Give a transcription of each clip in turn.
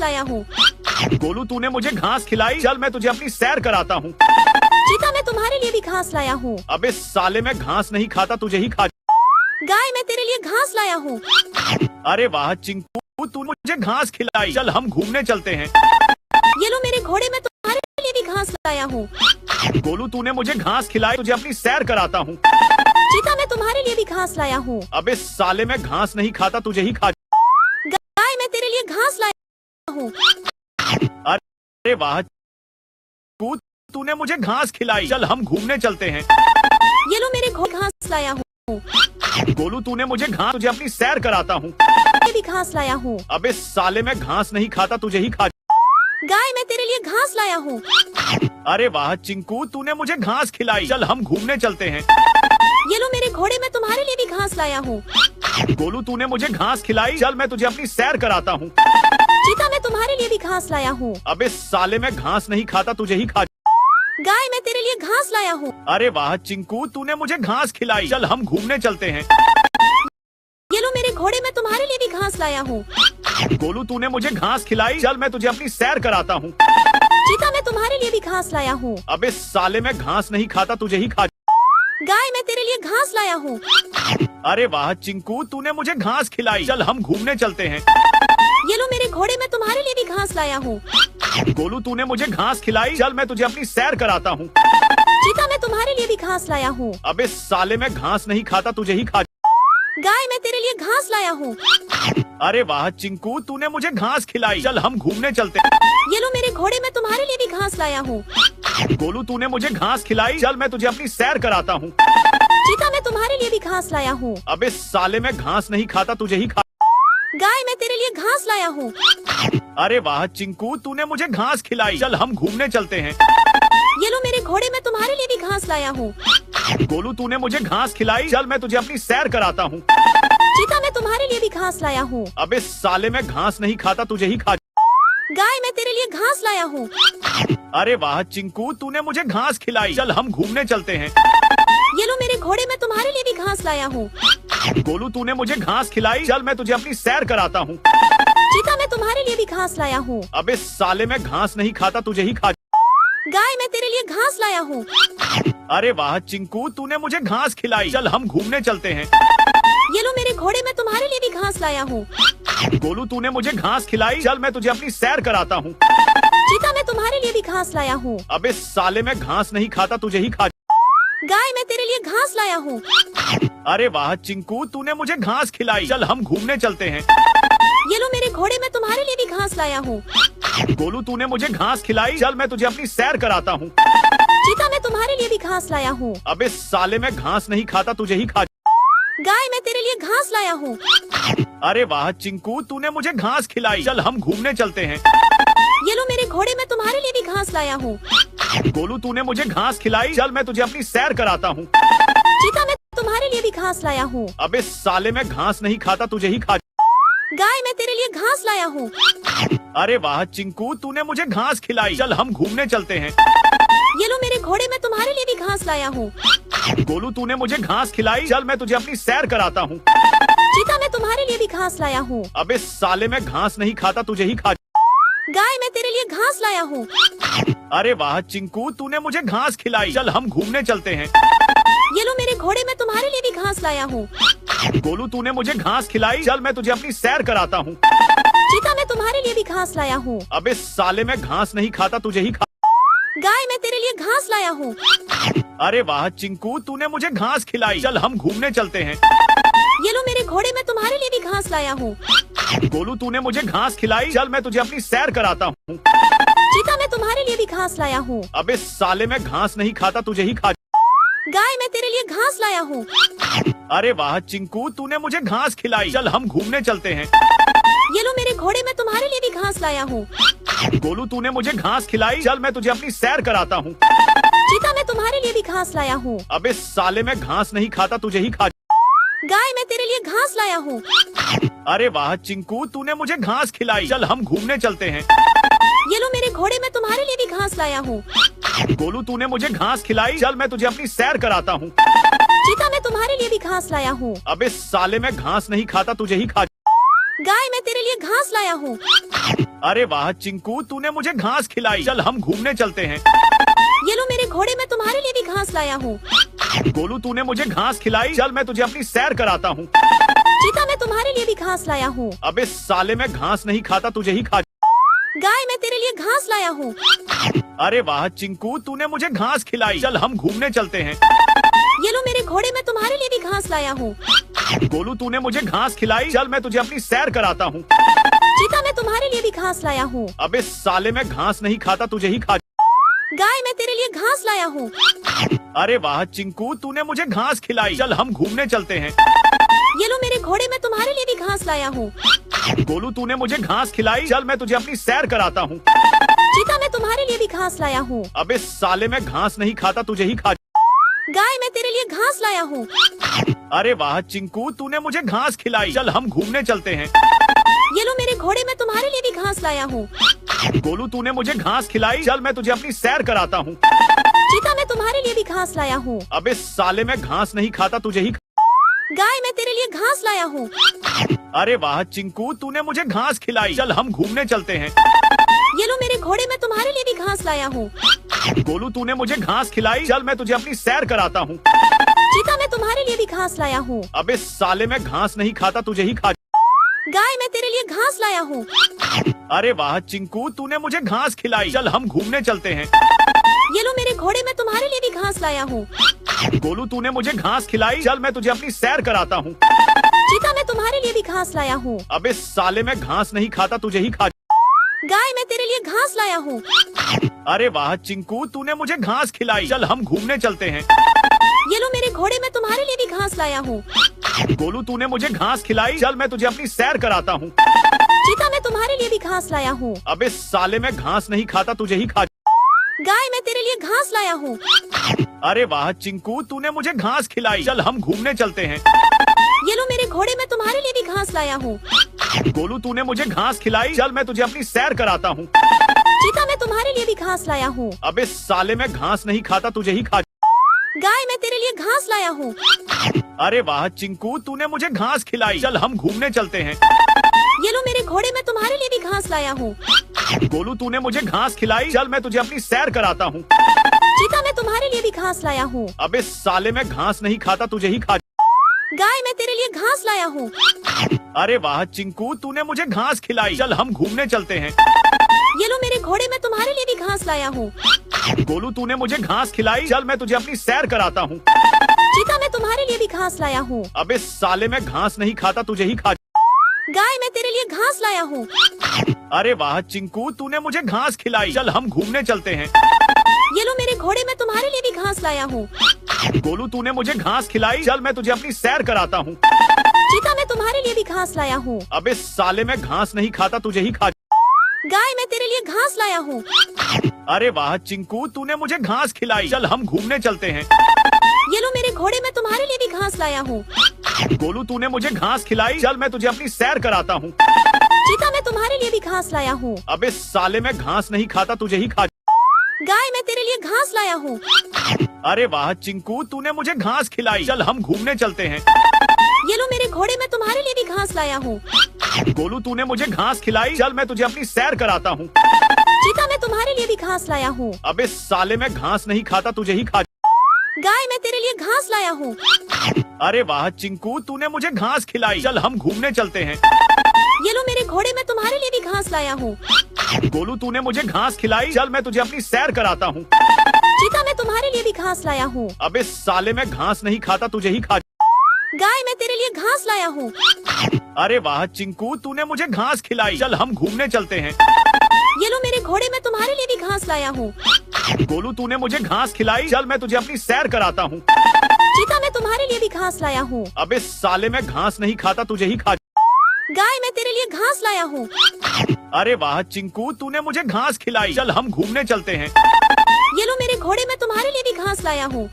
लाया हूँ। गोलू तूने मुझे घास खिलाई, चल मैं तुझे अपनी सैर कराता हूँ। चीता मैं तुम्हारे लिए भी घास लाया हूँ। अबे साले मैं घास नहीं खाता, तुझे ही खा। गाय मैं तेरे लिए घास लाया हूँ। अरे वाह चिंकू, तू मुझे घास खिलाई, चल हम घूमने चलते हैं। ये लो मेरे घोड़े मैं तुम्हारे लिए भी घास लाया हूँ। गोलू तूने मुझे घास खिलाई, तुझे अपनी सैर कराता हूँ। चीता मैं तुम्हारे लिए भी घास लाया हूँ। अबे साले मैं घास नहीं खाता, तुझे ही खा। गाय मैं तेरे लिए घास लाया हूँ। अरे वाह चिंकू, तूने मुझे घास खिलाई, चल हम घूमने चलते हैं। ये लो मेरे घोड़े घास लाया हूँ। गोलू तूने मुझे घास, तुझे अपनी सैर कराता हूँ। ये भी घास लाया हूँ। अबे साले मैं घास नहीं खाता, तुझे ही खा। गाय मैं तेरे लिए घास लाया हूँ। अरे वाह चिंकू, तूने मुझे घास खिलाई, चल हम घूमने चलते हैं। ये लो मेरे घोड़े मैं तुम्हारे लिए भी घास लाया हूँ। गोलू तूने मुझे घास खिलाई, चल मैं तुझे अपनी सैर कराता हूँ। चीता मैं तुम्हारे लिए भी घास लाया हूँ। अबे साले मैं घास नहीं खाता, तुझे ही खा। गाय मैं तेरे लिए घास लाया हूँ। अरे वाह चिंकू, तूने मुझे घास खिलाई, चल हम घूमने चलते हैं। ये लो मेरे घोड़े मैं तुम्हारे लिए भी घास लाया हूँ। गोलू तूने मुझे घास खिलाई, चल मैं तुझे अपनी सैर कराता हूँ। चीता मैं तुम्हारे लिए भी घास लाया हूँ। अबे साले मैं घास नहीं खाता, तुझे ही खा। गाय मैं तेरे लिए घास लाया हूँ। अरे वाह चिंकू, तूने मुझे घास खिलाई, चल हम घूमने चलते हैं। ये लो मेरे घोड़े मैं तुम्हारे लिए भी घास लाया हूँ। गोलू तूने मुझे घास खिलाई, चल मैं तुझे अपनी सैर कराता हूँ। चीता मैं तुम्हारे लिए भी घास लाया हूँ। अबे साले मैं घास नहीं खाता, तुझे ही खा। गाय मैं तेरे लिए घास लाया हूँ। अरे वाह चिंकू, तूने मुझे घास खिलाई, चल हम घूमने चलते। ये लो मेरे घोड़े मैं तुम्हारे लिए भी घास लाया हूँ। गोलू तूने मुझे घास खिलाई, चल मैं तुझे अपनी सैर कराता हूँ। चीता मैं तुम्हारे लिए भी घास लाया हूँ। अबे साले मैं घास नहीं खाता, तुझे ही खा। गाय मैं तेरे लिए घास लाया हूँ। अरे वाह चिंकू, तूने मुझे घास खिलाई, चल हम घूमने चलते हैं। ये लो मेरे घोड़े मैं तुम्हारे लिए भी घास लाया हूँ। गोलू तूने मुझे घास खिलाई, चल मैं तुझे अपनी सैर कराता हूँ। चीता मैं तुम्हारे लिए भी घास लाया हूँ। अबे साले मैं घास नहीं खाता, तुझे ही खा। गाय मैं तेरे लिए घास लाया हूँ। अरे वाह चिंकू, तूने मुझे घास खिलाई, चल हम घूमने चलते हैं। ये लो मेरे घोड़े मैं तुम्हारे लिए भी घास लाया हूँ। गोलू तूने मुझे घास खिलाई, चल मैं तुझे अपनी सैर कराता हूँ। चीता मैं तुम्हारे लिए भी घास लाया हूँ। अबे साले मैं घास नहीं खाता, तुझे ही खा। गाय मैं तेरे लिए घास लाया हूँ। अरे वाह चिंकू, तूने मुझे घास खिलाई, चल हम घूमने चलते हैं। ये लो मेरे घोड़े मैं तुम्हारे लिए भी घास लाया हूँ। गोलू तूने मुझे घास खिलाई, चल मैं तुझे अपनी सैर कराता हूँ। चीता मैं तुम्हारे लिए भी घास लाया हूँ। अबे साले मैं घास नहीं खाता, तुझे ही खा। गाय मैं तेरे लिए घास लाया हूँ। अरे वाह चिंकू, तूने मुझे घास खिलाई, चल हम घूमने चलते हैं। ये लो मेरे घोड़े मैं तुम्हारे लिए भी घास लाया हूँ। गोलू तूने मुझे घास खिलाई, चल मैं तुझे अपनी सैर कराता हूँ। चीता मैं तुम्हारे लिए भी घास लाया हूँ। अबे साले मैं घास नहीं खाता, तुझे ही खा। गाय मैं तेरे लिए घास लाया हूँ। अरे वाह चिंकू, तूने मुझे घास खिलाई, चल हम घूमने चलते हैं। ये लो मेरे घोड़े मैं तुम्हारे लिए भी घास लाया हूँ। गोलू तूने मुझे घास खिलाई, चल मैं तुझे अपनी सैर कराता हूँ। चीता मैं तुम्हारे लिए भी घास लाया हूँ। अबे साले मैं घास नहीं खाता, तुझे ही खा। गाय मैं तेरे लिए घास लाया हूँ। अरे वाह चिंकू, तूने मुझे घास खिलाई, चल हम घूमने चलते हैं। ये लो मेरे घोड़े मैं तुम्हारे लिए भी घास लाया हूँ। गोलू तूने मुझे घास खिलाई, चल मैं तुझे अपनी सैर कराता हूँ। चीता मैं तुम्हारे लिए भी घास लाया हूँ। अबे साले मैं घास नहीं खाता, तुझे ही खा। गाय मैं तेरे लिए घास लाया हूँ। अरे वाह चिंकू, तूने मुझे घास खिलाई, चल हम घूमने चलते हैं। ये लो मेरे घोड़े मैं तुम्हारे लिए भी घास लाया हूँ। गोलू तूने मुझे घास खिलाई, चल मैं तुझे अपनी सैर कराता हूँ। चीता मैं तुम्हारे लिए भी घास लाया हूँ। अबे साले मैं घास नहीं खाता, तुझे ही खा। गाय मैं तेरे लिए घास लाया हूँ। अरे वाह चिंकू, तूने मुझे घास खिलाई, चल हम घूमने चलते हैं। ये लो मेरे घोड़े मैं तुम्हारे लिए भी घास लाया हूँ। गोलू तूने मुझे घास खिलाई, चल मैं तुझे अपनी सैर कराता हूँ। चीता मैं तुम्हारे लिए भी घास लाया हूँ। अबे साले मैं घास नहीं खाता, तुझे ही खा। गाय मैं तेरे लिए घास लाया हूँ। अरे वाह चिंकू, तूने मुझे घास खिलाई, चल हम घूमने चलते हैं। ये लो मेरे घोड़े मैं तुम्हारे लिए भी घास लाया हूँ। गोलू तूने मुझे घास खिलाई, चल मैं तुझे अपनी सैर कराता हूँ। चीता मैं तुम्हारे लिए भी घास लाया हूँ। अबे साले मैं घास नहीं खाता, तुझे ही खा। गाय मैं तेरे लिए घास लाया हूँ। अरे वाह चिंकू, तूने मुझे घास खिलाई, चल हम घूमने चलते हैं। ये लो मेरे घोड़े मैं तुम्हारे लिए भी घास लाया हूँ। गोलू तूने मुझे घास खिलाई, चल मैं तुझे अपनी सैर कराता हूँ। चीता मैं तुम्हारे लिए भी घास लाया हूँ। अबे साले मैं घास नहीं खाता, तुझे ही खा। गाय मैं तेरे लिए घास लाया हूँ। अरे वाह चिंकू, तूने मुझे घास खिलाई। चल हम घूमने चलते हैं। ये लो मेरे घोड़े, मैं तुम्हारे लिए भी घास लाया हूँ। गोलू, तूने मुझे घास खिलाई। चल मैं तुझे अपनी सैर कराता हूँ। चीता, मैं तुम्हारे लिए भी घास लाया हूँ। अबे साले, मैं घास नहीं खाता, तुझे ही खा। गाय, मैं तेरे लिए घास लाया हूँ। अरे वाह चिंकू, तूने मुझे घास खिलाई। चल हम घूमने चलते हैं। ये लो मेरे घोड़े, मैं तुम्हारे लिए भी घास लाया हूँ। गोलू, तूने मुझे घास खिलाई। चल मैं तुझे अपनी सैर कराता हूँ। चीता, मैं तुम्हारे लिए भी घास लाया हूँ। अबे साले, मैं घास नहीं खाता, तुझे ही खा। गाय, मैं तेरे लिए घास लाया हूँ। अरे वाह चिंकू, तूने मुझे घास खिलाई। चल हम घूमने चलते हैं। ये लो मेरे घोड़े, मैं तुम्हारे लिए भी घास लाया हूँ। गोलू, तूने मुझे घास खिलाई। चल मैं तुझे अपनी सैर कराता हूँ। चीता, मैं तुम्हारे लिए भी घास लाया हूँ। अबे साले, मैं घास नहीं खाता, तुझे ही खा। गाय, मैं तेरे लिए घास लाया हूँ। अरे वाह चिंकू, तूने मुझे घास खिलाई। चल हम घूमने चलते हैं। ये लो मेरे घोड़े, मैं तुम्हारे लिए भी घास लाया हूँ। गोलू, तूने मुझे घास खिलाई। चल मैं तुझे अपनी सैर कराता हूँ। चीता, मैं तुम्हारे लिए भी घास लाया हूँ। अबे साले, मैं घास नहीं खाता, तुझे ही। गाय, मैं तेरे लिए घास लाया हूँ। अरे वाह चिंकू, तूने मुझे घास खिलाई। चल हम घूमने चलते हैं। ये लो मेरे घोड़े, मैं तुम्हारे लिए भी घास लाया हूँ। गोलू, तूने मुझे घास खिलाई। चल मैं तुझे अपनी सैर कराता हूँ। चीता, मैं तुम्हारे लिए भी घास लाया हूँ। अबे साले, मैं घास नहीं खाता, तुझे ही खा। गाय, मैं तेरे लिए घास लाया हूँ। अरे वाह चिंकू, तूने मुझे घास खिलाई। चल हम घूमने चलते हैं। ये लो मेरे घोड़े, मैं तुम्हारे लिए भी घास लाया हूँ। गोलू, तूने मुझे घास खिलाई। चल मैं तुझे अपनी सैर कराता हूँ। चीता, मैं तुम्हारे लिए भी घास लाया हूँ। अबे साले, मैं घास नहीं खाता, तुझे ही खा। गाय, मैं तेरे लिए घास लाया हूँ। अरे वाह चिंकू, तूने मुझे घास खिलाई। चल हम घूमने चलते हैं। ये लो मेरे घोड़े, मैं तुम्हारे लिए भी घास लाया हूँ। गोलू, तूने मुझे घास खिलाई। चल मैं तुझे अपनी सैर कराता हूँ। चीता, मैं तुम्हारे लिए भी घास लाया हूँ। अबे साले, मैं घास नहीं खाता, तुझे ही खा। गाय, मैं तेरे लिए घास लाया हूँ। अरे वाह चिंकू, तूने मुझे घास खिलाई। चल हम घूमने चलते हैं। ये लो मेरे घोड़े, मैं तुम्हारे लिए भी घास लाया हूँ। गोलू, तूने मुझे घास खिलाई। चल मैं तुझे अपनी सैर कराता हूँ। चीता, मैं तुम्हारे लिए भी घास लाया हूँ। अबे साले, मैं घास नहीं खाता, तुझे ही खा। गाय, मैं तेरे लिए घास लाया हूँ। अरे वाह चिंकू, तूने मुझे घास खिलाई। चल हम घूमने चलते हैं। ये लो मेरे घोड़े, मैं तुम्हारे लिए भी घास लाया हूँ। गोलू, तूने मुझे घास खिलाई। चल मैं तुझे अपनी सैर कराता हूँ। चीता, मैं तुम्हारे लिए भी घास लाया हूँ। अबे साले, मैं घास नहीं खाता, तुझे ही खा। गाय, मैं तेरे लिए घास लाया हूँ। अरे वाह चिंकू, तूने मुझे घास खिलाई। चल हम घूमने चलते हैं। ये लो मेरे घोड़े, मैं तुम्हारे लिए भी घास लाया हूँ। गोलू, तूने मुझे घास खिलाई। चल मैं तुझे अपनी सैर कराता हूँ। चीता, मैं तुम्हारे लिए भी घास लाया हूँ। अबे साले, मैं घास नहीं खाता, तुझे ही खा। गाय, मैं तेरे लिए घास लाया हूँ। अरे वाह चिंकू, तूने मुझे घास खिलाई। चल हम घूमने चलते हैं। ये लो मेरे घोड़े, मैं तुम्हारे लिए भी घास लाया हूँ। गोलू, तूने मुझे घास खिलाई। चल मैं तुझे अपनी सैर कराता हूँ। चीता, मैं तुम्हारे लिए भी घास लाया हूँ। अबे साले, मैं घास नहीं खाता, तुझे ही खा। गाय, मैं तेरे लिए घास लाया हूँ। अरे वाह चिंकू, तूने मुझे घास खिलाई। चल हम घूमने चलते हैं। ये लो मेरे घोड़े, मैं तुम्हारे लिए भी घास लाया हूँ। गोलू, तूने मुझे घास खिलाई। चल मैं तुझे अपनी सैर कराता हूँ। चीता, मैं तुम्हारे लिए भी घास लाया हूँ। अबे साले, मैं घास नहीं खाता, तुझे ही खा। गाय, मैं तेरे लिए घास लाया हूँ। अरे वाह चिंकू, तूने मुझे घास खिलाई। चल हम घूमने चलते हैं। ये लो मेरे घोड़े, मैं तुम्हारे लिए भी घास लाया हूँ। गोलू, तूने मुझे घास खिलाई। चल मैं तुझे अपनी सैर कराता हूँ। चीता, मैं तुम्हारे लिए भी घास लाया हूँ। अबे साले, मैं घास नहीं खाता, तुझे ही खा। गाय, मैं तेरे लिए घास लाया हूँ। अरे वाह चिंकू, तूने मुझे घास खिलाई। चल हम घूमने चलते हैं। ये लो मेरे घोड़े, मैं तुम्हारे लिए भी घास लाया हूँ। गोलू, तूने मुझे घास खिलाई। चल मैं तुझे अपनी सैर कराता हूँ। चीता, मैं तुम्हारे लिए भी घास लाया हूँ। अबे साले, मैं घास नहीं खाता, तुझे ही खा। गाय, मैं तेरे लिए घास लाया हूँ। अरे वाह चिंकू, तूने मुझे घास खिलाई। चल हम घूमने चलते हैं। ये लो मेरे घोड़े, मैं तुम्हारे लिए भी घास लाया हूँ। गोलू, तूने मुझे घास खिलाई। चल मैं तुझे अपनी सैर कराता हूँ। चीता, मैं तुम्हारे लिए भी घास लाया हूँ। अबे साले, मैं घास नहीं खाता, तुझे ही खा। गाय, मैं तेरे लिए घास लाया हूँ। अरे वाह चिंकू, तूने मुझे घास खिलाई। चल हम घूमने चलते हैं। ये लो मेरे घोड़े, मैं तुम्हारे लिए भी घास लाया हूँ।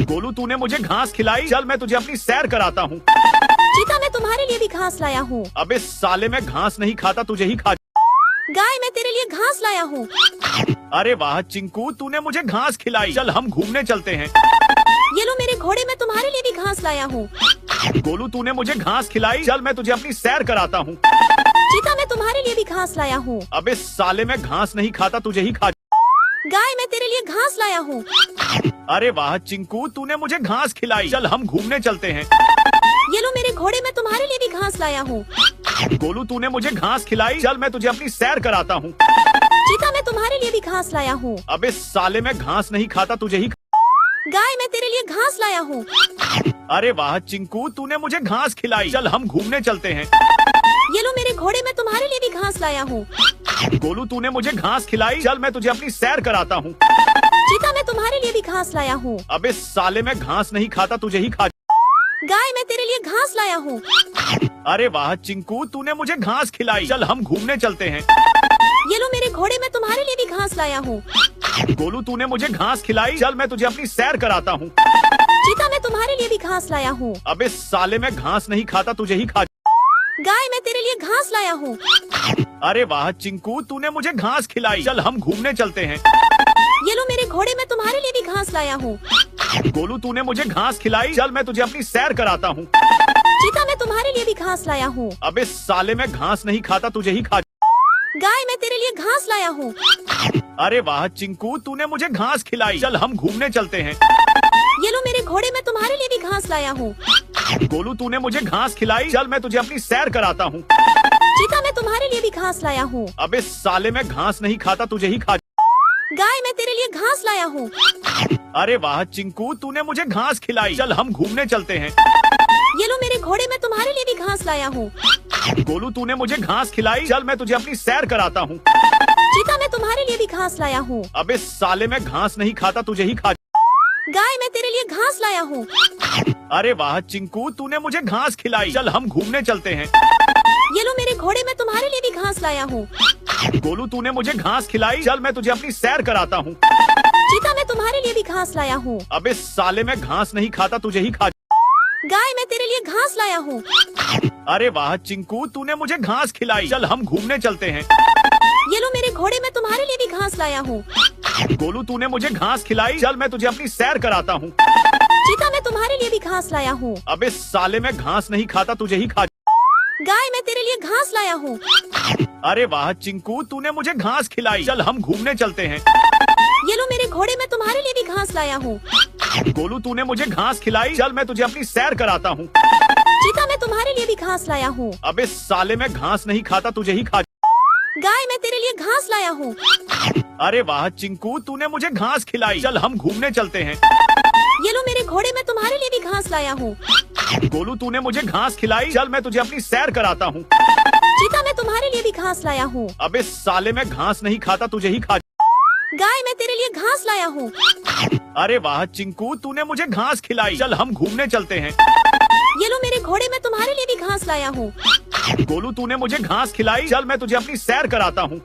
गोलू, तूने मुझे घास खिलाई। चल मैं तुझे अपनी सैर कराता हूँ। चीता, मैं तुम्हारे लिए भी घास लाया हूँ। अबे साले, मैं घास नहीं खाता, तुझे ही खा। गाय, मैं तेरे लिए घास लाया हूँ। अरे वाह चिंकू, तूने मुझे घास खिलाई। चल हम घूमने चलते हैं। ये लो मेरे घोड़े, मैं तुम्हारे लिए भी घास लाया हूँ। गोलू, तूने मुझे घास खिलाई। चल मैं तुझे अपनी सैर कराता हूँ। चीता, मैं तुम्हारे लिए भी घास लाया हूँ। अबे साले, मैं घास नहीं खाता, तुझे ही खा। गाय, मैं तेरे लिए घास लाया हूँ। अरे वाह चिंकू, तूने मुझे घास खिलाई। चल हम घूमने चलते हैं। ये लो मेरे घोड़े, मैं तुम्हारे लिए भी घास लाया हूँ। गोलू, तूने मुझे घास खिलाई। चल मैं तुझे अपनी सैर कराता हूँ। चीता, मैं तुम्हारे लिए भी घास लाया हूँ। अबे साले, मैं घास नहीं खाता, तुझे ही। गाय, मैं तेरे लिए घास लाया हूँ। अरे वाह चिंकू, तूने मुझे घास खिलाई। चल हम घूमने चलते हैं। ये लो मेरे घोड़े, मैं तुम्हारे लिए भी घास लाया हूँ। गोलू, तूने मुझे घास खिलाई। चल मैं तुझे अपनी सैर कराता हूँ। चीता, मैं तुम्हारे लिए भी घास लाया हूँ। अबे साले, मैं घास नहीं खाता, तुझे ही खा। गाय, मैं तेरे लिए घास लाया हूँ। अरे वाह चिंकू, तूने मुझे घास खिलाई। चल हम घूमने चलते हैं। ये लो मेरे घोड़े, मैं तुम्हारे लिए भी घास लाया हूँ। गोलू, तूने मुझे घास खिलाई। चल मैं तुझे अपनी सैर कराता हूँ। चीता, मैं तुम्हारे लिए भी घास लाया हूँ। अबे साले, मैं घास नहीं खाता, तुझे ही खा। गाय, मैं तेरे लिए घास लाया हूँ। अरे वाह चिंकू, तूने मुझे घास खिलाई। चल हम घूमने चलते हैं। ये लो मेरे घोड़े, मैं तुम्हारे लिए भी घास लाया हूँ। गोलू, तूने मुझे घास खिलाई। चल मैं तुझे अपनी सैर कराता हूँ। चीता, मैं तुम्हारे लिए भी घास लाया हूँ। अबे साले, मैं घास नहीं खाता, तुझे ही खा। गाय, मैं तेरे लिए घास लाया हूँ। अरे वाह चिंकू, तूने मुझे घास खिलाई। चल हम घूमने चलते हैं। ये लो मेरे घोड़े, मैं तुम्हारे लिए भी घास लाया हूँ। गोलू, तूने मुझे घास खिलाई। चल मैं तुझे अपनी सैर कराता हूँ। चीता, मैं तुम्हारे लिए भी घास लाया हूँ। अबे साले, मैं घास नहीं खाता, तुझे ही खा। गाय, मैं तेरे लिए घास लाया हूँ। अरे वाह चिंकू, तूने मुझे घास खिलाई। चल हम घूमने चलते हैं। ये लो मेरे घोड़े, मैं तुम्हारे लिए भी घास लाया हूँ। गोलू, तूने मुझे घास खिलाई। चल मैं तुझे अपनी सैर कराता हूँ। चीता, मैं तुम्हारे लिए भी घास लाया हूँ। अबे साले, मैं घास नहीं खाता, तुझे ही खा। गाय, मैं तेरे लिए घास लाया हूँ। अरे वाह चिंकू, तूने मुझे घास खिलाई। चल हम घूमने चलते हैं। ये लो मेरे घोड़े, मैं तुम्हारे लिए भी घास लाया हूँ। गोलू, तूने मुझे घास खिलाई। चल मैं तुझे अपनी सैर कराता हूँ। चीता, मैं तुम्हारे लिए भी घास लाया हूँ। अबे साले, मैं घास नहीं खाता, तुझे ही खा। गाय, मैं तेरे लिए घास लाया हूँ। अरे वाह चिंकू, तूने मुझे घास खिलाई। चल हम घूमने चलते हैं। ये लो मेरे घोड़े, मैं तुम्हारे लिए भी घास लाया हूँ। गोलू, तूने मुझे घास खिलाई। चल मैं तुझे अपनी सैर कराता हूँ। चीता, मैं तुम्हारे लिए भी घास लाया हूँ। अबे साले, मैं घास नहीं खाता, तुझे ही खा। गाय, मैं तेरे लिए घास लाया हूँ। अरे वाह चिंकू, तूने मुझे घास खिलाई। चल हम घूमने चलते हैं। ये लो मेरे घोड़े, मैं तुम्हारे लिए भी घास लाया हूँ। गोलू, तूने मुझे घास खिलाई। चल मैं तुझे अपनी सैर कराता हूँ। चीता, मैं तुम्हारे लिए भी घास लाया हूँ। अबे साले, मैं घास नहीं खाता, तुझे ही खा। गाय, मैं तेरे लिए घास लाया हूँ। अरे वाह चिंकू, तूने मुझे घास खिलाई। चल हम घूमने चलते हैं। ये लो मेरे घोड़े, मैं तुम्हारे लिए भी घास लाया हूँ। गोलू, तूने मुझे घास खिलाई। चल मैं तुझे अपनी सैर कराता हूँ। चीता, मैं तुम्हारे लिए भी घास लाया हूँ। अबे साले, मैं घास नहीं खाता, तुझे ही खा। गाय, मैं तेरे लिए घास लाया हूँ। अरे वाह चिंकू, तूने मुझे घास खिलाई। चल हम घूमने चलते हैं। ये लो मेरे घोड़े, मैं तुम्हारे लिए भी घास लाया हूँ। गोलू, तूने मुझे घास खिलाई। चल मैं तुझे अपनी सैर कराता हूँ।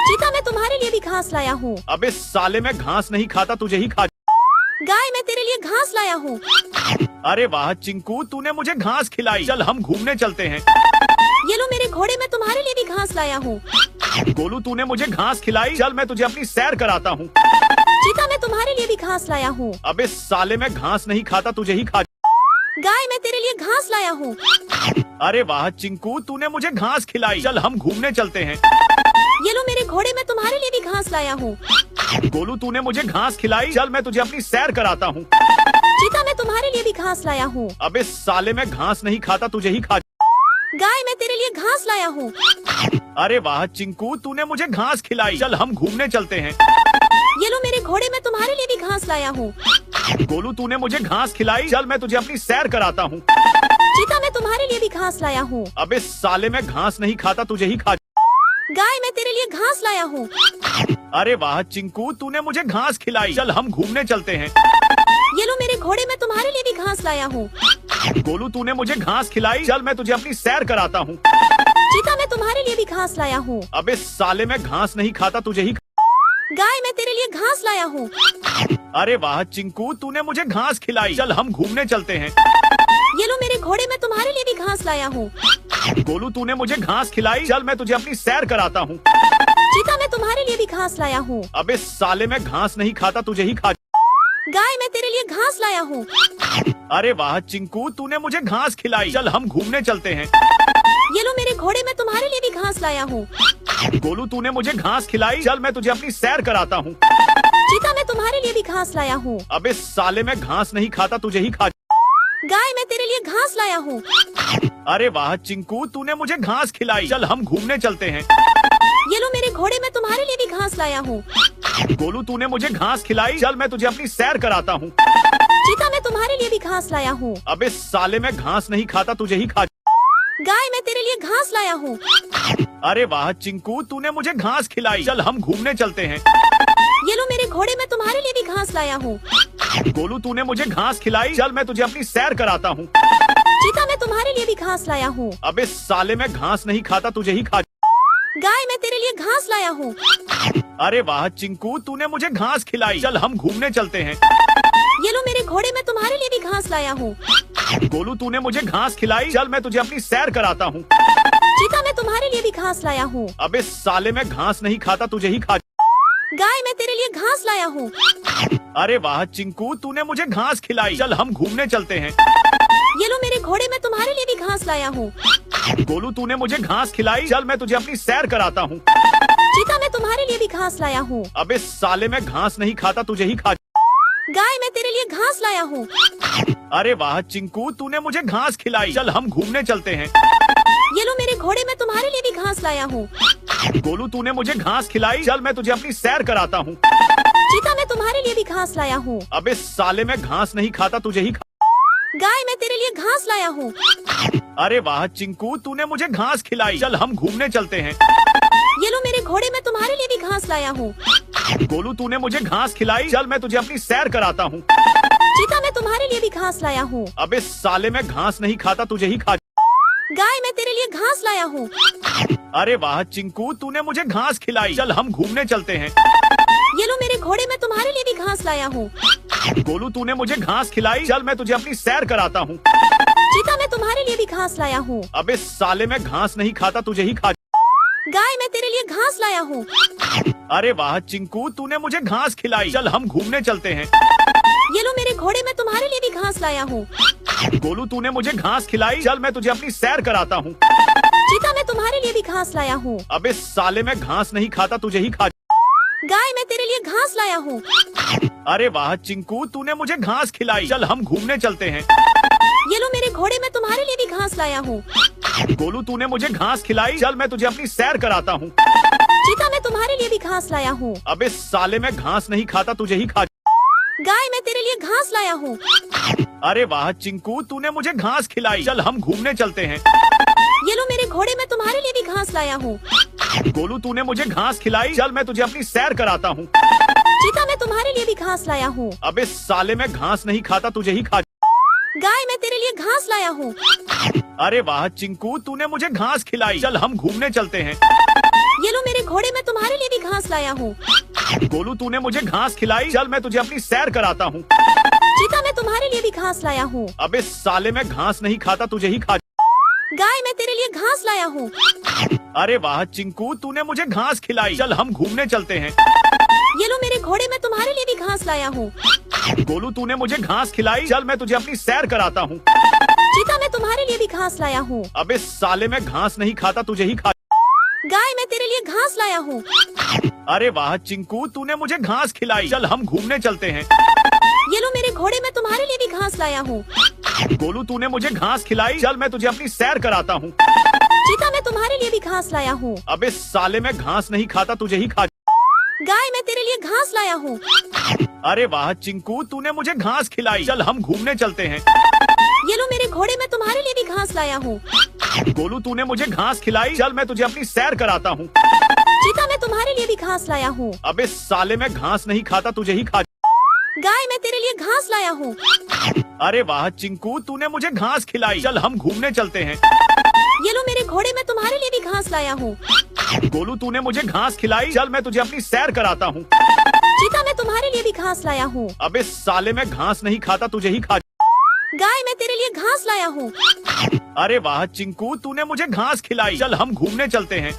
चीता, मैं तुम्हारे लिए भी घास लाया हूँ। अबे साले, मैं घास नहीं खाता, तुझे ही खा। गाय, मैं तेरे लिए घास लाया हूँ। अरे वाह चिंकू, तूने मुझे घास खिलाई। चल हम घूमने चलते हैं। ये लो मेरे घोड़े, मैं तुम्हारे लिए भी घास लाया हूँ। गोलू, तूने मुझे घास खिलाई। चल मैं तुझे अपनी सैर कराता हूँ। चीता, मैं तुम्हारे लिए भी घास लाया हूँ। अबे साले, मैं घास नहीं खाता, तुझे ही खा। गाय, मैं तेरे लिए घास लाया हूँ। अरे वाह चिंकू, तूने मुझे घास खिलाई। चल हम घूमने चलते हैं। ये लो मेरे घोड़े, मैं तुम्हारे लिए भी घास लाया हूँ। गोलू, तूने मुझे घास खिलाई। चल मैं तुझे अपनी सैर कराता हूँ। चीता, मैं तुम्हारे लिए भी घास लाया हूँ। अबे साले, मैं घास नहीं खाता, तुझे ही खा। गाय, मैं तेरे लिए घास लाया हूँ। अरे वाह चिंकू, तूने मुझे घास खिलाई। चल हम घूमने चलते हैं। ये लो मेरे घोड़े, मैं तुम्हारे लिए भी घास लाया हूँ। गोलू, तूने मुझे घास खिलाई। चल मैं तुझे अपनी सैर कराता हूँ। चीता, मैं तुम्हारे लिए भी घास लाया हूँ। अबे साले, मैं घास नहीं खाता, तुझे ही खा। गाय, मैं तेरे लिए घास लाया हूँ। अरे वाह चिंकू, तूने मुझे घास खिलाई। चल हम घूमने चलते हैं। ये लो मेरे घोड़े, मैं तुम्हारे लिए भी घास लाया हूँ। गोलू, तूने मुझे घास खिलाई। चल मैं तुझे अपनी सैर कराता हूँ। चीता, मैं तुम्हारे लिए भी घास लाया हूँ। अबे साले, मैं घास नहीं खाता, तुझे ही। गाय, मैं तेरे लिए घास लाया हूँ। अरे वाह चिंकू, तूने मुझे घास खिलाई। चल हम घूमने चलते हैं। ये लो मेरे घोड़े, मैं तुम्हारे लिए भी घास लाया हूँ। गोलू, तूने मुझे घास खिलाई। चल मैं तुझे अपनी सैर कराता हूँ। चीता, मैं तुम्हारे लिए भी घास लाया हूँ। अबे साले, मैं घास नहीं खाता, तुझे ही खा। गाय, मैं तेरे लिए घास लाया हूँ। अरे वाह चिंकू, तूने मुझे घास खिलाई। चल हम घूमने चलते हैं। ये लो मेरे घोड़े, मैं तुम्हारे लिए भी घास लाया हूँ। गोलू तूने मुझे घास खिलाई, चल मैं तुझे अपनी सैर कराता हूँ। चीता, मैं तुम्हारे लिए भी घास लाया हूँ। अबे साले, मैं घास नहीं खाता, तुझे ही खा। गाय, मैं तेरे लिए घास लाया हूँ। अरे वाह चिंकू, तूने मुझे घास खिलाई, चल हम घूमने चलते हैं। ये लो मेरे घोड़े, मैं तुम्हारे लिए भी घास लाया हूँ। गोलू तूने मुझे घास खिलाई, चल मैं तुझे अपनी सैर कराता हूँ। चीता, मैं तुम्हारे लिए भी घास लाया हूँ। अबे साले, मैं घास नहीं खाता, तुझे ही खा। गाय, मैं तेरे लिए घास लाया हूँ। अरे वाह चिंकू, तूने मुझे घास खिलाई, चल हम घूमने चलते हैं। ये लो मेरे घोड़े, मैं तुम्हारे लिए भी घास लाया हूँ। गोलू तूने मुझे घास खिलाई, चल मैं तुझे अपनी सैर कराता हूँ। चीता, मैं तुम्हारे लिए भी घास लाया हूँ। अबे साले, मैं घास नहीं खाता, तुझे ही खा। गाय, मैं तेरे लिए घास लाया हूँ। अरे वाह चिंकू, तूने मुझे घास खिलाई, चल हम घूमने चलते हैं। ये लो मेरे घोड़े, मैं तुम्हारे लिए भी घास लाया हूँ। गोलू तूने मुझे घास खिलाई, चल मैं तुझे अपनी सैर कराता हूँ। चीता, मैं तुम्हारे लिए भी घास लाया हूँ। अबे साले, मैं घास नहीं खाता, तुझे ही खा। गाय, मैं तेरे लिए घास लाया हूँ। अरे वाह चिंकू, तूने मुझे घास खिलाई, चल हम घूमने चलते हैं। ये लो मेरे घोड़े, मैं तुम्हारे लिए भी घास लाया हूँ। गोलू तूने मुझे घास खिलाई, चल मैं तुझे अपनी सैर कराता हूँ। चीता, मैं तुम्हारे लिए भी घास लाया हूँ। अबे साले, मैं घास नहीं खाता, तुझे ही खा। गाय, मैं तेरे लिए घास लाया हूँ। अरे वाह चिंकू, तूने मुझे घास खिलाई, चल हम घूमने चलते हैं। ये लो मेरे घोड़े, मैं तुम्हारे लिए भी घास लाया हूँ। गोलू तूने मुझे घास खिलाई, चल मैं तुझे अपनी सैर कराता हूँ। चीता, मैं तुम्हारे लिए भी घास लाया हूँ। अबे साले, मैं घास नहीं खाता, तुझे ही खा। गाय, मैं तेरे लिए घास लाया हूँ। अरे वाह चिंकू, तूने मुझे घास खिलाई, चल हम घूमने चलते हैं। ये लो मेरे घोड़े, मैं तुम्हारे लिए भी घास लाया हूँ। गोलू तूने मुझे घास खिलाई, चल मैं तुझे अपनी सैर कराता हूँ। चीता, मैं तुम्हारे लिए भी घास लाया हूँ। अबे साले, मैं घास नहीं खाता, तुझे ही खा। गाय, मैं तेरे लिए घास लाया हूँ। अरे वाह चिंकू, तूने मुझे घास खिलाई, चल हम घूमने चलते हैं। ये लो मेरे घोड़े, मैं तुम्हारे लिए भी घास लाया हूँ। गोलू तूने मुझे घास खिलाई, चल मैं तुझे अपनी सैर कराता हूँ। चीता, मैं तुम्हारे लिए भी घास लाया हूँ। अबे साले, मैं घास नहीं खाता, तुझे ही खा। गाय, मैं तेरे लिए घास लाया हूँ। अरे वाह चिंकू, तूने मुझे घास खिलाई, चल हम घूमने चलते हैं। ये लो मेरे घोड़े, मैं तुम्हारे लिए भी घास लाया हूँ। गोलू तूने मुझे घास खिलाई, चल मैं तुझे अपनी सैर कराता हूँ। चीता, मैं तुम्हारे लिए भी घास लाया हूँ। अबे साले, मैं घास नहीं खाता, तुझे ही खा। गाय, मैं तेरे लिए घास लाया हूँ। अरे वाह चिंकू, तूने मुझे घास खिलाई, चल हम घूमने चलते हैं। ये लो मेरे घोड़े, मैं तुम्हारे लिए भी घास लाया हूँ। गोलू तूने मुझे घास खिलाई, चल मैं तुझे अपनी सैर कराता हूँ। चीता, मैं तुम्हारे लिए भी घास लाया हूँ। अबे साले, मैं घास नहीं खाता, तुझे ही खा। गाय, मैं तेरे लिए घास लाया हूँ। अरे वाह चिंकू, तूने मुझे घास खिलाई, चल हम घूमने चलते हैं। ये लो मेरे घोड़े, मैं तुम्हारे लिए भी घास लाया हूँ। गोलू तूने मुझे घास खिलाई, चल मैं तुझे अपनी सैर कराता हूँ। चीता, मैं तुम्हारे लिए भी घास लाया हूँ। अबे साले, मैं घास नहीं खाता, तुझे ही खा। गाय, मैं तेरे लिए घास लाया हूँ। अरे वाह चिंकू, तूने मुझे घास खिलाई, चल हम घूमने चलते हैं। ये लो मेरे घोड़े, मैं तुम्हारे लिए भी घास लाया हूँ। गोलू तूने मुझे घास खिलाई, चल मैं तुझे अपनी सैर कराता हूँ। चीता, मैं तुम्हारे लिए भी घास लाया हूँ। अबे साले, मैं घास नहीं खाता, तुझे ही खा। गाय, मैं तेरे लिए घास लाया हूँ। अरे वाह चिंकू, तूने मुझे घास खिलाई, चल हम घूमने चलते हैं। ये लो मेरे घोड़े, मैं तुम्हारे लिए भी घास लाया हूँ। गोलू तूने मुझे घास खिलाई, चल मैं तुझे अपनी सैर कराता हूँ। चीता, मैं तुम्हारे लिए भी घास लाया हूँ। अबे साले, मैं घास नहीं खाता, तुझे ही खा। गाय, मैं तेरे लिए घास लाया हूँ। अरे वाह चिंकू, तूने मुझे घास खिलाई, चल हम घूमने चलते हैं। ये लो मेरे घोड़े, मैं तुम्हारे लिए भी घास लाया हूँ। गोलू तूने मुझे घास खिलाई, चल मैं तुझे अपनी सैर कराता हूँ। चीता, मैं तुम्हारे लिए भी घास लाया हूँ। अबे साले, मैं घास नहीं खाता, तुझे ही खा। गाय, मैं तेरे लिए घास लाया हूँ। अरे वाह चिंकू, तूने मुझे घास खिलाई, चल हम घूमने चलते हैं। ये लो मेरे घोड़े, मैं तुम्हारे लिए भी घास लाया हूँ। गोलू तूने मुझे घास खिलाई, चल मैं तुझे अपनी सैर कराता हूँ। चीता, मैं तुम्हारे लिए भी घास लाया हूँ। अबे साले, मैं घास नहीं खाता, तुझे ही खा। गाय, मैं तेरे लिए घास लाया हूँ। अरे वाह चिंकू, तूने मुझे घास खिलाई, चल हम घूमने चलते हैं। ये लो मेरे घोड़े, मैं तुम्हारे लिए भी घास लाया हूँ। गोलू तूने मुझे घास खिलाई, चल मैं तुझे अपनी सैर कराता हूँ। चीता, मैं तुम्हारे लिए भी घास लाया हूँ। अबे साले, मैं घास नहीं खाता, तुझे ही खा। गाय, मैं तेरे लिए घास लाया हूँ। अरे वाह चिंकू, तूने मुझे घास खिलाई, चल हम घूमने चलते हैं।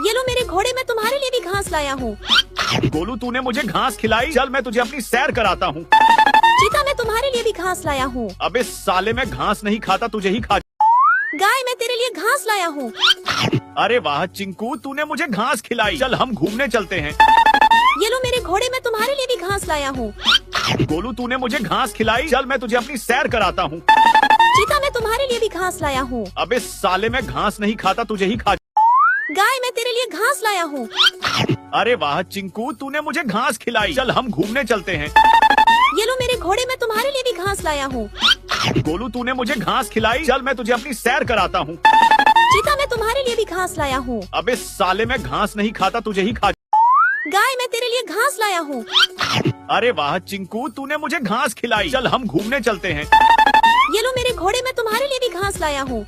ये लो मेरे घोड़े, मैं तुम्हारे लिए भी घास लाया हूँ। गोलू तूने मुझे घास खिलाई, चल मैं तुझे अपनी सैर कराता हूँ। चीता, मैं तुम्हारे लिए भी घास लाया हूँ। अबे साले, मैं घास नहीं खाता, तुझे ही खा। गाय मैं तेरे लिए घास लाया हूँ। अरे वाह चिंकू, तूने मुझे घास खिलाई। चल हम घूमने चलते हैं। ये लो मेरे घोड़े, मैं तुम्हारे लिए भी घास लाया हूँ। गोलू, तूने मुझे घास खिलाई। चल मैं तुझे अपनी सैर कराता हूँ। चीता मैं तुम्हारे लिए भी घास लाया हूँ। अबे साले, मैं घास नहीं खाता, तुझे ही खा। गाय मैं तेरे लिए घास लाया हूँ। अरे वाह चिंकू, तूने मुझे घास खिलाई। चल हम घूमने चलते हैं। ये लो मेरे घोड़े, मैं तुम्हारे लिए भी घास लाया हूँ। गोलू, तूने मुझे घास खिलाई। चल मैं तुझे अपनी सैर कराता हूँ। चीता मैं तुम्हारे लिए भी घास लाया हूँ। अबे साले, मैं घास नहीं खाता, तुझे ही खा। गाय मैं तेरे लिए घास लाया हूँ। अरे वाह चिंकू, तूने मुझे घास खिलाई। चल हम घूमने चलते हैं। ये लो मेरे घोड़े, मैं तुम्हारे लिए भी घास लाया हूँ।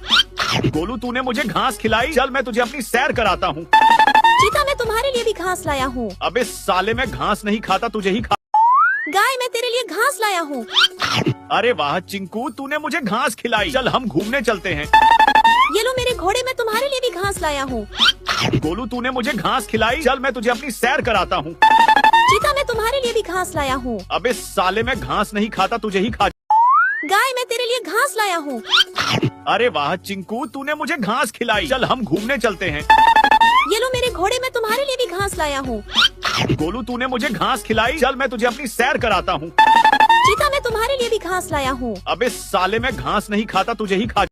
गोलू, तूने मुझे घास खिलाई। चल मैं तुझे अपनी सैर कराता हूँ। चीता मैं तुम्हारे लिए भी घास लाया हूँ। अबे साले, मैं घास नहीं खाता, तुझे ही खा। गाय मैं तेरे लिए घास लाया हूँ। अरे वाह चिंकू, तूने मुझे घास खिलाई। चल हम घूमने चलते हैं। ये लो मेरे घोड़े, मैं तुम्हारे लिए भी घास लाया हूँ। गोलू, तूने मुझे घास खिलाई। चल मैं तुझे अपनी सैर कराता हूँ। चीता मैं तुम्हारे लिए भी घास लाया हूँ। अबे साले, मैं घास नहीं खाता, तुझे ही खा। गाय मैं तेरे लिए घास लाया हूँ। अरे वाह चिंकू, तूने मुझे घास खिलाई। चल हम घूमने चलते हैं। ये लो मेरे घोड़े, मैं तुम्हारे लिए भी घास लाया हूँ। गोलू, तूने मुझे घास खिलाई। चल मैं तुझे अपनी सैर कराता हूँ। चीता मैं तुम्हारे लिए भी घास लाया हूँ। अबे साले, मैं घास नहीं खाता, तुझे ही खा।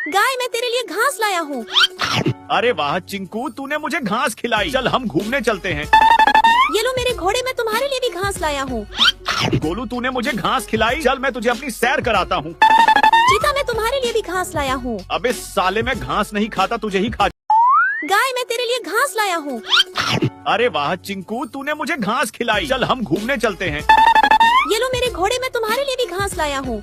गाय मैं तेरे लिए घास लाया हूँ। अरे वाह चिंकू, तूने मुझे घास खिलाई। चल हम घूमने चलते हैं। ये लो मेरे घोड़े, मैं तुम्हारे लिए भी घास लाया हूँ। गोलू, तूने मुझे घास खिलाई। चल मैं तुझे अपनी सैर कराता हूँ। चीता मैं तुम्हारे लिए भी घास लाया हूँ। अबे साले, मैं घास नहीं खाता, तुझे ही खा। गाय मैं तेरे लिए घास लाया हूँ। अरे वाह चिंकू, तूने मुझे घास खिलाई। चल हम घूमने चलते हैं। ये लो मेरे घोड़े, मैं तुम्हारे लिए भी घास लाया हूँ।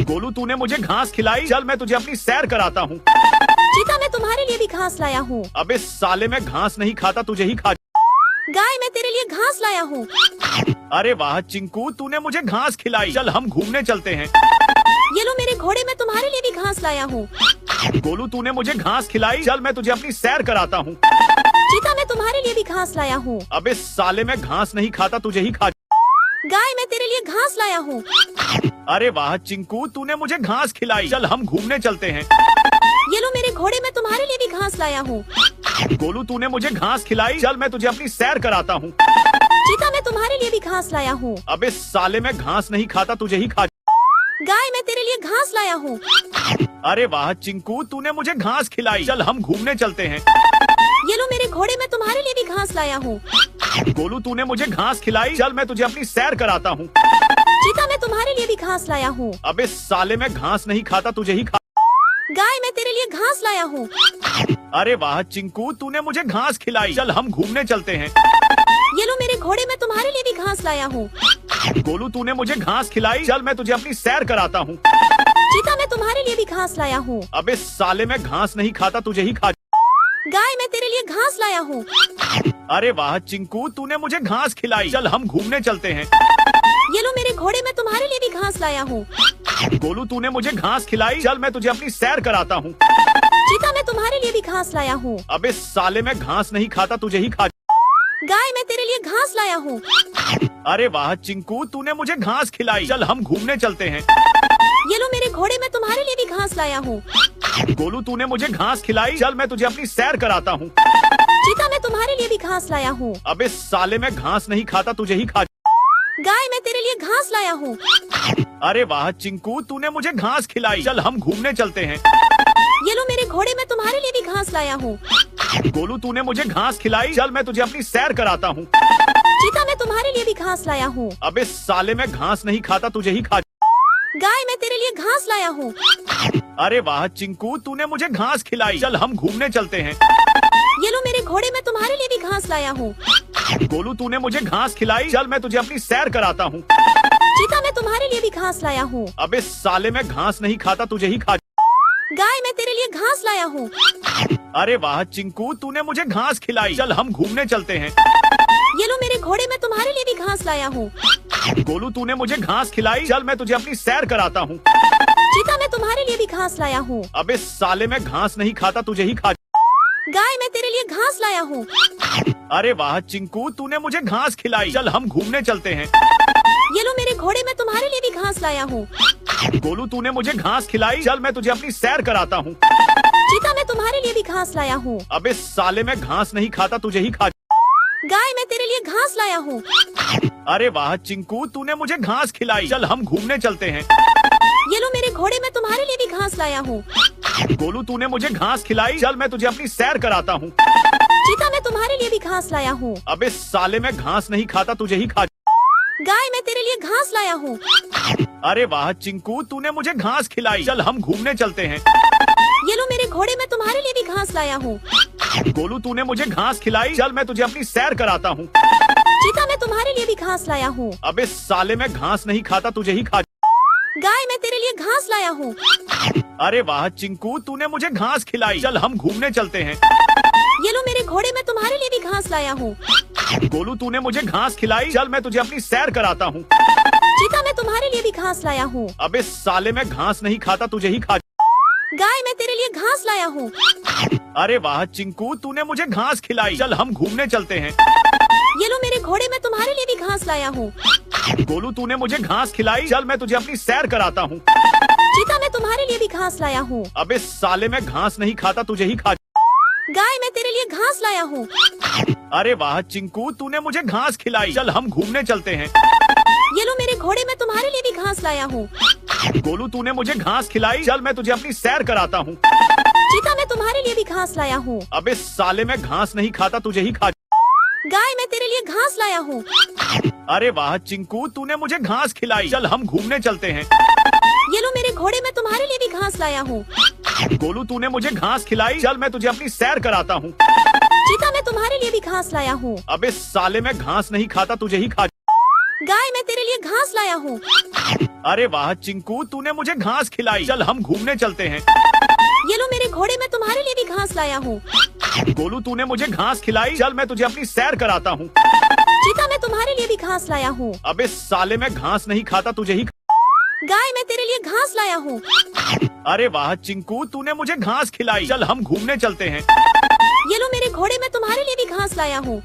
गोलू, तूने मुझे घास खिलाई। चल मैं तुझे अपनी सैर कराता हूँ। चीता मैं तुम्हारे लिए भी घास लाया हूँ। अबे साले, मैं घास नहीं खाता, तुझे ही खा। गाय मैं तेरे लिए घास लाया हूँ। अरे वाह चिंकू, तूने मुझे घास खिलाई। चल हम घूमने चलते हैं। ये लो मेरे घोड़े, मैं तुम्हारे लिए भी घास लाया हूँ। गोलू, तूने मुझे घास खिलाई। चल मैं तुझे अपनी सैर कराता हूँ। चीता मैं तुम्हारे लिए भी घास लाया हूँ। अबे साले, मैं घास नहीं खाता, तुझे ही खा। गाय मैं तेरे लिए घास लाया हूँ। अरे वाह चिंकू, तूने मुझे घास खिलाई। चल हम घूमने चलते हैं। ये लो मेरे घोड़े, मैं तुम्हारे लिए भी घास लाया हूँ। गोलू, तूने मुझे घास खिलाई। चल मैं तुझे अपनी सैर कराता हूँ। चीता मैं तुम्हारे लिए भी घास लाया हूँ। अबे साले, मैं घास नहीं खाता, तुझे ही खा। गाय मैं तेरे लिए घास लाया हूँ। अरे वाह चिंकू, तूने मुझे घास खिलाई। चल हम घूमने चलते हैं। ये लो मेरे घोड़े, मैं तुम्हारे लिए भी घास लाया हूँ। गोलू, तूने मुझे घास खिलाई। चल मैं तुझे अपनी सैर कराता हूँ। चीता मैं तुम्हारे लिए भी घास लाया हूँ। अबे साले, मैं घास नहीं खाता, तुझे ही खा। गाय मैं तेरे लिए घास लाया हूँ। अरे वाह चिंकू, तूने मुझे घास खिलाई। चल हम घूमने चलते हैं। ये लो मेरे घोड़े, मैं तुम्हारे लिए भी घास लाया हूँ। गोलू, तूने मुझे घास खिलाई। चल मैं तुझे अपनी सैर कराता हूँ। चीता मैं तुम्हारे लिए भी घास लाया हूँ। अबे साले, मैं घास नहीं खाता, तुझे ही खा। गाय मैं तेरे लिए घास लाया हूँ। अरे वाह चिंकू, तूने मुझे घास खिलाई। चल हम घूमने चलते हैं। ये लो मेरे घोड़े, मैं तुम्हारे लिए भी घास लाया हूँ। गोलू, तूने मुझे घास खिलाई। चल मैं तुझे अपनी सैर कराता हूँ। चीता मैं तुम्हारे लिए भी घास लाया हूँ। अबे साले, मैं घास नहीं खाता, तुझे ही खा। गाय मैं तेरे लिए घास लाया हूँ। अरे वाह चिंकू, तूने मुझे घास खिलाई। चल हम घूमने चलते हैं। ये लो मेरे घोड़े, मैं तुम्हारे लिए भी घास लाया हूँ। गोलू, तूने मुझे घास खिलाई। चल मैं तुझे अपनी सैर कराता हूँ। चीता मैं तुम्हारे लिए भी घास लाया हूँ। अबे साले, मैं घास नहीं खाता, तुझे ही खा। गाय मैं तेरे लिए घास लाया हूँ। अरे वाह चिंकू, तूने मुझे घास खिलाई। चल हम घूमने चलते हैं। ये लो मेरे घोड़े, मैं तुम्हारे लिए भी घास लाया हूँ। गोलू, तूने मुझे घास खिलाई। चल मैं तुझे अपनी सैर कराता हूँ। चीता मैं तुम्हारे लिए भी घास लाया हूँ। अबे साले, मैं घास नहीं खाता, तुझे ही खा। गाय मैं तेरे लिए घास लाया हूँ। अरे वाह चिंकू, तूने मुझे घास खिलाई। चल हम घूमने चलते हैं। ये लो मेरे घोड़े, मैं तुम्हारे लिए भी घास लाया हूँ। गोलू, तूने मुझे घास खिलाई। चल मैं तुझे अपनी सैर कराता हूँ। चीता मैं तुम्हारे लिए भी घास लाया हूँ। अबे साले, मैं घास नहीं खाता, तुझे ही खा। गाय मैं तेरे लिए घास लाया हूँ। अरे वाह चिंकू, तूने मुझे घास खिलाई। चल हम घूमने चलते हैं। ये लो मेरे घोड़े, मैं तुम्हारे लिए भी घास लाया हूँ। गोलू, तूने मुझे घास खिलाई। चल मैं तुझे अपनी सैर कराता हूँ। चीता मैं तुम्हारे लिए भी घास लाया हूँ। अबे साले, मैं घास नहीं खाता, तुझे ही खा। गाय मैं तेरे लिए घास लाया हूँ। अरे वाह चिंकू, तूने मुझे घास खिलाई। चल हम घूमने चलते हैं। ये लो मेरे घोड़े, मैं तुम्हारे लिए भी घास लाया हूँ। गोलू तूने मुझे घास खिलाई, चल मैं तुझे अपनी सैर कराता हूँ। चीता मैं तुम्हारे लिए भी घास लाया हूँ। अबे साले मैं घास नहीं खाता, तुझे ही खा। गाय मैं तेरे लिए घास लाया हूँ। अरे वाह चिंकू, तूने मुझे घास खिलाई, चल हम घूमने चलते हैं। ये लो मेरे घोड़े, मैं तुम्हारे लिए भी घास लाया हूँ। गोलू तूने मुझे घास खिलाई, चल मैं तुझे अपनी सैर कराता हूँ। चीता मैं तुम्हारे लिए भी घास लाया हूँ। अबे साले मैं घास नहीं खाता, तुझे ही खा। गाय मैं तेरे लिए घास लाया हूँ। अरे वाह चिंकू, तूने मुझे घास खिलाई, चल हम घूमने चलते हैं। ये लो मेरे घोड़े, मैं तुम्हारे लिए भी घास लाया हूँ। गोलू तूने मुझे घास खिलाई, चल मैं तुझे अपनी सैर कराता हूँ। चीता मैं तुम्हारे लिए भी घास लाया हूँ। अबे साले मैं घास नहीं खाता, तुझे ही खा। गाय मैं तेरे लिए घास लाया हूँ। अरे वाह चिंकू, तूने मुझे घास खिलाई, चल हम घूमने चलते हैं। ये लो मेरे घोड़े, मैं तुम्हारे लिए भी घास लाया हूँ। गोलू तूने मुझे घास खिलाई, चल मैं तुझे अपनी सैर कराता हूँ। चीता मैं तुम्हारे लिए भी घास लाया हूँ। अबे साले मैं घास नहीं खाता, तुझे ही खा। गाय मैं तेरे लिए घास लाया हूँ। अरे वाह चिंकू, तूने मुझे घास खिलाई, चल हम घूमने चलते हैं। ये लो मेरे घोड़े, मैं तुम्हारे लिए भी घास लाया हूँ। गोलू तूने मुझे घास खिलाई, चल मैं तुझे अपनी सैर कराता हूँ। चीता मैं तुम्हारे लिए भी घास लाया हूँ। अबे साले मैं घास नहीं खाता, तुझे ही खा। गाय मैं तेरे लिए घास लाया हूँ। अरे वाह चिंकू, तूने मुझे घास खिलाई, चल हम घूमने चलते हैं। ये लो मेरे घोड़े, मैं तुम्हारे लिए भी घास लाया हूँ। गोलू तूने मुझे घास खिलाई, चल मैं तुझे अपनी सैर कराता हूँ। चीता मैं तुम्हारे लिए भी घास लाया हूँ। अबे साले मैं घास नहीं खाता, तुझे ही खा। गाय मैं तेरे लिए घास लाया हूँ। अरे वाह चिंकू, तूने मुझे घास खिलाई, चल हम घूमने चलते हैं। ये लो मेरे घोड़े, मैं तुम्हारे लिए भी घास लाया हूँ। गोलू तूने मुझे घास खिलाई, चल मैं तुझे अपनी सैर कराता हूँ। चीता मैं तुम्हारे लिए भी घास लाया हूँ। अबे साले मैं घास नहीं खाता, तुझे ही खा। गाय मैं तेरे लिए घास लाया हूँ। अरे वाह चिंकू, तूने मुझे घास खिलाई, चल हम घूमने चलते हैं। ये लो मेरे घोड़े, मैं तुम्हारे लिए भी घास लाया हूँ। गोलू तूने मुझे घास खिलाई, चल मैं तुझे अपनी सैर कराता हूँ। चीता मैं तुम्हारे लिए भी घास लाया हूँ। अबे साले मैं घास नहीं खाता, तुझे ही। गाय मैं तेरे लिए घास लाया हूँ। अरे वाह चिंकू, तूने मुझे घास खिलाई, चल हम घूमने चलते हैं। ये लो मेरे घोड़े, मैं तुम्हारे लिए भी घास लाया हूँ।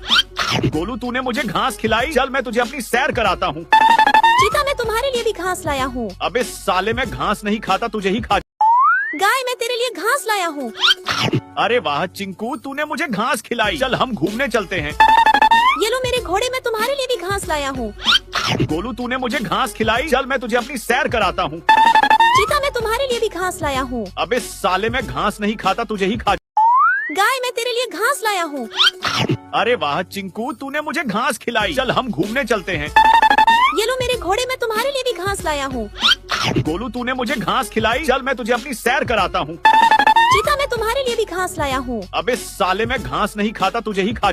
गोलू तूने मुझे घास खिलाई, चल मैं तुझे अपनी सैर कराता हूँ। चीता मैं तुम्हारे लिए भी घास लाया हूँ। अबे साले मैं घास नहीं खाता, तुझे ही खा। गाय मैं तेरे लिए घास लाया हूँ। अरे वाह चिंकू, तूने मुझे घास खिलाई, चल हम घूमने चलते हैं। ये लो मेरे घोड़े, मैं तुम्हारे लिए भी घास लाया हूँ। गोलू तूने मुझे घास खिलाई, चल मैं तुझे अपनी सैर कराता हूँ। चीता मैं तुम्हारे लिए भी घास लाया हूँ। अबे साले मैं घास नहीं खाता, तुझे ही खा। गाय मैं तेरे लिए घास लाया हूँ। अरे वाह चिंकू, तूने मुझे घास खिलाई, चल हम घूमने चलते हैं। ये लो मेरे घोड़े, मैं तुम्हारे लिए भी घास लाया हूँ। गोलू तूने मुझे घास खिलाई, चल मैं तुझे अपनी सैर कराता हूँ। चीता मैं तुम्हारे लिए भी घास लाया हूँ। अबे साले मैं घास नहीं खाता, तुझे ही खा।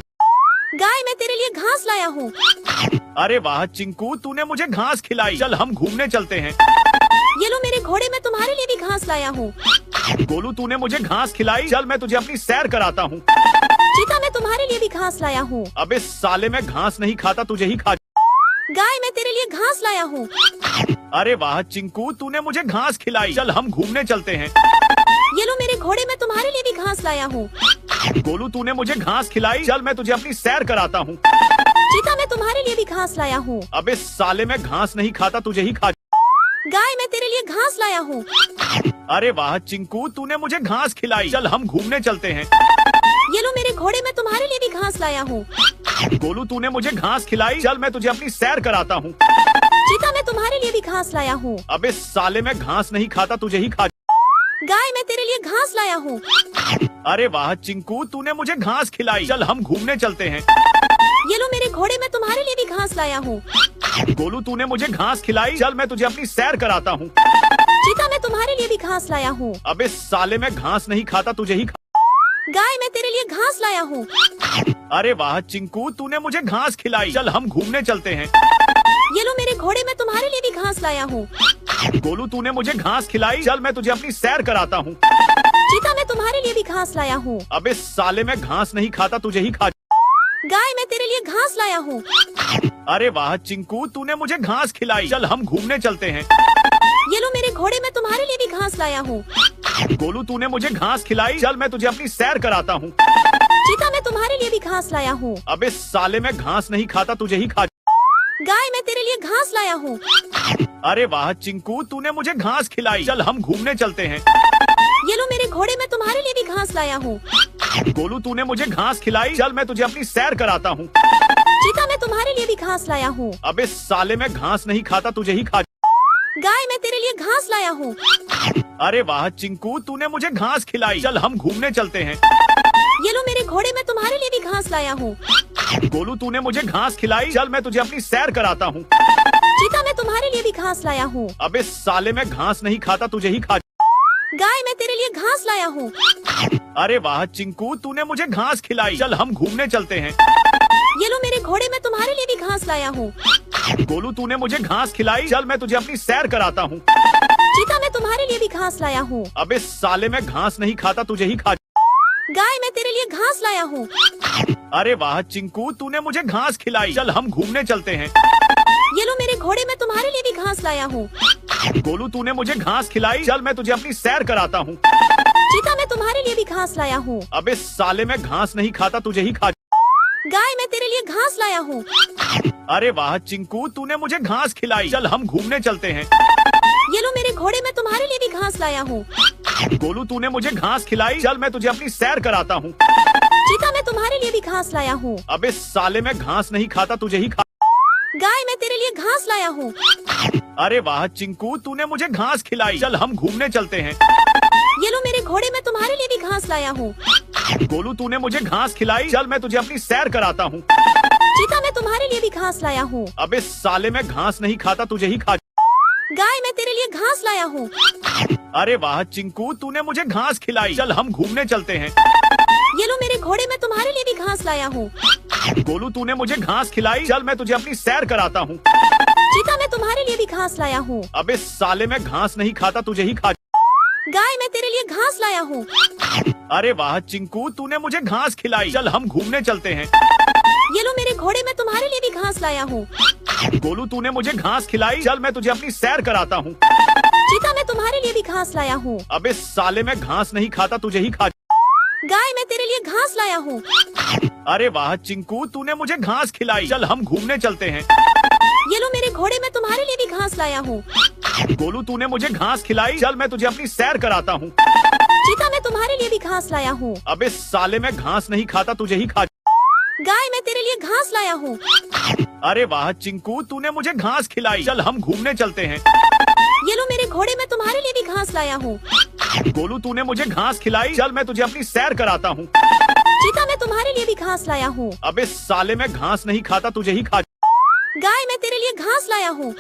गाय मैं तेरे लिए घास लाया हूँ। अरे वाह चिंकू, तूने मुझे घास खिलाई, चल हम घूमने चलते हैं। ये लो मेरे घोड़े, मैं तुम्हारे लिए भी घास लाया हूँ। गोलू तूने मुझे घास खिलाई, चल मैं तुझे अपनी सैर कराता हूँ। चीता मैं तुम्हारे लिए भी घास लाया हूँ। अबे साले मैं घास नहीं खाता, तुझे ही खा। गाय मैं तेरे लिए घास लाया हूँ। अरे वाह चिंकू, तूने मुझे घास खिलाई, चल हम घूमने चलते हैं। ये लो मेरे घोड़े, मैं तुम्हारे लिए भी घास लाया हूँ। गोलू तूने मुझे घास खिलाई, चल मैं तुझे अपनी सैर कराता हूँ। चीता मैं तुम्हारे लिए भी घास लाया हूँ। अबे साले मैं घास नहीं खाता, तुझे ही खा। गाय मैं तेरे लिए घास लाया हूँ। अरे वाह चिंकू, तूने मुझे घास खिलाई, चल हम घूमने चलते हैं। ये लो मेरे घोड़े, मैं तुम्हारे लिए भी घास लाया हूँ। गोलू तूने मुझे घास खिलाई, चल मैं तुझे अपनी सैर कराता हूँ। चीता मैं तुम्हारे लिए भी घास लाया हूँ। अबे साले मैं घास नहीं खाता, तुझे ही खा। गाय मैं तेरे लिए घास लाया हूँ। अरे वाह चिंकू, तूने मुझे घास खिलाई, चल हम घूमने चलते हैं। ये लो मेरे घोड़े, मैं तुम्हारे लिए भी घास लाया हूँ। गोलू तूने मुझे घास खिलाई, चल मैं तुझे अपनी सैर कराता हूँ। चीता मैं तुम्हारे लिए भी घास लाया हूँ। अबे साले मैं घास नहीं खाता, तुझे ही खा। गाय मैं तेरे लिए घास लाया हूँ। अरे वाह चिंकू, तूने मुझे घास खिलाई, चल हम घूमने चलते हैं। ये लो मेरे घोड़े, मैं तुम्हारे लिए भी घास लाया हूँ। गोलू तूने मुझे घास खिलाई, चल मैं तुझे अपनी सैर कराता हूँ। चीता मैं तुम्हारे लिए भी घास लाया हूँ। अबे साले मैं घास नहीं खाता, तुझे ही खा। गाय मैं तेरे लिए घास लाया हूँ। अरे वाह चिंकू, तूने मुझे घास खिलाई, चल हम घूमने चलते हैं। ये लो मेरे घोड़े, मैं तुम्हारे लिए भी घास लाया हूँ। गोलू तूने मुझे घास खिलाई, चल मैं तुझे अपनी सैर कराता हूँ। चीता मैं तुम्हारे लिए भी घास लाया हूँ। अबे साले मैं घास नहीं खाता, तुझे ही खा। गाय मैं तेरे लिए घास लाया हूँ। अरे वाह चिंकू, तूने मुझे घास खिलाई। चल हम घूमने चलते हैं। ये लो मेरे घोड़े, मैं तुम्हारे लिए भी घास लाया हूँ। गोलू, तूने मुझे घास खिलाई। चल मैं तुझे अपनी सैर कराता हूँ। चीता, मैं तुम्हारे लिए भी घास लाया हूँ। अबे साले, मैं घास नहीं खाता, तुझे ही खा। गाय, मैं तेरे लिए घास लाया हूँ। अरे वाह चिंकू, तूने मुझे घास खिलाई। चल हम घूमने चलते हैं। ये लो मेरे घोड़े, मैं तुम्हारे लिए भी घास लाया हूँ। गोलू, तूने मुझे घास खिलाई। चल मैं तुझे अपनी सैर कराता हूँ। चीता, मैं तुम्हारे लिए भी घास लाया हूँ। अबे साले, मैं घास नहीं खाता, तुझे ही खा। गाय, मैं तेरे लिए घास लाया हूँ। अरे वाह चिंकू, तूने मुझे घास खिलाई। चल हम घूमने चलते हैं। ये लो मेरे घोड़े, मैं तुम्हारे लिए भी घास लाया हूँ। गोलू, तूने मुझे घास खिलाई। चल मैं तुझे अपनी सैर कराता हूँ। चीता, मैं तुम्हारे लिए भी घास लाया हूँ। अबे साले, मैं घास नहीं खाता, तुझे ही खा। गाय, मैं तेरे लिए घास लाया हूँ। अरे वाह चिंकू, तूने मुझे घास खिलाई। चल हम घूमने चलते हैं। ये लो मेरे घोड़े, मैं तुम्हारे लिए भी घास लाया हूँ। गोलू, तूने मुझे घास खिलाई। चल मैं तुझे अपनी सैर कराता हूँ। चीता, मैं तुम्हारे लिए भी घास लाया हूँ। अबे साले, मैं घास नहीं खाता, तुझे ही खा। गाय, मैं तेरे लिए घास लाया हूँ। अरे वाह चिंकू, तूने मुझे घास खिलाई। चल हम घूमने चलते हैं। ये लो मेरे घोड़े, मैं तुम्हारे लिए भी घास लाया हूँ। गोलू, तूने मुझे घास खिलाई। चल मैं तुझे अपनी सैर कराता हूँ। चीता, मैं तुम्हारे लिए भी घास लाया हूँ। अबे साले, मैं घास नहीं खाता, तुझे ही खा। गाय, मैं तेरे लिए घास लाया हूँ। अरे वाह चिंकू, तूने मुझे घास खिलाई। चल हम घूमने चलते हैं। ये लो मेरे घोड़े, मैं तुम्हारे लिए भी घास लाया हूँ। गोलू, तूने मुझे घास खिलाई। चल मैं तुझे अपनी सैर कराता हूँ। चीता, मैं तुम्हारे लिए भी घास लाया हूँ। अबे साले, मैं घास नहीं खाता, तुझे ही खा। गाय, मैं तेरे लिए घास लाया हूँ। अरे वाह चिंकू, तूने मुझे घास खिलाई। चल हम घूमने चलते हैं। ये लो मेरे घोड़े, मैं तुम्हारे लिए भी घास लाया हूँ। गोलू, तूने मुझे घास खिलाई। चल मैं तुझे अपनी सैर कराता हूँ। चीता, मैं तुम्हारे लिए भी घास लाया हूँ। अबे साले, मैं घास नहीं खाता, तुझे ही खा। गाय, मैं तेरे लिए घास लाया हूँ। अरे वाह चिंकू, तूने मुझे घास खिलाई। चल हम घूमने चलते हैं। ये लो मेरे घोड़े, मैं तुम्हारे लिए भी घास लाया हूँ। गोलू, तूने मुझे घास खिलाई। चल मैं तुझे अपनी सैर कराता हूँ। चीता, मैं तुम्हारे लिए भी घास लाया हूँ। अबे साले, मैं घास नहीं खाता, तुझे ही खा। गाय, मैं तेरे लिए घास लाया हूँ। अरे वाह चिंकू, तूने मुझे घास खिलाई। चल हम घूमने चलते हैं। ये लो मेरे घोड़े, मैं तुम्हारे लिए भी घास लाया हूँ। गोलू, तूने मुझे घास खिलाई। चल मैं तुझे अपनी सैर कराता हूँ। चीता, मैं तुम्हारे लिए भी घास लाया हूँ। अबे साले, मैं घास नहीं खाता, तुझे ही खा। गाय, मैं तेरे लिए घास लाया हूँ। अरे वाह चिंकू, तूने मुझे घास खिलाई। चल हम घूमने चलते हैं। ये लो मेरे घोड़े, मैं तुम्हारे लिए भी घास लाया हूँ। गोलू, तूने मुझे घास खिलाई। चल मैं तुझे अपनी सैर कराता हूँ। चीता, मैं तुम्हारे लिए भी घास लाया हूँ। अबे साले, मैं घास नहीं खाता, तुझे ही खा। गाय, मैं तेरे लिए घास लाया हूँ।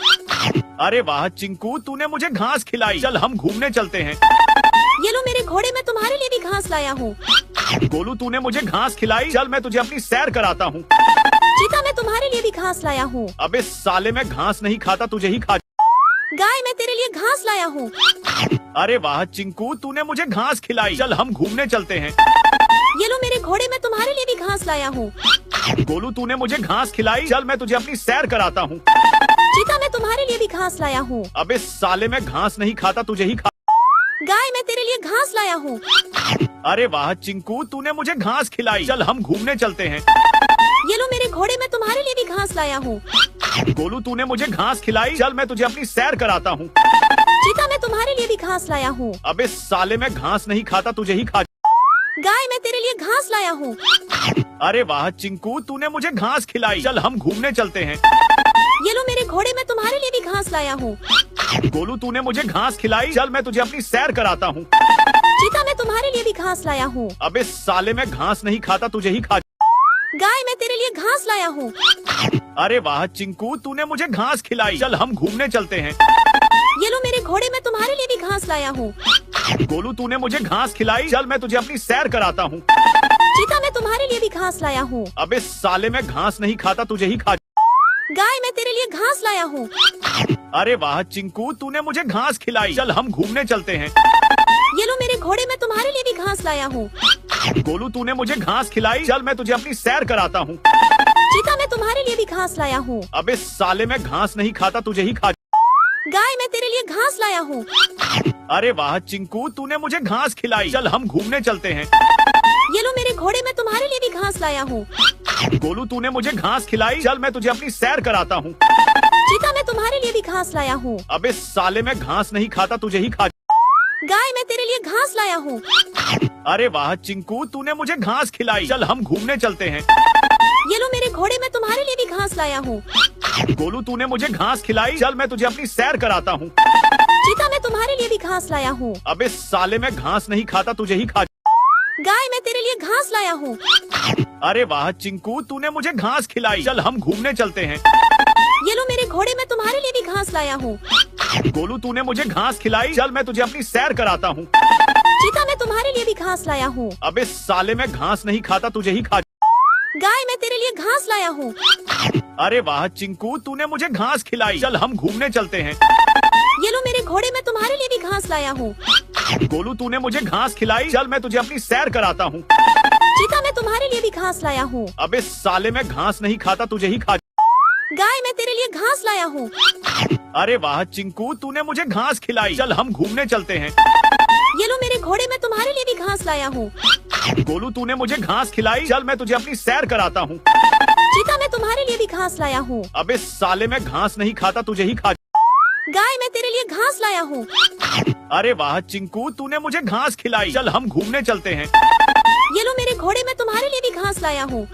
अरे वाह चिंकू, तूने मुझे घास खिलाई। चल हम घूमने चलते हैं। ये लो मेरे घोड़े, मैं तुम्हारे लिए भी घास लाया हूँ। गोलू, तूने मुझे घास खिलाई। चल मैं तुझे अपनी सैर कराता हूँ। चीता, मैं तुम्हारे लिए भी घास लाया हूँ। अबे साले, मैं घास नहीं खाता, तुझे ही खा। गाय, मैं तेरे लिए घास लाया हूँ। अरे वाह चिंकू, तूने मुझे घास खिलाई। चल हम घूमने चलते हैं। ये लो मेरे घोड़े, मैं तुम्हारे लिए भी घास लाया हूँ। गोलू, तूने मुझे घास खिलाई। चल मैं तुझे अपनी सैर कराता हूँ। चीता, मैं तुम्हारे लिए भी घास लाया हूँ। अबे साले, मैं घास नहीं खाता, तुझे ही खा। गाय, मैं तेरे लिए घास लाया हूँ। अरे वाह चिंकू, तूने मुझे घास खिलाई। चल हम घूमने चलते हैं। ये लो मेरे घोड़े, मैं तुम्हारे लिए भी घास लाया हूँ। गोलू, तूने मुझे घास खिलाई। चल मैं तुझे अपनी सैर कराता हूँ। चीता, मैं तुम्हारे लिए भी घास लाया हूँ। अबे साले, मैं घास नहीं खाता, तुझे ही खा। गाय, मैं तेरे लिए घास लाया हूँ। अरे वाह चिंकू, तूने मुझे घास खिलाई। चल हम घूमने चलते हैं। ये लो मेरे घोड़े, मैं तुम्हारे लिए भी घास लाया हूँ। गोलू, तूने मुझे घास खिलाई। चल मैं तुझे अपनी सैर कराता हूँ। चीता, मैं तुम्हारे लिए भी घास लाया हूँ। अबे साले, मैं घास नहीं खाता, तुझे ही खा। गाय, मैं तेरे लिए घास लाया हूँ। अरे वाह चिंकू, तूने मुझे घास खिलाई। चल हम घूमने चलते हैं। ये लो मेरे घोड़े, मैं तुम्हारे लिए भी घास लाया हूँ। गोलू, तूने मुझे घास खिलाई। चल मैं तुझे अपनी सैर कराता हूँ। चीता, मैं तुम्हारे लिए भी घास लाया हूँ। अबे साले, मैं घास नहीं खाता, तुझे ही खा। गाय, मैं तेरे लिए घास लाया हूँ। अरे वाह चिंकू, तूने मुझे घास खिलाई। चल हम घूमने चलते हैं। ये लो मेरे घोड़े, मैं तुम्हारे लिए भी घास लाया हूँ। गोलू, तूने मुझे घास खिलाई। चल मैं तुझे अपनी सैर कराता हूँ। चीता, मैं तुम्हारे लिए भी घास लाया हूँ। अबे साले, मैं घास नहीं खाता, तुझे ही खा। गाय, मैं तेरे लिए घास लाया हूँ। अरे वाह चिंकू, तूने मुझे घास खिलाई। चल हम घूमने चलते हैं। ये लो मेरे घोड़े, मैं तुम्हारे लिए भी घास लाया हूँ। गोलू, तूने मुझे घास खिलाई। चल मैं तुझे अपनी सैर कराता हूँ। चीता, मैं तुम्हारे लिए भी घास लाया हूँ। अबे साले, मैं घास नहीं खाता, तुझे ही खा। गाय, मैं तेरे लिए घास लाया हूँ। अरे वाह चिंकू, तूने मुझे घास खिलाई। चल हम घूमने चलते हैं। ये लो मेरे घोड़े, मैं तुम्हारे लिए भी घास लाया हूँ। गोलू, तूने मुझे घास खिलाई। चल मैं तुझे अपनी सैर कराता हूँ। चीता, मैं तुम्हारे लिए भी घास लाया हूँ। अबे साले, मैं घास नहीं खाता, तुझे ही खा। गाय, मैं तेरे लिए घास लाया हूँ। अरे वाह चिंकू, तूने मुझे घास खिलाई। चल हम घूमने चलते हैं। ये लो मेरे घोड़े, मैं तुम्हारे लिए भी घास लाया हूँ। गोलू, तूने मुझे घास खिलाई। चल मैं तुझे अपनी सैर कराता हूँ। चीता, मैं तुम्हारे लिए भी घास लाया हूँ। अबे साले, मैं घास नहीं खाता, तुझे ही खा। गाय, मैं तेरे लिए घास लाया हूँ। अरे वाह चिंकू, तूने मुझे घास खिलाई। चल हम घूमने चलते हैं। ये लो मेरे घोड़े, मैं तुम्हारे लिए भी घास लाया हूँ। गोलू, तूने मुझे घास खिलाई। चल मैं तुझे अपनी सैर कराता हूँ। चीता, मैं तुम्हारे लिए भी घास लाया हूँ। अबे साले, मैं घास नहीं खाता, तुझे ही खा। गाय, मैं तेरे लिए घास लाया हूँ। अरे वाह चिंकू, तूने मुझे घास खिलाई। चल हम घूमने चलते हैं। ये लो मेरे घोड़े, मैं तुम्हारे लिए भी घास लाया हूँ। गोलू, तूने मुझे घास खिलाई। चल मैं तुझे अपनी सैर कराता हूँ। चीता, मैं तुम्हारे लिए भी घास लाया हूँ। अबे साले, मैं घास नहीं खाता, तुझे ही खा। गाय, मैं तेरे लिए घास लाया हूँ। अरे वाह चिंकू, तूने मुझे घास खिलाई। चल हम घूमने चलते हैं। ये लो मेरे घोड़े, मैं तुम्हारे लिए भी घास लाया हूँ।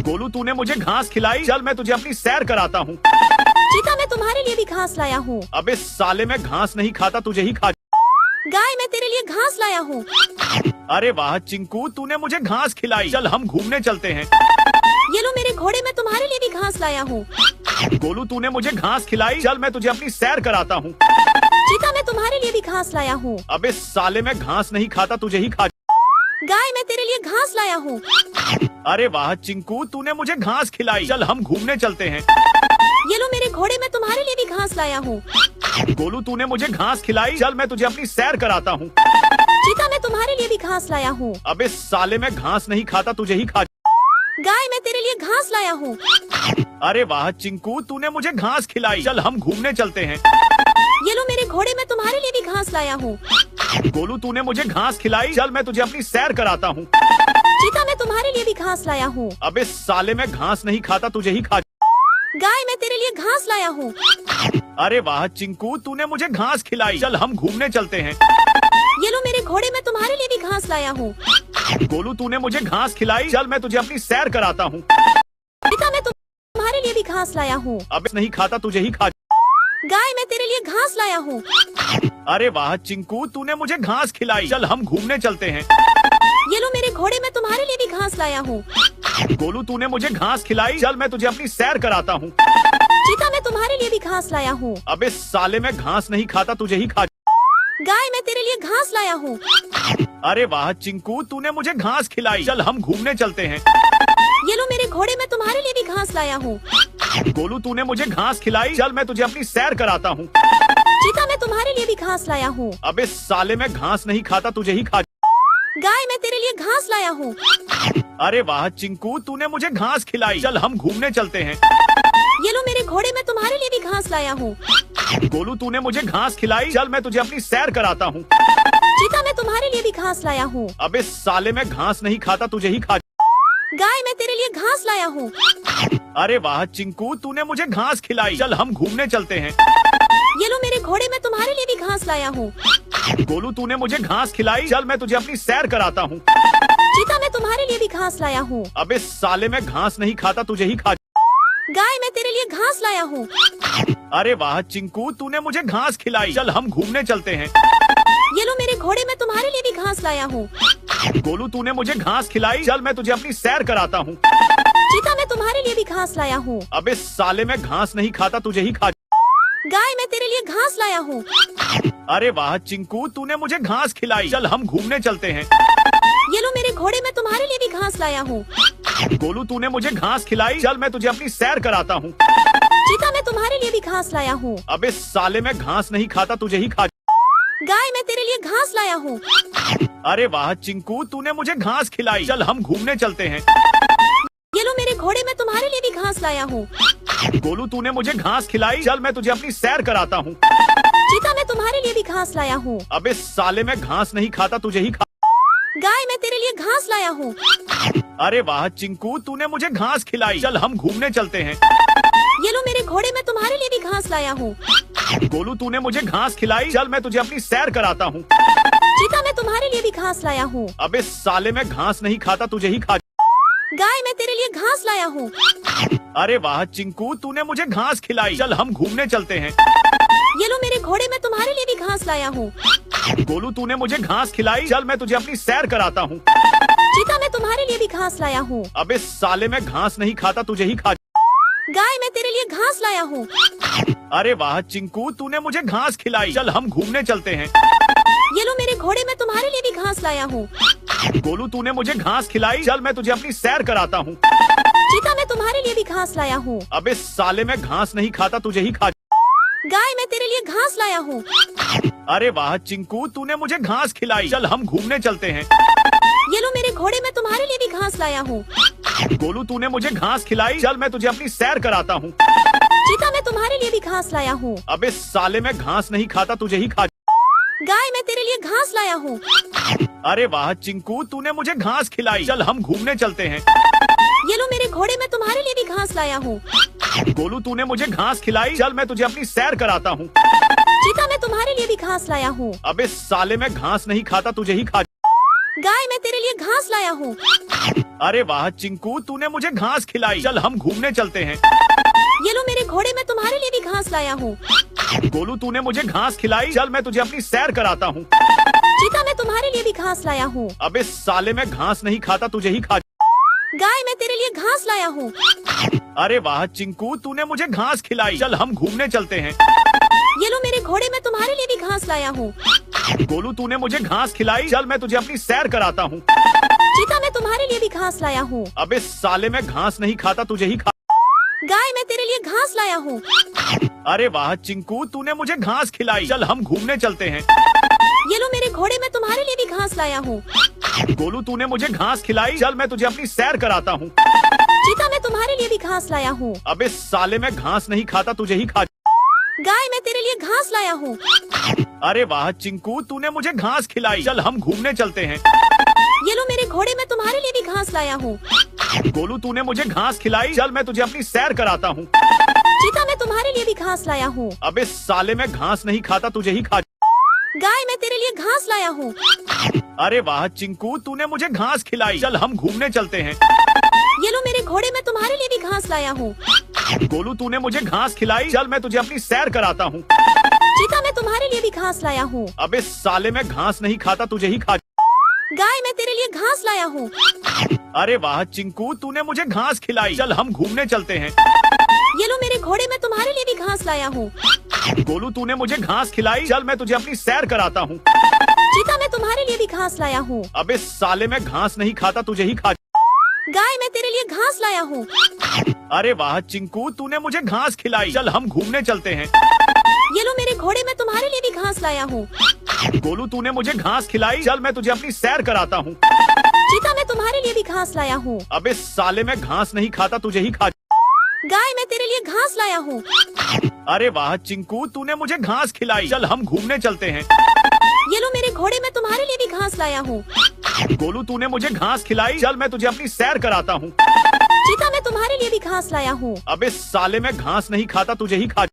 गोलू, तूने मुझे घास खिलाई। चल मैं तुझे अपनी सैर कराता हूँ। चीता, मैं तुम्हारे लिए भी घास लाया हूँ। अबे साले, मैं घास नहीं खाता, तुझे ही खा। गाय, मैं तेरे लिए घास लाया हूँ। अरे वाह चिंकू, तूने मुझे घास खिलाई। चल हम घूमने चलते हैं। ये लो मेरे घोड़े, मैं तुम्हारे लिए भी घास लाया हूँ। गोलू, तूने मुझे घास खिलाई। चल मैं तुझे अपनी सैर कराता हूँ। चीता, मैं तुम्हारे लिए भी घास लाया हूँ। अबे साले, मैं घास नहीं खाता, तुझे ही खा। गाय, मैं तेरे लिए घास लाया हूँ। अरे वाह चिंकू, तूने मुझे घास खिलाई। चल हम घूमने चलते हैं। ये लो मेरे घोड़े, मैं तुम्हारे लिए भी घास लाया हूँ। गोलू, तूने मुझे घास खिलाई। चल मैं तुझे अपनी सैर कराता हूँ। चीता, मैं तुम्हारे लिए भी घास लाया हूँ। अबे साले, मैं घास नहीं खाता, तुझे ही खा। गाय, मैं तेरे लिए घास लाया हूँ। अरे वाह चिंकू, तूने मुझे घास खिलाई। चल हम घूमने चलते हैं। ये लो मेरे घोड़े, मैं तुम्हारे लिए भी घास लाया हूँ। गोलू, तूने मुझे घास खिलाई। चल मैं तुझे अपनी सैर कराता हूँ। चीता, मैं तुम्हारे लिए भी घास लाया हूँ। अबे साले, मैं घास नहीं खाता, तुझे ही खा। गाय, मैं तेरे लिए घास लाया हूँ। अरे वाह चिंकू, तूने मुझे घास खिलाई। चल हम घूमने चलते हैं। ये लो मेरे घोड़े, मैं तुम्हारे लिए भी घास लाया हूँ। गोलू, तूने मुझे घास खिलाई। चल मैं तुझे अपनी सैर कराता हूँ। चीता, मैं तुम्हारे लिए भी घास लाया हूँ। अबे नहीं खाता, तुझे ही खा। गाय, मैं तेरे लिए घास लाया हूँ। अरे वाह चिंकू, तूने मुझे घास खिलाई। चल हम घूमने चलते हैं। ये लो मेरे घोड़े, मैं तुम्हारे लिए भी घास लाया हूँ। गोलू, तूने मुझे घास खिलाई। चल मैं तुझे अपनी सैर कराता हूँ। चीता, मैं तुम्हारे लिए भी घास लाया हूँ। अबे साले, मैं घास नहीं खाता, तुझे ही खा। गाय, मैं तेरे लिए घास लाया हूँ। अरे वाह चिंकू, तूने मुझे घास खिलाई। चल हम घूमने चलते हैं। ये लो मेरे घोड़े, मैं तुम्हारे लिए भी घास लाया हूँ। गोलू, तूने मुझे घास खिलाई। चल मैं तुझे अपनी सैर कराता हूँ। चीता, मैं तुम्हारे लिए भी घास लाया हूँ। अबे साले, मैं घास नहीं खाता, तुझे ही खा। गाय, मैं तेरे लिए घास लाया हूँ। अरे वाह चिंकू, तूने मुझे घास खिलाई। चल हम घूमने चलते हैं। ये लो मेरे घोड़े, मैं तुम्हारे लिए भी घास लाया हूँ। गोलू, तूने मुझे घास खिलाई। चल मैं तुझे अपनी सैर कराता हूँ। चीता, मैं तुम्हारे लिए भी घास लाया हूँ। अबे साले, मैं घास नहीं खाता, तुझे ही खा। गाय, मैं तेरे लिए घास लाया हूँ। अरे वाह चिंकू, तूने मुझे घास खिलाई। चल हम घूमने चलते हैं। ये लो मेरे घोड़े, मैं तुम्हारे लिए भी घास लाया हूँ। गोलू, तूने मुझे घास खिलाई। चल मैं तुझे अपनी सैर कराता हूँ। चीता, मैं तुम्हारे लिए भी घास लाया हूँ। अबे साले, मैं घास नहीं खाता, तुझे ही खा। गाय, मैं तेरे लिए घास लाया हूँ। अरे वाह चिंकू, तूने मुझे घास खिलाई। चल हम घूमने चलते हैं। ये लो मेरे घोड़े, मैं तुम्हारे लिए भी घास लाया हूँ। गोलू, तूने मुझे घास खिलाई। चल मैं तुझे अपनी सैर कराता हूँ। चीता, मैं तुम्हारे लिए भी घास लाया हूँ। अबे साले, मैं घास नहीं खाता, तुझे ही खा। गाय, मैं तेरे लिए घास लाया हूँ। अरे वाह चिंकू, तूने मुझे घास खिलाई। चल हम घूमने चलते हैं। ये लो मेरे घोड़े, मैं तुम्हारे लिए भी घास लाया हूँ। गोलू, तूने मुझे घास खिलाई। चल मैं तुझे अपनी सैर कराता हूँ। चीता, मैं तुम्हारे लिए भी घास लाया हूँ। अबे साले, मैं घास नहीं खाता, तुझे ही खा। गाय, मैं तेरे लिए घास लाया हूँ। अरे वाह चिंकू, तूने मुझे घास खिलाई। चल हम घूमने चलते हैं। ये लो मेरे घोड़े, मैं तुम्हारे लिए भी घास लाया हूँ। गोलू, तूने मुझे घास खिलाई। चल मैं तुझे अपनी सैर कराता हूँ। चीता, मैं तुम्हारे लिए भी घास लाया हूँ। अबे साले, मैं घास नहीं खाता, तुझे ही खा। गाय, मैं तेरे लिए घास लाया हूँ। अरे वाह चिंकू, तूने मुझे घास खिलाई। चल हम घूमने चलते हैं। ये लो मेरे घोड़े मैं तुम्हारे लिए भी घास लाया हूँ। गोलू तूने मुझे घास खिलाई, चल मैं तुझे अपनी सैर कराता हूँ। चीता मैं तुम्हारे लिए भी घास लाया हूँ। अबे साले मैं घास नहीं खाता, तुझे ही खा। गाय मैं तेरे लिए घास लाया हूँ। अरे वाह चिंकू, तूने मुझे घास खिलाई, चल हम घूमने चलते हैं। ये लो मेरे घोड़े मैं तुम्हारे लिए भी घास लाया हूँ। गोलू तूने मुझे घास खिलाई, चल मैं तुझे अपनी सैर कराता हूँ। चीता मैं तुम्हारे लिए भी घास लाया हूँ। अबे साले मैं घास नहीं खाता, तुझे ही खा। गाय मैं तेरे लिए घास लाया हूँ। अरे वाह चिंकू, तूने मुझे घास खिलाई, चल हम घूमने चलते हैं। ये लो मेरे घोड़े मैं तुम्हारे लिए भी घास लाया हूँ। गोलू तूने मुझे घास खिलाई, चल मैं तुझे अपनी सैर कराता हूँ। चीता मैं तुम्हारे लिए भी घास लाया हूँ। अबे साले मैं घास नहीं खाता, तुझे ही खा। गाय मैं तेरे लिए घास लाया हूँ। अरे वाह चिंकू, तूने मुझे घास खिलाई, चल हम घूमने चलते हैं। ये लो मेरे घोड़े मैं तुम्हारे लिए भी घास लाया हूँ। गोलू तूने मुझे घास खिलाई, चल मैं तुझे अपनी सैर कराता हूँ। चीता मैं तुम्हारे लिए भी घास लाया हूँ। अबे साले मैं घास नहीं खाता, तुझे ही खा। गाय मैं तेरे लिए घास लाया हूँ। अरे वाह चिंकू, तूने मुझे घास खिलाई, चल हम घूमने चलते हैं। ये लो मेरे घोड़े मैं तुम्हारे लिए भी घास लाया हूँ। गोलू तूने मुझे घास खिलाई, चल मैं तुझे अपनी सैर कराता हूँ। चीता मैं तुम्हारे लिए भी घास लाया हूँ। अबे साले मैं घास नहीं खाता, तुझे ही खा। गाय मैं तेरे लिए घास लाया हूँ। अरे वाह चिंकू, तूने मुझे घास खिलाई, चल हम घूमने चलते हैं। ये लो मेरे घोड़े मैं तुम्हारे लिए भी घास लाया हूँ। गोलू तूने मुझे घास खिलाई, चल मैं तुझे अपनी सैर कराता हूँ। चीता मैं तुम्हारे लिए भी घास लाया हूँ। अबे साले मैं घास नहीं खाता, तुझे ही खा। गाय मैं तेरे लिए घास लाया हूँ। अरे वाह चिंकू, तूने मुझे घास खिलाई, चल हम घूमने चलते हैं। ये लो मेरे घोड़े मैं तुम्हारे लिए भी घास लाया हूँ। गोलू तूने मुझे घास खिलाई, चल मैं तुझे अपनी सैर कराता हूँ। चीता मैं तुम्हारे लिए भी घास लाया हूँ। अबे साले मैं घास नहीं खाता, तुझे ही खा। गाय मैं तेरे लिए घास लाया हूँ। अरे वाह चिंकू, तूने मुझे घास खिलाई, चल हम घूमने चलते हैं। ये लो मेरे घोड़े मैं तुम्हारे लिए भी घास लाया हूँ। गोलू तूने मुझे घास खिलाई, चल मैं तुझे अपनी सैर कराता हूँ। चीता मैं तुम्हारे लिए भी घास लाया हूँ। अबे साले मैं घास नहीं खाता, तुझे ही खा। गाय मैं तेरे लिए घास लाया हूँ। अरे वाह चिंकू, तूने मुझे घास खिलाई, चल हम घूमने चलते हैं। ये लो मेरे घोड़े मैं तुम्हारे लिए भी घास लाया हूँ। गोलू तूने मुझे घास खिलाई, चल मैं तुझे अपनी सैर कराता हूँ। चीता मैं तुम्हारे लिए भी घास लाया हूँ। अबे साले मैं घास नहीं खाता, तुझे ही खा। गाय मैं तेरे लिए घास लाया हूँ। अरे वाह चिंकू, तूने मुझे घास खिलाई, चल हम घूमने चलते हैं। ये लो मेरे घोड़े मैं तुम्हारे लिए भी घास लाया हूँ। गोलू तूने मुझे घास खिलाई, चल मैं तुझे अपनी सैर कराता हूँ। चीता मैं तुम्हारे लिए भी घास लाया हूँ। अबे साले मैं घास नहीं खाता, तुझे ही खा। गाय मैं तेरे लिए घास लाया हूँ। अरे वाह चिंकू, तूने मुझे घास खिलाई, चल हम घूमने चलते हैं। ये लो मेरे घोड़े मैं तुम्हारे लिए भी घास लाया हूँ। गोलू तूने मुझे घास खिलाई, चल मैं तुझे अपनी सैर कराता हूँ। चीता मैं तुम्हारे लिए भी घास लाया हूँ। अबे साले मैं घास नहीं खाता, तुझे ही खा। गाय मैं तेरे लिए घास लाया हूँ। अरे वाह चिंकू, तूने मुझे घास खिलाई, चल हम घूमने चलते हैं। ये लो मेरे घोड़े मैं तुम्हारे लिए भी घास लाया हूँ। गोलू तूने मुझे घास खिलाई, चल मैं तुझे अपनी सैर कराता हूँ। चीता मैं तुम्हारे लिए भी घास लाया हूँ। अबे साले मैं घास नहीं खाता, तुझे ही खा। गाय मैं तेरे लिए घास लाया हूँ। अरे वाह चिंकू, तूने मुझे घास खिलाई, चल हम घूमने चलते हैं। ये लो मेरे घोड़े मैं तुम्हारे लिए भी घास लाया हूँ। गोलू तूने मुझे घास खिलाई, चल मैं तुझे अपनी सैर कराता हूँ। चीता मैं तुम्हारे लिए भी घास लाया हूँ। अबे साले मैं घास नहीं खाता, तुझे ही खा।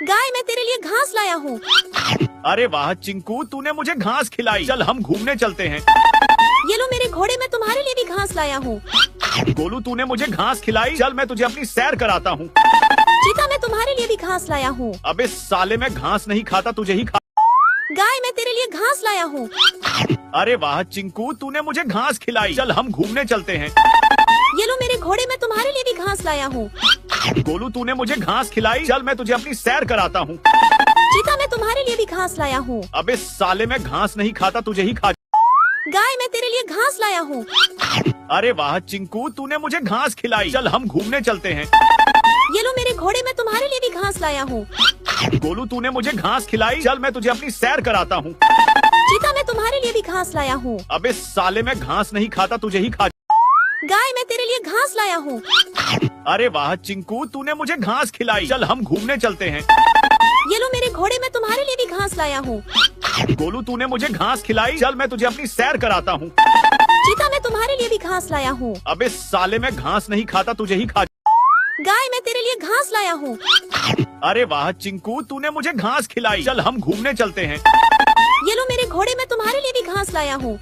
गाय मैं तेरे लिए घास लाया हूँ। अरे वाह चिंकू, तूने मुझे घास खिलाई, चल हम घूमने चलते हैं। ये लो मेरे घोड़े मैं तुम्हारे लिए भी घास लाया हूँ। गोलू तूने मुझे घास खिलाई, चल मैं तुझे अपनी सैर कराता हूँ। चीता मैं तुम्हारे लिए भी घास लाया हूँ। अबे साले मैं घास नहीं खाता, तुझे ही खा। गाय मैं तेरे लिए घास लाया हूँ। अरे वाह चिंकू, तूने मुझे घास खिलाई, चल हम घूमने चलते हैं। ये लो मेरे घोड़े मैं तुम्हारे लिए भी घास लाया हूँ। गोलू तूने मुझे घास खिलाई, चल मैं तुझे अपनी सैर कराता हूँ। चीता मैं तुम्हारे लिए भी घास लाया हूँ। अबे साले मैं घास नहीं खाता, तुझे ही खा। गाय मैं तेरे लिए घास लाया हूँ। अरे वाह चिंकू, तूने मुझे घास खिलाई, चल हम घूमने चलते हैं। ये लो मेरे घोड़े मैं तुम्हारे लिए भी घास लाया हूँ। गोलू तूने मुझे घास खिलाई, चल मैं तुझे अपनी सैर कराता हूँ। चीता मैं तुम्हारे लिए भी घास लाया हूँ। अबे साले मैं घास नहीं खाता, तुझे ही खा। गाय मैं तेरे लिए घास लाया हूँ। अरे वाह चिंकू, तूने मुझे घास खिलाई, चल हम घूमने चलते हैं। ये लो मेरे घोड़े मैं तुम्हारे लिए भी घास लाया हूँ। गोलू तूने मुझे घास खिलाई, चल मैं तुझे अपनी सैर कराता हूँ। चीता मैं तुम्हारे लिए भी घास लाया हूँ। अबे साले मैं घास नहीं खाता, तुझे ही खा। गाय मैं तेरे लिए घास लाया हूँ। अरे वाह चिंकू, तूने मुझे घास खिलाई। चल हम घूमने चलते हैं। ये लो मेरे घोड़े, मैं तुम्हारे लिए भी घास लाया हूँ।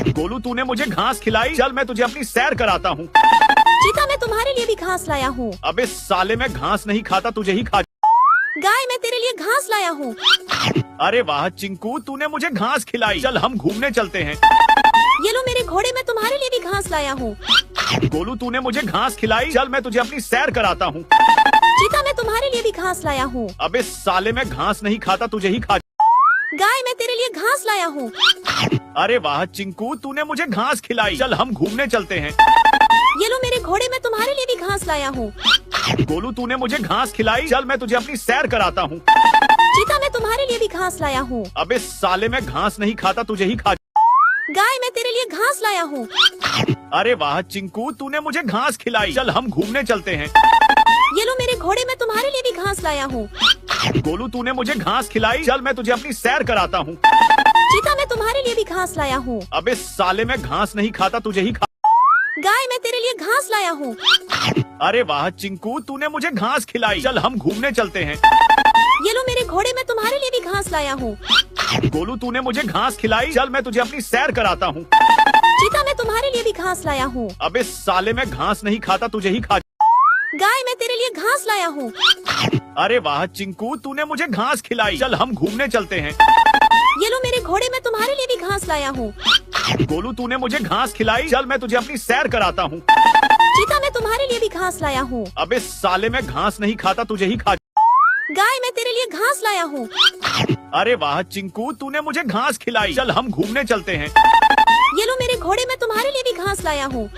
गोलू, तूने मुझे घास खिलाई। चल मैं तुझे अपनी सैर कराता हूँ। चीता मैं तुम्हारे लिए भी घास लाया हूँ। अबे साले, मैं घास नहीं खाता, तुझे ही खा। गाय मैं तेरे लिए घास लाया हूँ। अरे वाह चिंकू, तूने मुझे घास खिलाई। चल हम घूमने चलते हैं। ये लो मेरे घोड़े, मैं तुम्हारे लिए भी घास लाया हूँ। गोलू, तूने मुझे घास खिलाई। चल मैं तुझे अपनी सैर कराता हूँ। चीता मैं तुम्हारे लिए भी घास लाया हूँ। अबे साले, मैं घास नहीं खाता, तुझे ही खा। गाय मैं तेरे लिए घास लाया हूँ। अरे वाह चिंकू, तूने मुझे घास खिलाई। चल हम घूमने चलते हैं। ये लो मेरे घोड़े, मैं तुम्हारे लिए भी घास लाया हूँ। गोलू, तूने मुझे घास खिलाई। चल मैं तुझे अपनी सैर कराता हूँ। चीता मैं तुम्हारे लिए भी घास लाया हूँ। अबे साले, मैं घास नहीं खाता, तुझे ही खा। गाय मैं तेरे लिए घास लाया हूँ। अरे वाह चिंकू, तूने मुझे घास खिलाई। चल हम घूमने चलते हैं। ये लो मेरे घोड़े, मैं तुम्हारे लिए भी घास लाया हूँ। गोलू, तूने मुझे घास खिलाई। चल मैं तुझे अपनी सैर कराता हूँ। चीता मैं तुम्हारे लिए भी घास लाया हूँ। अबे साले, मैं घास नहीं खाता, तुझे ही खा। गाय मैं तेरे लिए घास लाया हूँ। अरे वाह चिंकू, तूने मुझे घास खिलाई। चल हम घूमने चलते हैं। ये लो मेरे घोड़े, मैं तुम्हारे लिए भी घास लाया हूँ। गोलू, तूने मुझे घास खिलाई। चल मैं तुझे अपनी सैर कराता हूँ। चीता मैं तुम्हारे लिए भी घास लाया हूँ। अबे साले, मैं घास नहीं खाता, तुझे ही खा। गाय मैं तेरे लिए घास लाया हूँ। अरे वाह चिंकू, तूने मुझे घास खिलाई। चल हम घूमने चलते हैं। ये लो मेरे घोड़े, मैं तुम्हारे लिए भी घास लाया हूँ। गोलू, तूने मुझे घास खिलाई। चल मैं तुझे अपनी सैर कराता हूँ। चीता मैं तुम्हारे लिए भी घास लाया हूँ। अबे साले, मैं घास नहीं खाता, तुझे ही खा। गाय मैं तेरे लिए घास लाया हूँ। अरे वाह चिंकू, तूने मुझे घास खिलाई। चल हम घूमने चलते हैं। ये लो मेरे घोड़े, मैं तुम्हारे लिए भी घास लाया हूँ।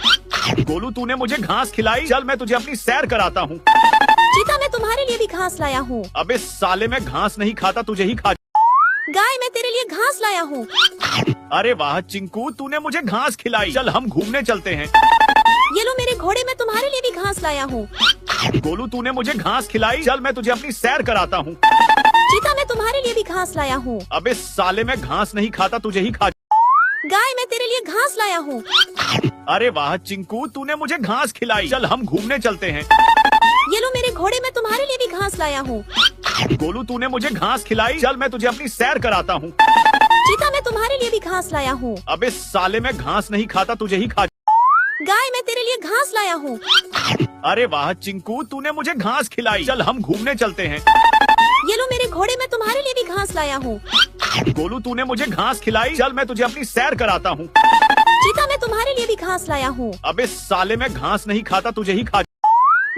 गोलू, तूने मुझे घास खिलाई। चल मैं तुझे अपनी सैर कराता हूँ। चीता मैं तुम्हारे लिए भी घास लाया हूँ। अबे साले, मैं घास नहीं खाता, तुझे ही खा। गाय मैं तेरे लिए घास लाया हूँ। अरे वाह चिंकू, तूने मुझे घास खिलाई। चल हम घूमने चलते हैं। ये लो मेरे घोड़े, मैं तुम्हारे लिए भी घास लाया हूँ। गोलू, तूने मुझे घास खिलाई। चल मैं तुझे अपनी सैर कराता हूँ। चीता मैं तुम्हारे लिए भी घास लाया हूँ। अबे साले, मैं घास नहीं खाता, तुझे ही खा। गाय मैं तेरे लिए घास लाया हूँ। अरे वाह चिंकू, तूने मुझे घास खिलाई। चल हम घूमने चलते हैं। ये लो मेरे घोड़े, मैं तुम्हारे लिए भी घास लाया हूँ। गोलू, तूने मुझे घास खिलाई। चल मैं तुझे अपनी सैर कराता हूँ। चीता मैं तुम्हारे लिए भी घास लाया हूँ। अबे साले, मैं घास नहीं खाता, तुझे ही खा। गाय मैं तेरे लिए घास लाया हूँ। अरे वाह चिंकू, तूने मुझे घास खिलाई। चल हम घूमने चलते हैं। ये लो मेरे घोड़े, मैं तुम्हारे लिए भी घास लाया हूँ। गोलू, तूने मुझे घास खिलाई। चल मैं तुझे अपनी सैर कराता हूँ। चीता मैं तुम्हारे लिए भी घास लाया हूँ। अबे साले, मैं घास नहीं खाता, तुझे ही खा।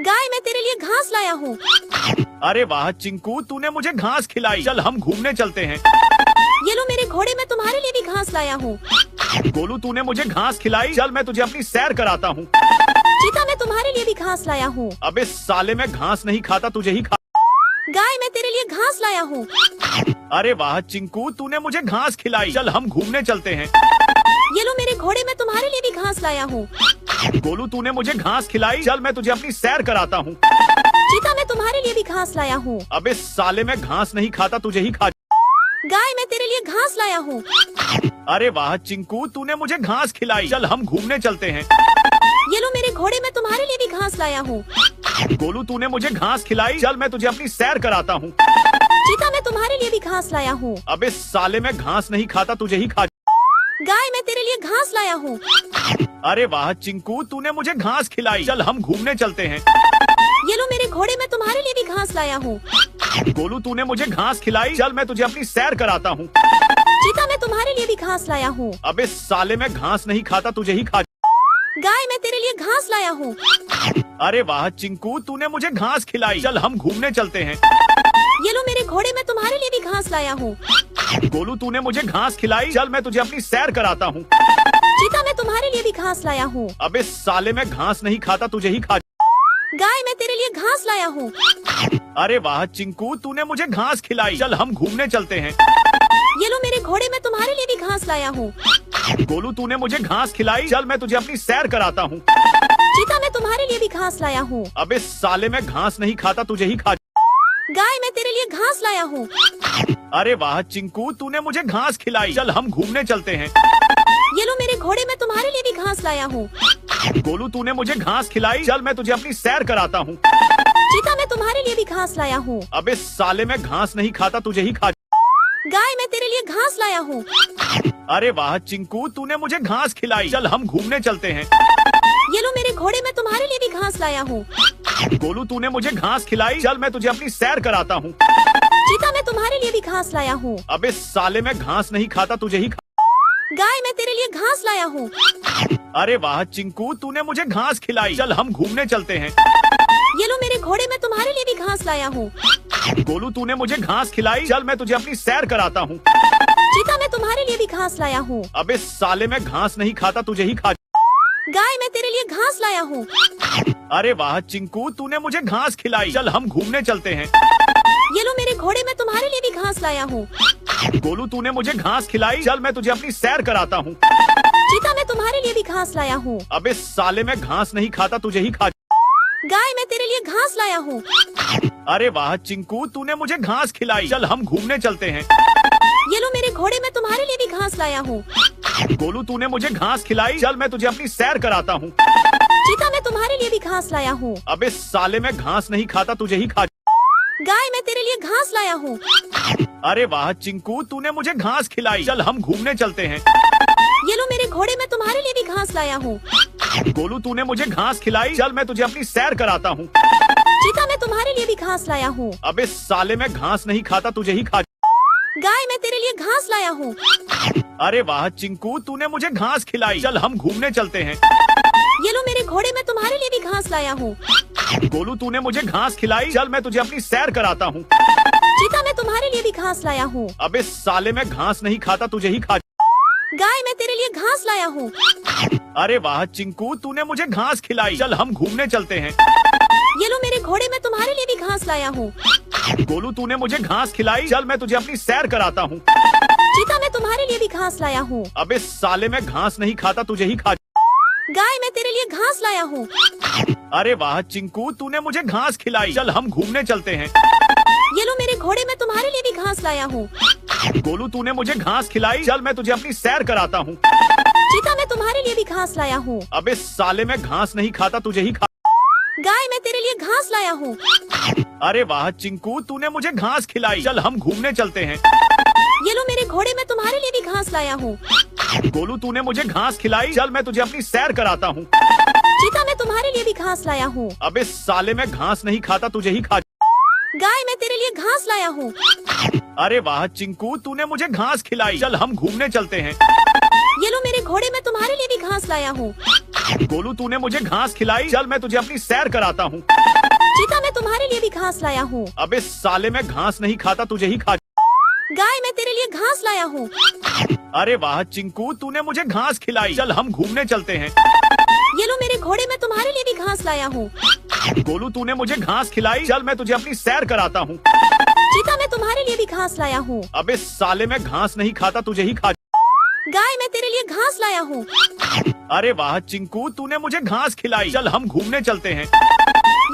गाय मैं तेरे लिए घास लाया हूँ। अरे वाह चिंकू, तूने मुझे घास खिलाई। चल हम घूमने चलते हैं। ये लो मेरे घोड़े, मैं तुम्हारे लिए भी घास लाया हूँ। गोलू, तूने मुझे घास खिलाई। चल मैं तुझे अपनी सैर कराता हूँ। चीता मैं तुम्हारे लिए भी घास लाया हूँ। अबे साले, मैं घास नहीं खाता, तुझे ही खा। गाय मैं तेरे लिए घास लाया हूँ। अरे वाह चिंकू, तूने मुझे घास खिलाई। चल हम घूमने चलते हैं। ये लो मेरे घोड़े, मैं तुम्हारे लिए भी घास लाया हूँ। गोलू, तूने मुझे घास खिलाई। चल मैं तुझे अपनी सैर कराता हूँ। चीता मैं तुम्हारे लिए भी घास लाया हूँ। अबे साले, मैं घास नहीं खाता, तुझे ही खा। गाय मैं तेरे लिए घास लाया हूँ। अरे वाह चिंकू, तूने मुझे घास खिलाई। चल हम घूमने चलते हैं। ये लो मेरे घोड़े, मैं तुम्हारे लिए भी घास लाया हूँ। गोलू, तूने मुझे घास खिलाई। चल मैं तुझे अपनी सैर कराता हूँ। चीता मैं तुम्हारे लिए भी घास लाया हूँ। अबे साले, मैं घास नहीं खाता, तुझे ही खा। गाय मैं तेरे लिए घास लाया हूँ। अरे वाह चिंकू, तूने मुझे घास खिलाई। चल हम घूमने चलते हैं। ये लो मेरे घोड़े, मैं तुम्हारे लिए भी घास लाया हूँ। गोलू, तूने मुझे घास खिलाई। चल मैं तुझे अपनी सैर कराता हूँ। चीता मैं तुम्हारे लिए भी घास लाया हूँ। अबे साले, मैं घास नहीं खाता, तुझे ही खा। गाय मैं तेरे लिए घास लाया हूँ। अरे वाह चिंकू, तूने मुझे घास खिलाई। चल हम घूमने चलते हैं। ये लो मेरे घोड़े, मैं तुम्हारे लिए भी घास लाया हूँ। गोलू, तूने मुझे घास खिलाई। चल मैं तुझे अपनी सैर कराता हूँ। चीता मैं तुम्हारे लिए भी घास लाया हूँ। अबे साले, मैं घास नहीं खाता, तुझे ही खा। गाय मैं तेरे लिए घास लाया हूँ। अरे वाह चिंकू, तूने मुझे घास खिलाई। चल हम घूमने चलते हैं। ये लो मेरे घोड़े, मैं तुम्हारे लिए भी घास लाया हूँ। गोलू, तूने मुझे घास खिलाई। चल मैं तुझे अपनी सैर कराता हूँ। चीता मैं तुम्हारे लिए भी घास लाया हूँ। अबे साले, मैं घास नहीं खाता, तुझे ही खा। गाय मैं तेरे लिए घास लाया हूँ। अरे वाह चिंकू, तूने मुझे घास खिलाई। चल हम घूमने चलते हैं। ये लो मेरे घोड़े, मैं तुम्हारे लिए भी घास लाया हूँ। गोलू तूने मुझे घास खिलाई, चल मैं तुझे अपनी सैर कराता हूँ। चीता, मैं तुम्हारे लिए भी घास लाया हूँ। अबे साले, मैं घास नहीं खाता, तुझे ही खा। गाय, मैं तेरे लिए घास लाया हूँ। अरे वाह चिंकू, तूने मुझे घास खिलाई, चल हम घूमने चलते हैं। ये लो मेरे घोड़े, मैं तुम्हारे लिए भी घास लाया हूँ। गोलू तूने मुझे घास खिलाई, चल मैं तुझे अपनी सैर कराता हूँ। चीता, मैं तुम्हारे लिए भी घास लाया हूँ। अबे साले, मैं घास नहीं खाता, तुझे ही खा। गाय, मैं तेरे लिए घास लाया हूँ। अरे वाह चिंकू, तूने मुझे घास खिलाई, चल हम घूमने चलते हैं। ये लो मेरे घोड़े, मैं तुम्हारे लिए भी घास लाया हूँ। गोलू तूने मुझे घास खिलाई, चल मैं तुझे अपनी सैर कराता हूँ। चीता, मैं तुम्हारे लिए भी घास लाया हूँ। अबे साले, मैं घास नहीं खाता, तुझे ही खा। गाय, मैं तेरे लिए घास लाया हूँ। अरे वाह चिंकू, तूने मुझे घास खिलाई, चल हम घूमने चलते हैं। ये लो मेरे घोड़े, मैं तुम्हारे लिए भी घास लाया हूँ। गोलू तूने मुझे घास खिलाई, चल मैं तुझे अपनी सैर कराता हूँ। चीता, मैं तुम्हारे लिए भी घास लाया हूँ। अबे साले, मैं घास नहीं खाता, तुझे ही खा। गाय, मैं तेरे लिए घास लाया हूँ। अरे वाह चिंकू, तूने मुझे घास खिलाई, चल हम घूमने चलते हैं। ये लो मेरे घोड़े, मैं तुम्हारे लिए भी घास लाया हूँ। गोलू तूने मुझे घास खिलाई, चल मैं तुझे अपनी सैर कराता हूँ। चीता, मैं तुम्हारे लिए भी घास लाया हूँ। अबे साले, मैं घास नहीं खाता, तुझे ही खा। गाय, मैं तेरे लिए घास लाया हूँ। अरे वाह चिंकू, तूने मुझे घास खिलाई, चल हम घूमने चलते हैं। ये लो मेरे घोड़े, मैं तुम्हारे लिए भी घास लाया हूँ। गोलू तूने मुझे घास खिलाई, चल मैं तुझे अपनी सैर कराता हूँ। चीता, मैं तुम्हारे लिए भी घास लाया हूँ। अबे साले, मैं घास नहीं खाता, तुझे ही खा। गाय, मैं तेरे लिए घास लाया हूँ। अरे वाह चिंकू, तूने मुझे घास खिलाई, चल हम घूमने चलते हैं। ये लो मेरे घोड़े, मैं तुम्हारे लिए भी घास लाया हूँ। गोलू तूने मुझे घास खिलाई, चल मैं तुझे अपनी सैर कराता हूँ। चीता, मैं तुम्हारे लिए भी घास लाया हूँ। अबे साले, मैं घास नहीं खाता, तुझे ही खा। गाय, मैं तेरे लिए घास लाया हूँ। अरे वाह चिंकू, तूने मुझे घास खिलाई, चल हम घूमने चलते हैं। ये लो मेरे घोड़े, मैं तुम्हारे लिए भी घास लाया हूँ। गोलू तूने मुझे घास खिलाई, चल मैं तुझे अपनी सैर कराता हूँ। चीता, मैं तुम्हारे लिए भी घास लाया हूँ। अबे साले, मैं घास नहीं खाता, तुझे ही खा। गाय, मैं तेरे लिए घास लाया हूँ। अरे वाह चिंकू, तूने मुझे घास खिलाई, चल हम घूमने चलते हैं। ये लो मेरे घोड़े, मैं तुम्हारे लिए भी घास लाया हूँ। गोलू तूने मुझे घास खिलाई, चल मैं तुझे अपनी सैर कराता हूँ। चीता, मैं तुम्हारे लिए भी घास लाया हूँ। अबे साले, मैं घास नहीं खाता, तुझे ही खा। गाय, मैं तेरे लिए घास लाया हूँ। अरे वाह चिंकू, तूने मुझे घास खिलाई, चल हम घूमने चलते हैं। ये लो मेरे घोड़े, मैं तुम्हारे लिए भी घास लाया हूँ। गोलू तूने मुझे घास खिलाई, चल मैं तुझे अपनी सैर कराता हूँ। चीता, मैं तुम्हारे लिए भी घास लाया हूँ। अबे साले, मैं घास नहीं खाता, तुझे ही खा। गाय, मैं तेरे लिए घास लाया हूँ। अरे वाह चिंकू, तूने मुझे घास खिलाई, चल हम घूमने चलते हैं। ये लो मेरे घोड़े, मैं तुम्हारे लिए भी घास लाया हूँ। गोलू तूने मुझे घास खिलाई, चल मैं तुझे अपनी सैर कराता हूँ। चीता, मैं तुम्हारे लिए भी घास लाया हूँ। अबे साले, मैं घास नहीं खाता, तुझे ही खा। गाय, मैं तेरे लिए घास लाया हूँ। अरे वाह चिंकू, तूने मुझे घास खिलाई, चल हम घूमने चलते हैं। ये लो मेरे घोड़े, मैं तुम्हारे लिए भी घास लाया हूँ। गोलू तूने मुझे घास खिलाई, चल मैं तुझे अपनी सैर कराता हूँ। चीता, मैं तुम्हारे लिए भी घास लाया हूँ। अबे साले, मैं घास नहीं खाता, तुझे ही खा। गाय, मैं तेरे लिए घास लाया हूँ। अरे वाह चिंकू, तूने मुझे घास खिलाई, चल हम घूमने चलते हैं।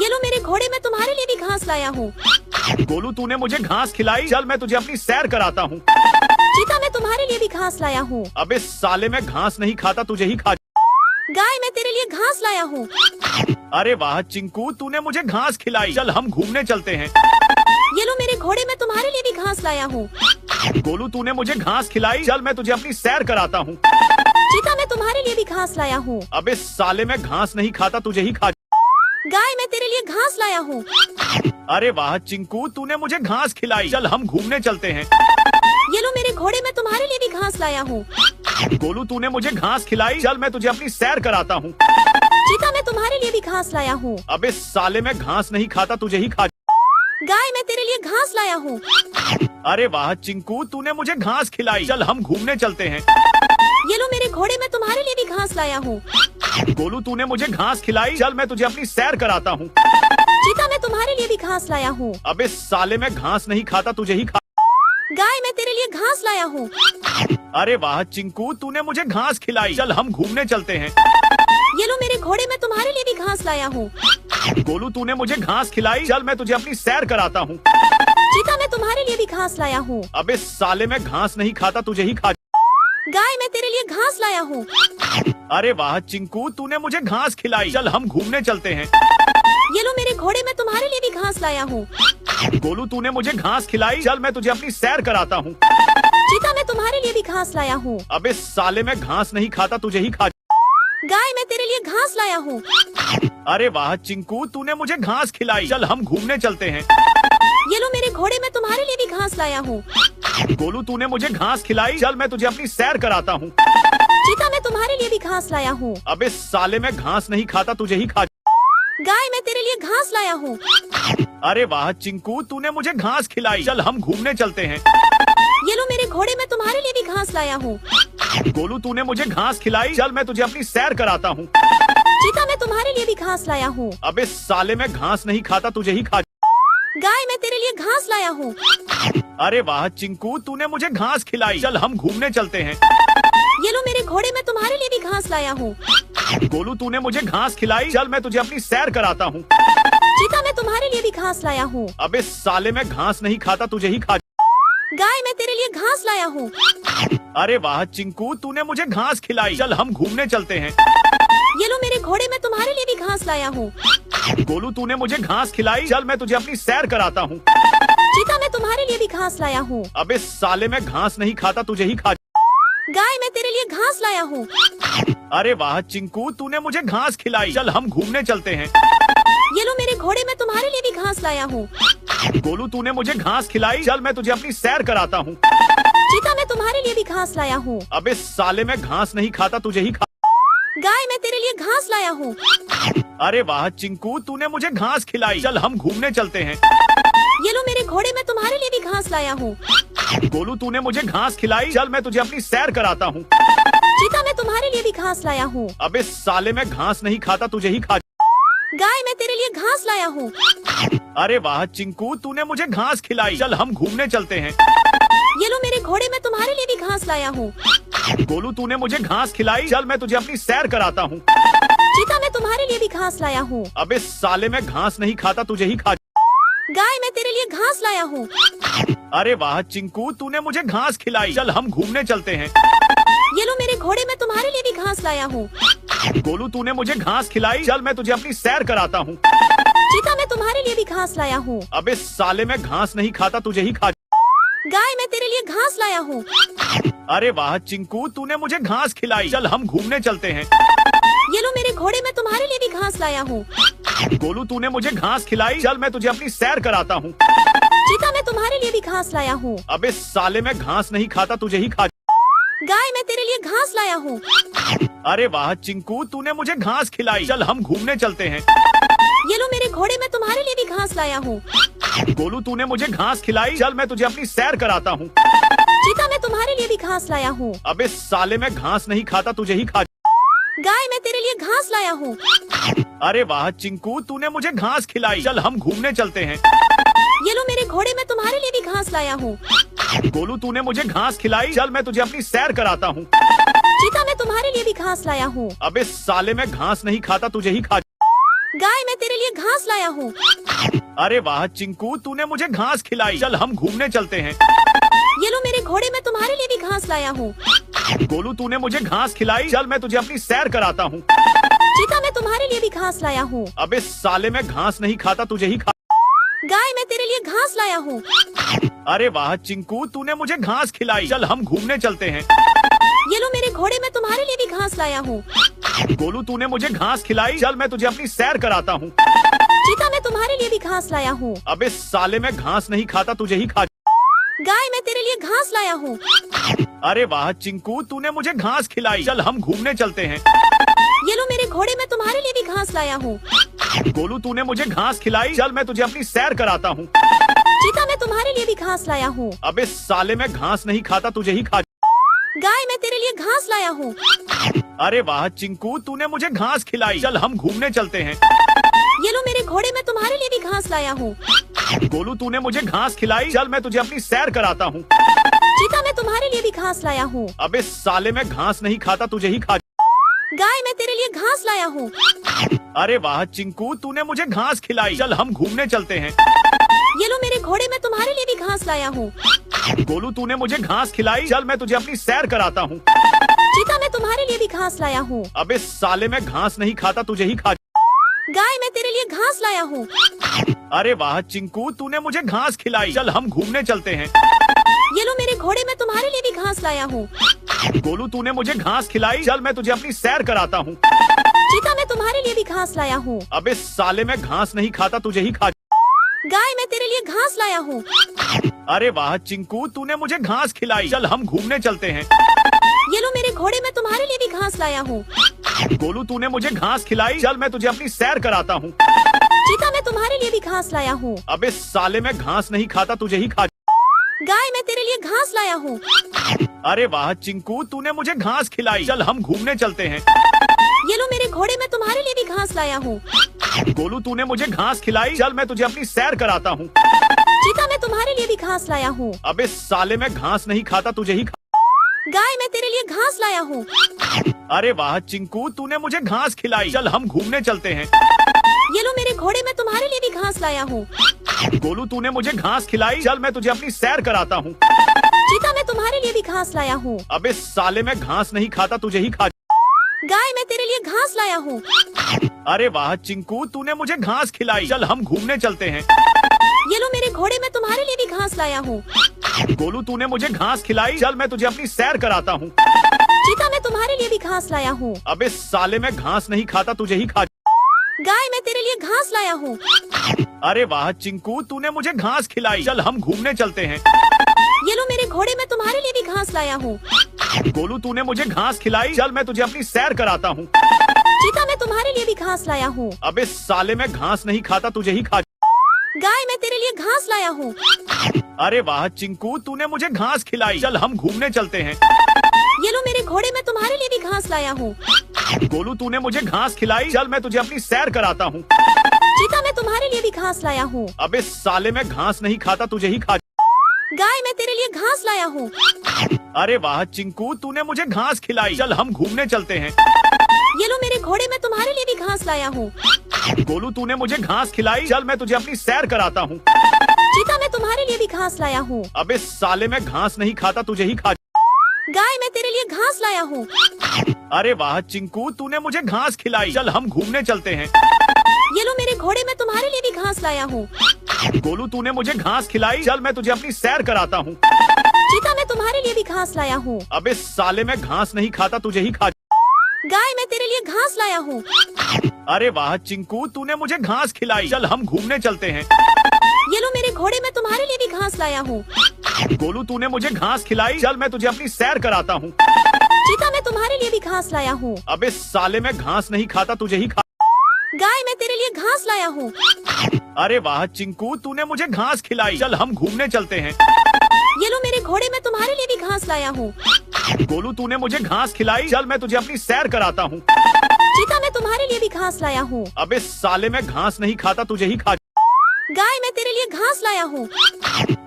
ये लो मेरे घोड़े, मैं तुम्हारे लिए भी घास लाया हूँ। गोलू तूने मुझे घास खिलाई, चल मैं तुझे अपनी सैर कराता हूँ। चीता, मैं तुम्हारे लिए भी घास लाया हूँ। अबे साले, मैं घास नहीं खाता, तुझे ही खा। गाय, मैं तेरे लिए घास लाया हूँ। अरे वाह चिंकू, तूने मुझे घास खिलाई, चल हम घूमने चलते हैं। ये लो मेरे घोड़े, मैं तुम्हारे लिए भी घास लाया हूँ। गोलू तूने मुझे घास खिलाई, चल मैं तुझे अपनी सैर कराता हूँ। चीता, मैं तुम्हारे लिए भी घास लाया हूँ। अबे साले, मैं घास नहीं खाता, तुझे ही खा। गाय, मैं तेरे लिए घास लाया हूँ। अरे वाह चिंकू, तूने मुझे घास खिलाई, चल हम घूमने चलते हैं। ये लो मेरे घोड़े, मैं तुम्हारे लिए भी घास लाया हूँ। गोलू तूने मुझे घास खिलाई, चल मैं तुझे अपनी सैर कराता हूँ। चीता, मैं तुम्हारे लिए भी घास लाया हूँ। अबे साले, मैं घास नहीं खाता, तुझे ही खा। गाय, मैं तेरे लिए घास लाया हूँ। अरे वाह चिंकू, तूने मुझे घास खिलाई, चल हम घूमने चलते हैं। ये लो मेरे घोड़े, मैं तुम्हारे लिए भी घास लाया हूँ। गोलू तूने मुझे घास खिलाई, चल मैं तुझे अपनी सैर कराता हूँ। चीता, मैं तुम्हारे लिए भी घास लाया हूँ। अबे साले, मैं घास नहीं खाता, तुझे ही खा। गाय, मैं तेरे लिए घास लाया हूँ। अरे वाह चिंकू, तूने मुझे घास खिलाई, चल हम घूमने चलते हैं। ये लो मेरे घोड़े, मैं तुम्हारे लिए भी घास लाया हूँ। गोलू तूने मुझे घास खिलाई, चल मैं तुझे अपनी सैर कराता हूँ। चीता, मैं तुम्हारे लिए भी घास लाया हूँ। अबे साले, मैं घास नहीं खाता, तुझे ही खा। गाय मैं तेरे लिए घास लाया हूँ। अरे वाह चिंकू, तूने मुझे घास खिलाई। चल हम घूमने चलते हैं। ये लो मेरे घोड़े, मैं तुम्हारे लिए भी घास लाया हूँ। गोलू, तूने मुझे घास खिलाई। चल मैं तुझे अपनी सैर कराता हूँ। चीता मैं तुम्हारे लिए भी घास लाया हूँ। अबे साले, मैं घास नहीं खाता, तुझे ही खा। गाय मैं तेरे लिए घास लाया हूँ। अरे वाह चिंकू, तूने मुझे घास खिलाई। चल हम घूमने चलते हैं। ये लो मेरे घोड़े, मैं तुम्हारे लिए भी घास लाया हूँ। गोलू, तूने मुझे घास खिलाई। चल मैं तुझे अपनी सैर कराता हूँ। चीता मैं तुम्हारे लिए भी घास लाया हूँ। अबे साले, मैं घास नहीं खाता, तुझे ही खा। गाय मैं तेरे लिए घास लाया हूँ। अरे वाह चिंकू, तूने मुझे घास खिलाई। चल हम घूमने चलते हैं। ये लो मेरे घोड़े, मैं तुम्हारे लिए भी घास लाया हूँ। गोलू, तूने मुझे घास खिलाई। चल मैं तुझे अपनी सैर कराता हूँ। चीता मैं तुम्हारे लिए भी घास लाया हूँ। अबे साले, मैं घास नहीं खाता, तुझे ही खा। गाय मैं तेरे लिए घास लाया हूँ। अरे वाह चिंकू, तूने मुझे घास खिलाई। चल हम घूमने चलते हैं। ये लो मेरे घोड़े, मैं तुम्हारे लिए भी घास लाया हूँ। गोलू, तूने मुझे घास खिलाई। चल मैं तुझे अपनी सैर कराता हूँ। चीता मैं तुम्हारे लिए भी घास लाया हूँ। अबे साले, मैं घास नहीं खाता, तुझे ही खा। गाय मैं तेरे लिए घास लाया हूँ। अरे वाह चिंकू, तूने मुझे घास खिलाई। चल हम घूमने चलते हैं। ये लो मेरे घोड़े, मैं तुम्हारे लिए भी घास लाया हूँ। गोलू, तूने मुझे घास खिलाई। चल मैं तुझे अपनी सैर कराता हूँ। चीता मैं तुम्हारे लिए भी घास लाया हूँ। अबे साले, मैं घास नहीं खाता, तुझे ही खा। गाय मैं तेरे लिए घास लाया हूँ। अरे वाह चिंकू, तूने मुझे घास खिलाई। चल हम घूमने चलते हैं। ये लो मेरे घोड़े, मैं तुम्हारे लिए भी घास लाया हूँ। गोलू, तूने मुझे घास खिलाई। चल मैं तुझे अपनी सैर कराता हूँ। चीता मैं तुम्हारे लिए भी घास लाया हूँ। अबे साले, मैं घास नहीं खाता, तुझे ही खा। गाय मैं तेरे लिए घास लाया हूँ। अरे वाह चिंकू, तूने मुझे घास खिलाई। चल हम घूमने चलते हैं। ये लो मेरे घोड़े, मैं तुम्हारे लिए भी घास लाया हूँ। गोलू, तूने मुझे घास खिलाई। चल मैं तुझे अपनी सैर कराता हूँ। चीता मैं तुम्हारे लिए भी घास लाया हूँ। अबे साले, मैं घास नहीं खाता, तुझे ही खा। गाय मैं तेरे लिए घास लाया हूँ। अरे वाह चिंकू, तूने मुझे घास खिलाई। चल हम घूमने चलते हैं। ये लो मेरे घोड़े, मैं तुम्हारे लिए भी घास लाया हूँ। गोलू, तूने मुझे घास खिलाई। चल मैं तुझे अपनी सैर कराता हूँ। चीता मैं तुम्हारे लिए भी घास लाया हूँ। अबे साले, मैं घास नहीं खाता, तुझे ही खा। गाय मैं तेरे लिए घास लाया हूँ। अरे वाह चिंकू, तूने मुझे घास खिलाई। चल हम घूमने चलते हैं। ये लो मेरे घोड़े, मैं तुम्हारे लिए भी घास लाया हूँ। गोलू, तूने मुझे घास खिलाई। चल मैं तुझे अपनी सैर कराता हूँ। चीता मैं तुम्हारे लिए भी घास लाया हूँ। अबे साले, मैं घास नहीं खाता, तुझे ही खा। गाय मैं तेरे लिए घास लाया हूँ। अरे वाह चिंकू, तूने मुझे घास खिलाई। चल हम घूमने चलते हैं। ये लो मेरे घोड़े, मैं तुम्हारे लिए भी घास लाया हूँ। गोलू, तूने मुझे घास खिलाई। चल मैं तुझे अपनी सैर कराता हूँ। चीता मैं तुम्हारे लिए भी घास लाया हूँ। अबे साले, मैं घास नहीं खाता, तुझे ही खा। गाय मैं तेरे लिए घास लाया हूँ। अरे वाह चिंकू, तूने मुझे घास खिलाई। चल हम घूमने चलते हैं। ये लो मेरे घोड़े, मैं तुम्हारे लिए भी घास लाया हूँ। गोलू, तूने मुझे घास खिलाई। चल मैं तुझे अपनी सैर कराता हूँ। चीता मैं तुम्हारे लिए भी घास लाया हूँ। अबे साले, मैं घास नहीं खाता, तुझे ही खा। गाय मैं तेरे लिए घास लाया हूँ। अरे वाह चिंकू, तूने मुझे घास खिलाई। चल हम घूमने चलते हैं। ये लो मेरे घोड़े, मैं तुम्हारे लिए भी घास लाया हूँ। गोलू, तूने मुझे घास खिलाई। चल मैं तुझे अपनी सैर कराता हूँ। चीता मैं तुम्हारे लिए भी घास लाया हूँ। अबे साले, मैं घास नहीं खाता, तुझे ही खा। गाय मैं तेरे लिए घास लाया हूँ। अरे वाह चिंकू, तूने मुझे घास खिलाई। चल हम घूमने चलते हैं। ये लो मेरे घोड़े, मैं तुम्हारे लिए भी घास लाया हूँ। गोलू, तूने मुझे घास खिलाई। चल मैं तुझे अपनी सैर कराता हूँ। चीता मैं तुम्हारे लिए भी घास लाया हूँ। अबे साले, मैं घास नहीं खाता, तुझे ही खा। गाय मैं तेरे लिए घास लाया हूँ। अरे वाह चिंकू, तूने मुझे घास खिलाई। चल हम घूमने चलते हैं। ये लो मेरे घोड़े, मैं तुम्हारे लिए भी घास लाया हूँ। गोलू, तूने मुझे घास खिलाई। चल मैं तुझे अपनी सैर कराता हूँ। चीता मैं तुम्हारे लिए भी घास लाया हूँ। अबे साले, मैं घास नहीं खाता, तुझे ही खा। गाय मैं तेरे लिए घास लाया हूँ। अरे वाह चिंकू, तूने मुझे घास खिलाई। चल हम घूमने चलते हैं। ये लो मेरे घोड़े, मैं तुम्हारे लिए भी घास लाया हूँ। गोलू, तूने मुझे घास खिलाई। चल मैं तुझे अपनी सैर कराता हूँ। चीता मैं तुम्हारे लिए भी घास लाया हूँ। अबे साले, मैं घास नहीं खाता, तुझे ही खा। गाय मैं तेरे लिए घास लाया हूँ। अरे वाह चिंकू, तूने मुझे घास खिलाई। चल हम घूमने चलते हैं। ये लो मेरे घोड़े, मैं तुम्हारे लिए भी घास लाया हूँ। गोलू, तूने मुझे घास खिलाई। चल मैं तुझे अपनी सैर कराता हूँ। चीता मैं तुम्हारे लिए भी घास लाया हूँ। अबे साले, मैं घास नहीं खाता, तुझे ही खा। गाय मैं तेरे लिए घास लाया हूँ। अरे वाह चिंकू, तूने मुझे घास खिलाई। चल हम घूमने चलते हैं। ये लो मेरे घोड़े, मैं तुम्हारे लिए भी घास लाया हूँ। गोलू तूने मुझे घास खिलाई, चल मैं तुझे अपनी सैर कराता हूँ। चीता, मैं तुम्हारे लिए भी घास लाया हूँ। अबे साले, मैं घास नहीं खाता, तुझे ही खा। गाय, मैं तेरे लिए घास लाया हूँ। अरे वाह चिंकू, तूने मुझे घास खिलाई, चल हम घूमने चलते हैं। ये लो मेरे घोड़े, मैं तुम्हारे लिए भी घास लाया हूँ। गोलू तूने मुझे घास खिलाई, चल मैं तुझे अपनी सैर कराता हूँ। चीता, मैं तुम्हारे लिए भी घास लाया हूँ। अबे साले, मैं घास नहीं खाता, तुझे ही खा। गाय, मैं तेरे लिए घास लाया हूँ। अरे वाह चिंकू, तूने मुझे घास खिलाई, चल हम घूमने चलते हैं। ये लो मेरे घोड़े, मैं तुम्हारे लिए भी घास लाया हूँ। गोलू तूने मुझे घास खिलाई, चल मैं तुझे अपनी सैर कराता हूँ। चीता, मैं तुम्हारे लिए भी घास लाया हूँ। अबे साले, मैं घास नहीं खाता, तुझे ही खा। गाय, मैं तेरे लिए घास लाया हूँ। अरे वाह चिंकू, तूने मुझे घास खिलाई, चल हम घूमने चलते हैं। ये लो मेरे घोड़े, मैं तुम्हारे लिए भी घास लाया हूँ। गोलू तूने मुझे घास खिलाई, चल मैं तुझे अपनी सैर कराता हूँ। चीता, मैं तुम्हारे लिए भी घास लाया हूँ। अबे साले, मैं घास नहीं खाता, तुझे ही खा। गाय, मैं तेरे लिए घास लाया हूँ। अरे वाह चिंकू, तूने मुझे घास खिलाई, चल हम घूमने चलते हैं। ये लो मेरे घोड़े, मैं तुम्हारे लिए भी घास लाया हूँ। गोलू तूने मुझे घास खिलाई, चल मैं तुझे अपनी सैर कराता हूँ। चीता, मैं तुम्हारे लिए भी घास लाया हूँ। अबे साले, मैं घास नहीं खाता, तुझे ही खा। गाय, मैं तेरे लिए घास लाया हूँ। अरे वाह चिंकू, तूने मुझे घास खिलाई, चल हम घूमने चलते हैं। ये लो मेरे घोड़े, मैं तुम्हारे लिए भी घास लाया हूँ। गोलू तूने मुझे घास खिलाई, चल मैं तुझे अपनी सैर कराता हूँ। चीता, मैं तुम्हारे लिए भी घास लाया हूँ। अबे साले, मैं घास नहीं खाता, तुझे ही खा। गाय, मैं तेरे लिए घास लाया हूँ। अरे वाह चिंकू, तूने मुझे घास खिलाई, चल हम घूमने चलते हैं। ये लो मेरे घोड़े, मैं तुम्हारे लिए भी घास लाया हूँ। गोलू तूने मुझे घास खिलाई, चल मैं तुझे अपनी सैर कराता हूँ। चीता, मैं तुम्हारे लिए भी घास लाया हूँ। अबे साले, मैं घास नहीं खाता, तुझे ही खा। गाय, मैं तेरे लिए घास लाया हूँ। अरे वाह चिंकू, तूने मुझे घास खिलाई, चल हम घूमने चलते हैं। ये लो मेरे घोड़े, मैं तुम्हारे लिए भी घास लाया हूँ। गोलू तूने मुझे घास खिलाई, चल मैं तुझे अपनी सैर कराता हूँ। चीता, मैं तुम्हारे लिए भी घास लाया हूँ। अबे साले, मैं घास नहीं खाता, तुझे ही खा। गाय, मैं तेरे लिए घास लाया हूँ। अरे वाह चिंकू, तूने मुझे घास खिलाई, चल हम घूमने चलते हैं। ये लो मेरे घोड़े, मैं तुम्हारे लिए भी घास लाया हूँ। गोलू तूने मुझे घास खिलाई, चल मैं तुझे अपनी सैर कराता हूँ। चीता, मैं तुम्हारे लिए भी घास लाया हूँ। अबे साले, मैं घास नहीं खाता, तुझे ही खा। गाय, मैं तेरे लिए घास लाया हूँ। अरे वाह चिंकू, तूने मुझे घास खिलाई, चल हम घूमने चलते हैं। ये लो मेरे घोड़े, मैं तुम्हारे लिए भी घास लाया हूँ। गोलू तूने मुझे घास खिलाई, चल मैं तुझे अपनी सैर कराता हूँ। चीता, मैं तुम्हारे लिए भी घास लाया हूँ। अबे साले, मैं घास नहीं खाता, तुझे ही खा। गाय, मैं तेरे लिए घास लाया हूँ। अरे वाह चिंकू, तूने मुझे घास खिलाई, चल हम घूमने चलते हैं। ये लो मेरे घोड़े, मैं तुम्हारे लिए भी घास लाया हूँ। गोलू तूने मुझे घास खिलाई, चल मैं तुझे अपनी सैर कराता हूँ। चीता, मैं तुम्हारे लिए भी घास लाया हूँ। अबे साले, मैं घास नहीं खाता, तुझे ही खा। गाय, मैं तेरे लिए घास लाया हूँ। अरे वाह चिंकू, तूने मुझे घास खिलाई, चल हम घूमने चलते हैं। ये लो मेरे घोड़े, मैं तुम्हारे लिए भी घास लाया हूँ। गोलू तूने मुझे घास खिलाई, चल मैं तुझे अपनी सैर कराता हूँ। चीता, मैं तुम्हारे लिए भी घास लाया हूँ। अबे साले, मैं घास नहीं खाता, तुझे ही खा। गाय, मैं तेरे लिए घास लाया हूँ।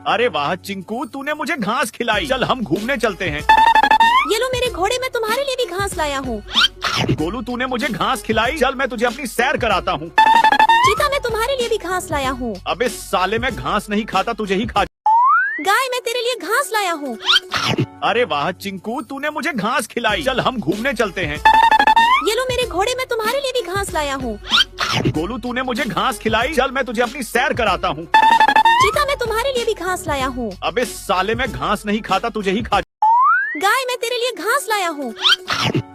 अरे वाह चिंकू, तूने मुझे घास खिलाई, चल हम घूमने चलते हैं। ये लो मेरे घोड़े, मैं तुम्हारे लिए भी घास लाया हूँ। गोलू तूने मुझे घास खिलाई, चल मैं तुझे अपनी सैर कराता हूँ। चीता, मैं तुम्हारे लिए भी घास लाया हूँ। अबे साले, मैं घास नहीं खाता, तुझे ही खा। गाय, मैं तेरे लिए घास लाया हूँ। अरे वाह चिंकू, तूने मुझे घास खिलाई, चल हम घूमने चलते हैं। ये लो मेरे घोड़े, मैं तुम्हारे लिए भी घास लाया हूँ। गोलू तूने मुझे घास खिलाई, चल मैं तुझे अपनी सैर कराता हूँ। चीता, मैं तुम्हारे लिए भी घास लाया हूँ। अबे साले, मैं घास नहीं खाता, तुझे ही खा। गाय, मैं तेरे लिए घास लाया हूँ।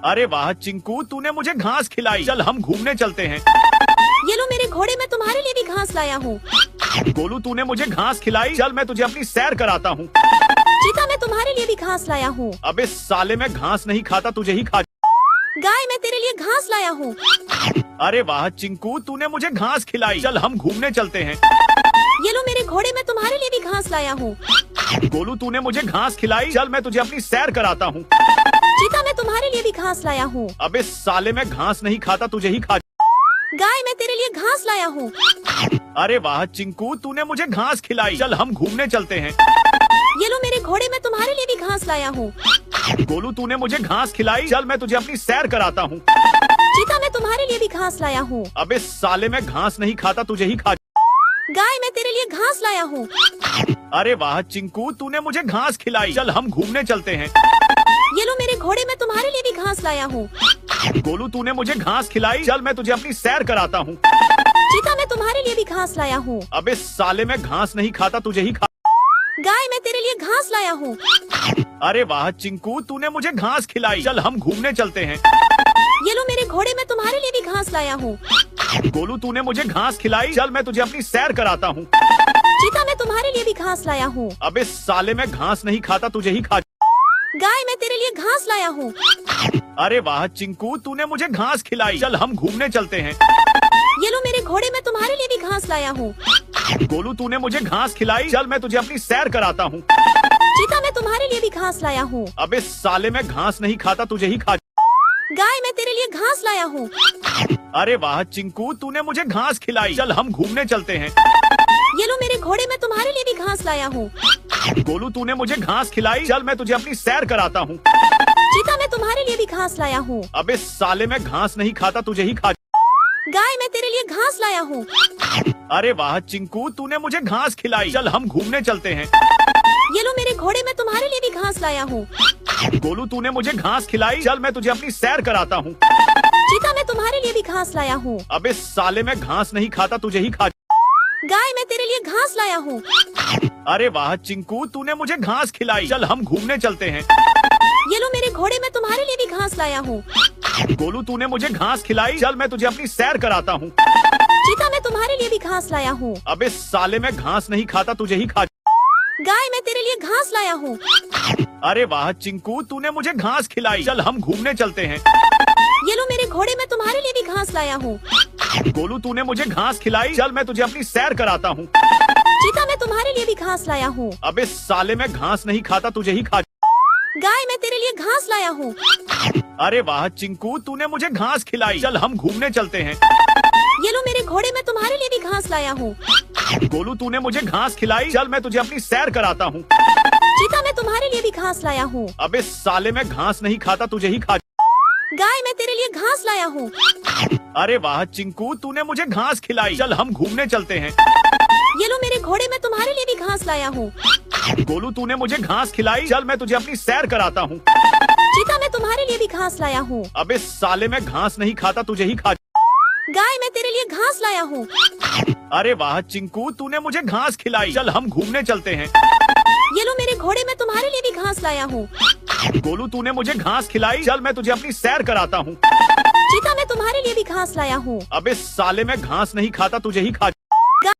अरे वाह चिंकू, तूने मुझे घास खिलाई, चल हम घूमने चलते हैं। ये लो मेरे घोड़े, मैं तुम्हारे लिए भी घास लाया हूँ। गोलू तूने मुझे घास खिलाई, चल मैं तुझे अपनी सैर कराता हूँ। चीता, मैं तुम्हारे लिए भी घास लाया हूँ। अबे साले, मैं घास नहीं खाता, तुझे ही खा। गाय, मैं तेरे लिए घास लाया हूँ। अरे वाह चिंकू, तूने मुझे घास खिलाई, चल हम घूमने चलते हैं। ये लो मेरे घोड़े, मैं तुम्हारे लिए भी घास लाया हूँ। गोलू तूने मुझे घास खिलाई, चल मैं तुझे अपनी सैर कराता हूँ। चीता, मैं तुम्हारे लिए भी घास लाया हूँ। अबे साले, मैं घास नहीं खाता, तुझे ही खा। गाय, मैं तेरे लिए घास लाया हूँ। अरे वाह चिंकू, तूने मुझे घास खिलाई, चल हम घूमने चलते हैं। ये लो मेरे घोड़े, मैं तुम्हारे लिए भी घास लाया हूँ। गोलू तूने मुझे घास खिलाई, चल मैं तुझे अपनी सैर कराता हूँ। चीता, मैं तुम्हारे लिए भी घास लाया हूँ। अबे साले, मैं घास नहीं खाता, तुझे ही खा। गाय मैं तेरे लिए घास लाया हूँ। अरे वाह चिंकू, तूने मुझे घास खिलाई। चल हम घूमने चलते हैं। ये लो मेरे घोड़े, मैं तुम्हारे लिए भी घास लाया हूँ। गोलू, तूने मुझे घास खिलाई। चल मैं तुझे अपनी सैर कराता हूँ। चीता मैं तुम्हारे लिए भी घास लाया हूँ। अबे साले, मैं घास नहीं खाता, तुझे ही खा। गाय मैं तेरे लिए घास लाया हूँ। अरे वाह चिंकू, तूने मुझे घास खिलाई। चल हम घूमने चलते हैं। ये लो मेरे घोड़े, मैं तुम्हारे लिए भी घास लाया हूँ। गोलू, तूने मुझे घास खिलाई। चल मैं तुझे अपनी सैर कराता हूँ। चीता मैं तुम्हारे लिए भी घास लाया हूँ। अबे साले, मैं घास नहीं खाता, तुझे ही खा। गाय मैं तेरे लिए घास लाया हूँ। अरे वाह चिंकू, तूने मुझे घास खिलाई। चल हम घूमने चलते हैं। ये लो मेरे घोड़े, मैं तुम्हारे लिए भी घास लाया हूँ। गोलू, तूने मुझे घास खिलाई। चल मैं तुझे अपनी सैर कराता हूँ। चीता मैं तुम्हारे लिए भी घास लाया हूँ। अबे साले, मैं घास नहीं खाता, तुझे ही खा। गाय मैं तेरे लिए घास लाया हूँ। अरे वाह चिंकू, तूने मुझे घास खिलाई। चल हम घूमने चलते हैं। ये लो मेरे घोड़े, मैं तुम्हारे लिए भी घास लाया हूँ। गोलू, तूने मुझे घास खिलाई। चल मैं तुझे अपनी सैर कराता हूँ। चीता मैं तुम्हारे लिए भी घास लाया हूँ। अबे साले, मैं घास नहीं खाता, तुझे ही खा। गाय मैं तेरे लिए घास लाया हूँ। अरे वाह चिंकू, तूने मुझे घास खिलाई। चल हम घूमने चलते हैं। ये लो मेरे घोड़े, मैं तुम्हारे लिए भी घास लाया हूँ। गोलू, तूने मुझे घास खिलाई। चल मैं तुझे अपनी सैर कराता हूँ। चीता मैं तुम्हारे लिए भी घास लाया हूँ। अबे साले, मैं घास नहीं खाता, तुझे ही खा। गाय मैं तेरे लिए घास लाया हूँ। अरे वाह चिंकू, तूने मुझे घास खिलाई। चल हम घूमने चलते हैं। ये लो मेरे घोड़े, मैं तुम्हारे लिए भी घास लाया हूँ। गोलू, तूने मुझे घास खिलाई। चल मैं तुझे अपनी सैर कराता हूँ। चीता मैं तुम्हारे लिए भी घास लाया हूँ। अबे साले, मैं घास नहीं खाता, तुझे ही खा। गाय मैं तेरे लिए घास लाया हूँ। अरे वाह चिंकू, तूने मुझे घास खिलाई। चल हम घूमने चलते हैं। ये लो मेरे घोड़े, मैं तुम्हारे लिए भी घास लाया हूँ। गोलू, तूने मुझे घास खिलाई। चल मैं तुझे अपनी सैर कराता हूँ। चीता मैं तुम्हारे लिए भी घास लाया हूँ। अबे साले, मैं घास नहीं खाता, तुझे ही खा। गाय मैं तेरे लिए घास लाया हूँ। अरे वाह चिंकू, तूने मुझे घास खिलाई। चल हम घूमने चलते हैं। ये लो मेरे घोड़े, मैं तुम्हारे लिए भी घास लाया हूँ। गोलू, तूने मुझे घास खिलाई। चल मैं तुझे अपनी सैर कराता हूँ। चीता मैं तुम्हारे लिए भी घास लाया हूँ। अबे साले, मैं घास नहीं खाता, तुझे ही खा। गाय मैं तेरे लिए घास लाया हूँ। अरे वाह चिंकू, तूने मुझे घास खिलाई। चल हम घूमने चलते हैं। ये लो मेरे घोड़े, मैं तुम्हारे लिए भी घास लाया हूँ। गोलू, तूने मुझे घास खिलाई। चल मैं तुझे अपनी सैर कराता हूँ। चीता मैं तुम्हारे लिए भी घास लाया हूँ। अबे साले, मैं घास नहीं खाता, तुझे ही खा। गाय मैं तेरे लिए घास लाया हूँ। अरे वाह चिंकू, तूने मुझे घास खिलाई। चल हम घूमने चलते हैं। ये लो मेरे घोड़े, मैं तुम्हारे लिए भी घास लाया हूँ। गोलू, तूने मुझे घास खिलाई। चल मैं तुझे अपनी सैर कराता हूँ। चीता मैं तुम्हारे लिए भी घास लाया हूँ। अबे साले, मैं घास नहीं खाता, तुझे ही खा।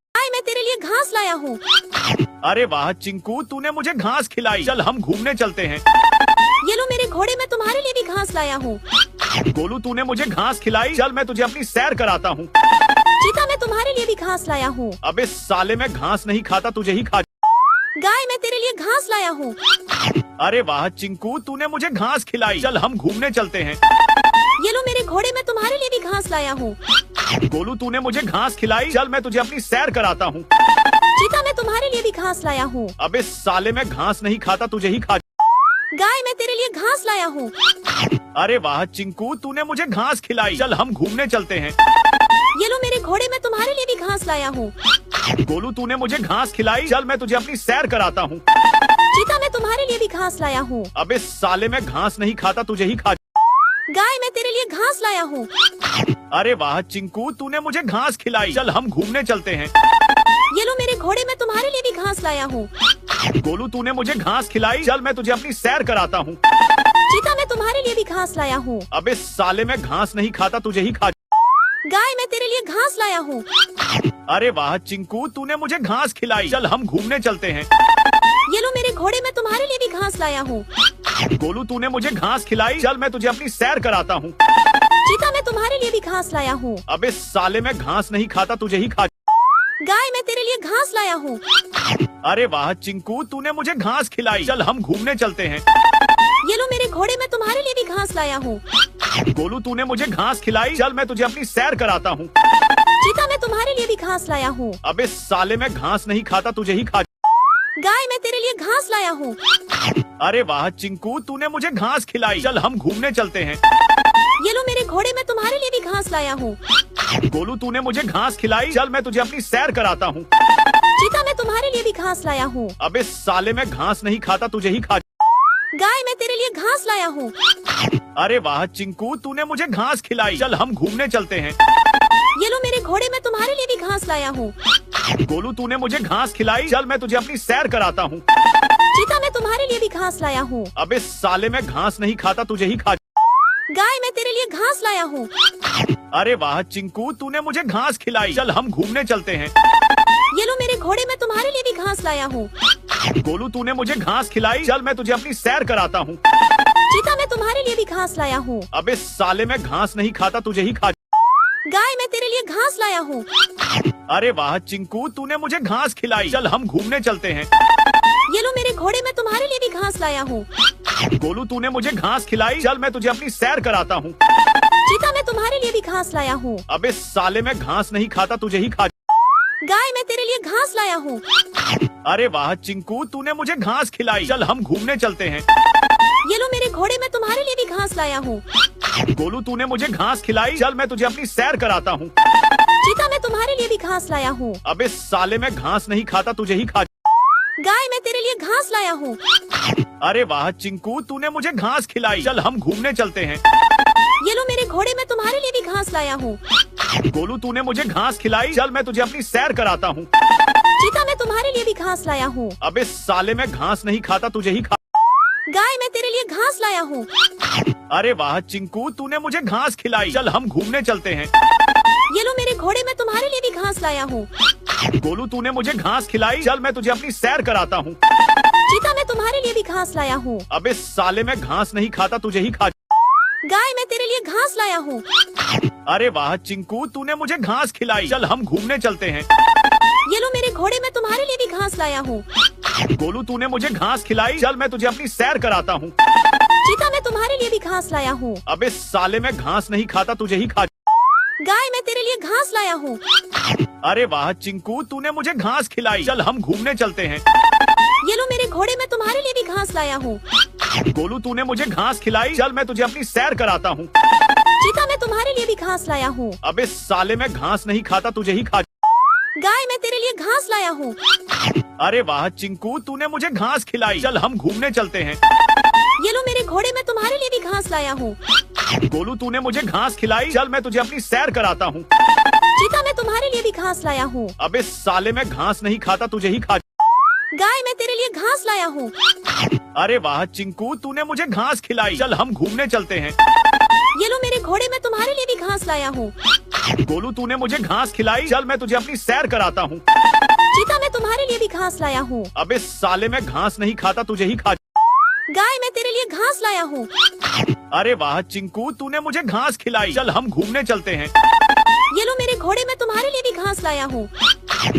गाय मैं तेरे लिए घास लाया हूँ। अरे वाह चिंकू, तूने मुझे घास खिलाई। चल हम घूमने चलते हैं। ये लो मेरे घोड़े, मैं तुम्हारे लिए भी घास लाया हूँ। गोलू, तूने मुझे घास खिलाई। चल मैं तुझे अपनी सैर कराता हूँ। चीता मैं तुम्हारे लिए भी घास लाया हूँ। अबे साले, मैं घास नहीं खाता, तुझे ही खा। गाय मैं तेरे लिए घास लाया हूँ। अरे वाह चिंकू, तूने मुझे घास खिलाई। चल हम घूमने चलते हैं। ये लो मेरे घोड़े, मैं तुम्हारे लिए भी घास लाया हूँ। गोलू, तूने मुझे घास खिलाई। चल मैं तुझे अपनी सैर कराता हूँ। चीता मैं तुम्हारे लिए भी घास लाया हूँ। अबे साले, मैं घास नहीं खाता, तुझे ही खा। गाय मैं तेरे लिए घास लाया हूँ। अरे वाह चिंकू, तूने मुझे घास खिलाई। चल हम घूमने चलते हैं। ये लो मेरे घोड़े, मैं तुम्हारे लिए भी घास लाया हूँ। गोलू, तूने मुझे घास खिलाई। चल मैं तुझे अपनी सैर कराता हूँ। चीता मैं तुम्हारे लिए भी घास लाया हूँ। अबे साले, मैं घास नहीं खाता, तुझे ही खा। गाय मैं तेरे लिए घास लाया हूँ। अरे वाह चिंकू, तूने मुझे घास खिलाई। चल हम घूमने चलते हैं। ये लो मेरे घोड़े, मैं तुम्हारे लिए भी घास लाया हूँ। गोलू, तूने मुझे घास खिलाई। चल मैं तुझे अपनी सैर कराता हूँ। चीता मैं तुम्हारे लिए भी घास लाया हूँ। अबे साले, मैं घास नहीं खाता, तुझे ही खा। गाय मैं तेरे लिए घास लाया हूँ। अरे वाह चिंकू, तूने मुझे घास खिलाई। चल हम घूमने चलते हैं। ये लो मेरे घोड़े, मैं तुम्हारे लिए भी घास लाया हूँ। गोलू, तूने मुझे घास खिलाई। चल मैं तुझे अपनी सैर कराता हूँ। चीता मैं तुम्हारे लिए भी घास लाया हूँ। अबे साले, मैं घास नहीं खाता, तुझे ही खा। गाय मैं तेरे लिए घास लाया हूँ। अरे वाह चिंकू, तूने मुझे घास खिलाई। चल हम घूमने चलते हैं। ये लो मेरे घोड़े, मैं तुम्हारे लिए भी घास लाया हूँ। गोलू, तूने मुझे घास खिलाई। चल मैं तुझे अपनी सैर कराता हूँ। चीता मैं तुम्हारे लिए भी घास लाया हूँ। अबे साले, मैं घास नहीं खाता, तुझे ही खा। गाय मैं तेरे लिए घास लाया हूँ। अरे वाह चिंकू, तूने मुझे घास खिलाई। चल हम घूमने चलते हैं। ये लो मेरे घोड़े, मैं तुम्हारे लिए भी घास लाया हूँ। गोलू तूने मुझे घास खिलाई, चल मैं तुझे अपनी सैर कराता हूँ। चीता मैं तुम्हारे लिए भी घास लाया हूँ। अबे साले मैं घास नहीं खाता, तुझे ही खा। गाय मैं तेरे लिए घास लाया हूँ। अरे वाह चिंकू, तूने मुझे घास खिलाई, चल हम घूमने चलते हैं। ये लो मेरे घोड़े मैं तुम्हारे लिए भी घास लाया हूँ। गोलू तूने मुझे घास खिलाई, चल मैं तुझे अपनी सैर कराता हूँ। चीता मैं तुम्हारे लिए भी घास लाया हूँ। अबे साले मैं घास नहीं खाता, तुझे ही खा। गाय मैं तेरे लिए घास लाया हूँ। अरे वाह चिंकू, तूने मुझे घास खिलाई, चल हम घूमने चलते हैं। ये लो मेरे घोड़े मैं तुम्हारे लिए भी घास लाया हूँ। गोलू तूने मुझे घास खिलाई, चल मैं तुझे अपनी सैर कराता हूँ। चीता मैं तुम्हारे लिए भी घास लाया हूँ। अबे साले मैं घास नहीं खाता, तुझे ही खा। गाय मैं तेरे लिए घास लाया हूँ। अरे वाह चिंकू, तूने मुझे घास खिलाई, चल हम घूमने चलते हैं। ये लो मेरे घोड़े मैं तुम्हारे लिए भी घास लाया हूँ। गोलू तूने मुझे घास खिलाई, चल मैं तुझे अपनी सैर कराता हूँ। चीता मैं तुम्हारे लिए भी घास लाया हूँ। अबे साले मैं घास नहीं खाता, तुझे ही खा। गाय मैं तेरे लिए घास लाया हूँ। अरे वाह चिंकू, तूने मुझे घास खिलाई, चल हम घूमने चलते हैं। ये लो मेरे घोड़े मैं तुम्हारे लिए भी घास लाया हूँ। गोलू तूने मुझे घास खिलाई, चल मैं तुझे अपनी सैर कराता हूँ। चीता मैं तुम्हारे लिए भी घास लाया हूँ। अबे साले मैं घास नहीं खाता, तुझे ही खा। गाय मैं तेरे लिए घास लाया हूँ। अरे वाह चिंकू, तूने मुझे घास खिलाई, चल हम घूमने चलते हैं। ये लो मेरे घोड़े मैं तुम्हारे लिए भी घास लाया हूँ। गोलू तूने मुझे घास खिलाई, चल मैं तुझे अपनी सैर कराता हूँ। चीता मैं तुम्हारे लिए भी घास लाया हूँ। अबे साले मैं घास नहीं खाता, तुझे ही खा। गाय मैं तेरे लिए घास लाया हूँ। अरे वाह चिंकू, तूने मुझे घास खिलाई, चल हम घूमने चलते हैं। ये लो मेरे घोड़े मैं तुम्हारे लिए भी घास लाया हूँ। गोलू तूने मुझे घास खिलाई, चल मैं तुझे अपनी सैर कराता हूँ। चीता मैं तुम्हारे लिए भी घास लाया हूँ। अबे साले मैं घास नहीं खाता, तुझे ही खा। गाय मैं तेरे लिए घास लाया हूँ। अरे वाह चिंकू, तूने मुझे घास खिलाई, चल हम घूमने चलते हैं। ये लो मेरे घोड़े मैं तुम्हारे लिए भी घास लाया हूँ। गोलू तूने मुझे घास खिलाई, चल मैं तुझे अपनी सैर कराता हूँ। चीता मैं तुम्हारे लिए भी घास लाया हूँ। अबे साले मैं घास नहीं खाता, तुझे ही खा। गाय मैं तेरे लिए घास लाया हूँ। अरे वाह चिंकू, तूने मुझे घास खिलाई, चल हम घूमने चलते हैं। ये लो मेरे घोड़े मैं तुम्हारे लिए भी घास लाया हूँ। गोलू तूने मुझे घास खिलाई, चल मैं तुझे अपनी सैर कराता हूँ। चीता मैं तुम्हारे लिए भी घास लाया हूँ। अबे साले मैं घास नहीं खाता, तुझे ही खा। गाय मैं तेरे लिए घास लाया हूँ। अरे वाह चिंकू, तूने मुझे घास खिलाई, चल हम घूमने चलते हैं। ये लो मेरे घोड़े मैं तुम्हारे लिए भी घास लाया हूँ। गोलू तूने मुझे घास खिलाई, चल मैं तुझे अपनी सैर कराता हूँ। चीता मैं तुम्हारे लिए भी घास लाया हूँ। अबे साले मैं घास नहीं खाता, तुझे ही खा। गाय मैं तेरे लिए घास लाया हूँ। अरे वाह चिंकू, तूने मुझे घास खिलाई, चल हम घूमने चलते हैं। ये लो मेरे घोड़े मैं तुम्हारे लिए भी घास लाया हूँ। गोलू तूने मुझे घास खिलाई, चल मैं तुझे अपनी सैर कराता हूँ। चीता मैं तुम्हारे लिए भी घास लाया हूँ। अबे साले मैं घास नहीं खाता, तुझे ही खा। गाय मैं तेरे लिए घास लाया हूँ। अरे वाह चिंकू, तूने मुझे घास खिलाई, चल हम घूमने चलते हैं। ये लो मेरे घोड़े मैं तुम्हारे लिए भी घास लाया हूँ।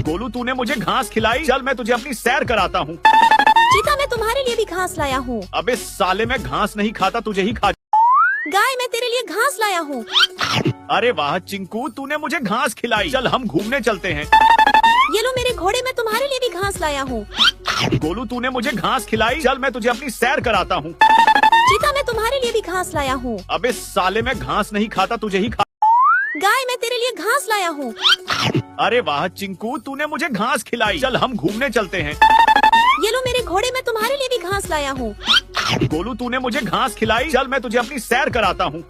गोलू तूने मुझे घास खिलाई, चल मैं तुझे अपनी सैर कराता हूँ। चीता मैं तुम्हारे लिए भी घास लाया हूँ। अबे साले मैं घास नहीं खाता, तुझे ही खा। गाय मैं तेरे लिए घास लाया हूँ। अरे वाह चिंकू, तूने मुझे घास खिलाई, चल हम घूमने चलते हैं। ये लो मेरे घोड़े मैं तुम्हारे लिए भी घास लाया हूँ। गोलू तूने मुझे घास खिलाई, चल मैं तुझे अपनी सैर कराता हूँ। चीता मैं तुम्हारे लिए भी घास लाया हूँ। अबे साले मैं घास नहीं खाता, तुझे ही खा। गाय मैं तेरे लिए घास लाया हूँ। अरे वाह चिंकू, तूने मुझे घास खिलाई, चल हम घूमने चलते हैं। ये लो मेरे घोड़े मैं तुम्हारे लिए भी घास लाया हूँ। गोलू तूने मुझे घास खिलाई, चल मैं तुझे अपनी सैर कराता हूँ।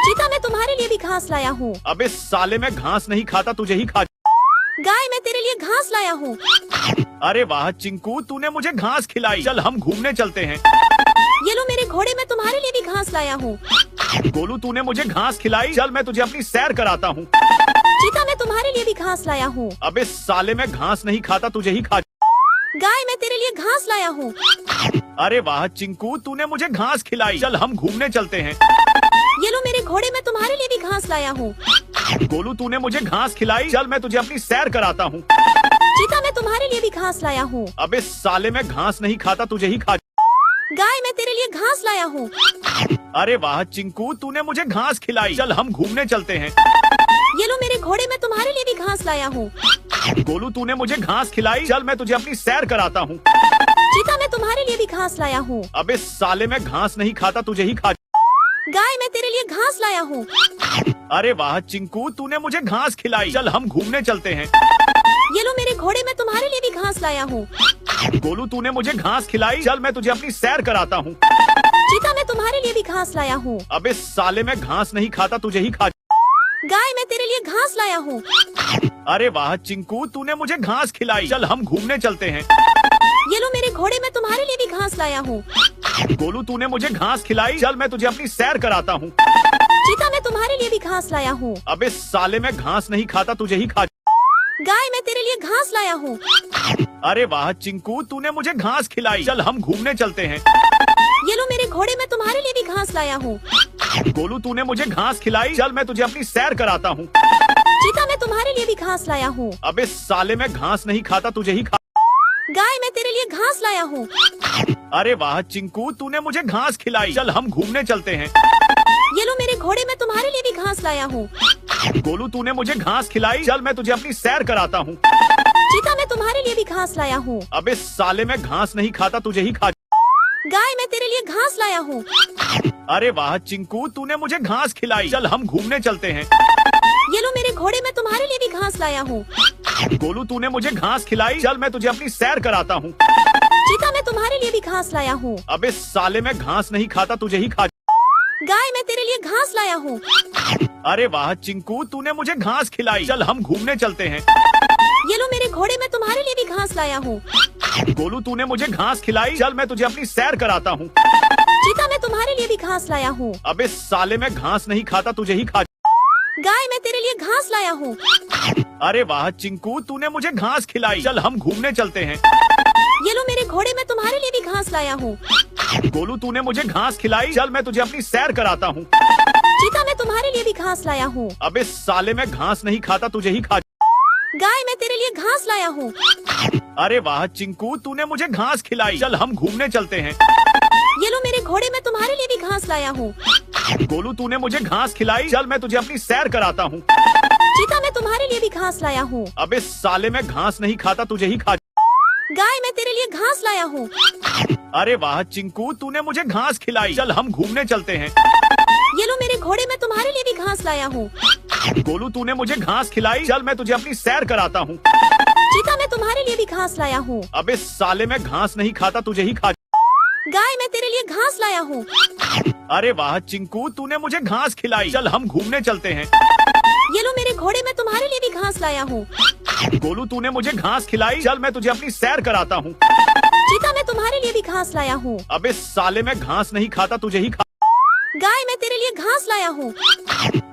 चीता मैं तुम्हारे लिए भी घास लाया हूँ। अबे साले मैं घास नहीं खाता, तुझे ही खा। गाय मैं तेरे लिए घास लाया हूँ। अरे वाह चिंकू, तूने मुझे घास खिलाई, चल हम घूमने चलते हैं। ये लो मेरे घोड़े मैं तुम्हारे लिए भी घास लाया हूँ। गोलू तूने मुझे घास खिलाई, चल मैं तुझे अपनी सैर कराता हूँ। चीता मैं तुम्हारे लिए भी घास लाया हूँ। अबे साले मैं घास नहीं खाता, तुझे ही खा। गाय मैं तेरे लिए घास लाया हूँ। अरे वाह चिंकू, तूने मुझे घास खिलाई, चल हम घूमने चलते हैं। ये लो मेरे घोड़े मैं तुम्हारे लिए भी घास लाया हूँ। गोलू तूने मुझे घास खिलाई, चल मैं तुझे अपनी सैर कराता हूँ। चीता मैं तुम्हारे लिए भी घास लाया हूँ। अबे साले मैं घास नहीं खाता, तुझे ही खा। गाय मैं तेरे लिए घास लाया हूँ। अरे वाह चिंकू, तूने मुझे घास खिलाई, चल हम घूमने चलते हैं। ये लो मेरे घोड़े मैं तुम्हारे लिए भी घास लाया हूँ। गोलू तूने मुझे घास खिलाई, चल मैं तुझे अपनी सैर कराता हूँ। चीता मैं तुम्हारे लिए भी घास लाया हूँ। अबे साले मैं घास नहीं खाता, तुझे ही खा। गाय मैं तेरे लिए घास लाया हूँ। अरे वाह चिंकू, तूने मुझे घास खिलाई। चल हम घूमने चलते हैं। ये लो मेरे घोड़े, मैं तुम्हारे लिए भी घास लाया हूँ। गोलू, तूने मुझे घास खिलाई। चल मैं तुझे अपनी सैर कराता हूँ। चीता, मैं तुम्हारे लिए भी घास लाया हूँ। अबे साले, मैं घास नहीं खाता, तुझे ही खा। गाय, मैं तेरे लिए घास लाया हूँ। अरे वाह चिंकू, तूने मुझे घास खिलाई। चल हम घूमने चलते हैं। ये लो मेरे घोड़े, मैं तुम्हारे लिए भी घास लाया हूँ। गोलू, तूने मुझे घास खिलाई। चल मैं तुझे अपनी सैर कराता हूँ। चीता, मैं तुम्हारे लिए भी घास लाया हूँ। अबे साले, मैं घास नहीं खाता, तुझे ही खा। गाय, मैं तेरे लिए घास लाया हूँ। अरे वाह चिंकू, तूने मुझे घास खिलाई। चल हम घूमने चलते हैं। ये लो मेरे घोड़े, मैं तुम्हारे लिए भी घास लाया हूँ। गोलू, तूने मुझे घास खिलाई। चल मैं तुझे अपनी सैर कराता हूँ। चीता, मैं तुम्हारे लिए भी घास लाया हूँ। अबे साले, मैं घास नहीं खाता, तुझे ही खा। गाय, मैं तेरे लिए घास लाया हूँ। अरे वाह चिंकू, तूने मुझे घास खिलाई। चल हम घूमने चलते हैं। ये लो मेरे घोड़े, मैं तुम्हारे लिए भी घास लाया हूँ। गोलू, तूने मुझे घास खिलाई। चल मैं तुझे अपनी सैर कराता हूँ। चीता, मैं तुम्हारे लिए भी घास लाया हूँ। अबे साले, मैं घास नहीं खाता, तुझे ही खा। गाय, मैं तेरे लिए घास लाया हूँ। अरे वाह चिंकू, तूने मुझे घास खिलाई। चल हम घूमने चलते हैं। ये लो मेरे घोड़े, मैं तुम्हारे लिए भी घास लाया हूँ। गोलू, तूने मुझे घास खिलाई। चल मैं तुझे अपनी सैर कराता हूँ। चीता, मैं तुम्हारे लिए भी घास लाया हूँ। अबे साले, मैं घास नहीं खाता, तुझे ही खा। गाय, मैं तेरे लिए घास लाया हूँ। अरे वाह चिंकू, तूने मुझे घास खिलाई। चल हम घूमने चलते हैं। ये लो मेरे घोड़े, मैं तुम्हारे लिए भी घास लाया हूँ। गोलू, तूने मुझे घास खिलाई। चल मैं तुझे अपनी सैर कराता हूँ। चीता, मैं तुम्हारे लिए भी घास लाया हूँ। अबे साले, मैं घास नहीं खाता, तुझे ही खा। गाय, मैं तेरे लिए घास लाया हूँ। अरे वाह चिंकू, तूने मुझे घास खिलाई। चल हम घूमने चलते हैं। ये लो मेरे घोड़े, मैं तुम्हारे लिए भी घास लाया हूँ। गोलू, तूने मुझे घास खिलाई। चल मैं तुझे अपनी सैर कराता हूँ। चीता, मैं तुम्हारे लिए भी घास लाया हूँ। अबे साले, मैं घास नहीं खाता, तुझे ही खा। गाय, मैं तेरे लिए घास लाया हूँ। अरे वाह चिंकू, तूने मुझे घास खिलाई। चल हम घूमने चलते हैं। ये लो मेरे घोड़े, मैं तुम्हारे लिए भी घास लाया हूँ। गोलू, तूने मुझे घास खिलाई। चल मैं तुझे अपनी सैर कराता हूँ। चीता, मैं तुम्हारे लिए भी घास लाया हूँ। अबे साले, मैं घास नहीं खाता, तुझे ही खा। गाय, मैं तेरे लिए घास लाया हूँ। अरे वाह चिंकू, तूने मुझे घास खिलाई। चल हम घूमने चलते हैं। ये लो मेरे घोड़े, मैं तुम्हारे लिए भी घास लाया हूँ। गोलू, तूने मुझे घास खिलाई। चल मैं तुझे अपनी सैर कराता हूँ। चीता, मैं तुम्हारे लिए भी घास लाया हूँ। अबे साले, मैं घास नहीं खाता, तुझे ही खा। गाय, मैं तेरे लिए घास लाया हूँ। अरे वाह चिंकू, तूने मुझे घास खिलाई। चल हम घूमने चलते हैं। ये लो मेरे घोड़े, मैं तुम्हारे लिए भी घास लाया हूँ। गोलू, तूने मुझे घास खिलाई। चल मैं तुझे अपनी सैर कराता हूँ। चीता, मैं तुम्हारे लिए भी घास लाया हूँ। अबे साले, मैं घास नहीं खाता, तुझे ही खा। गाय, मैं तेरे लिए घास लाया हूँ।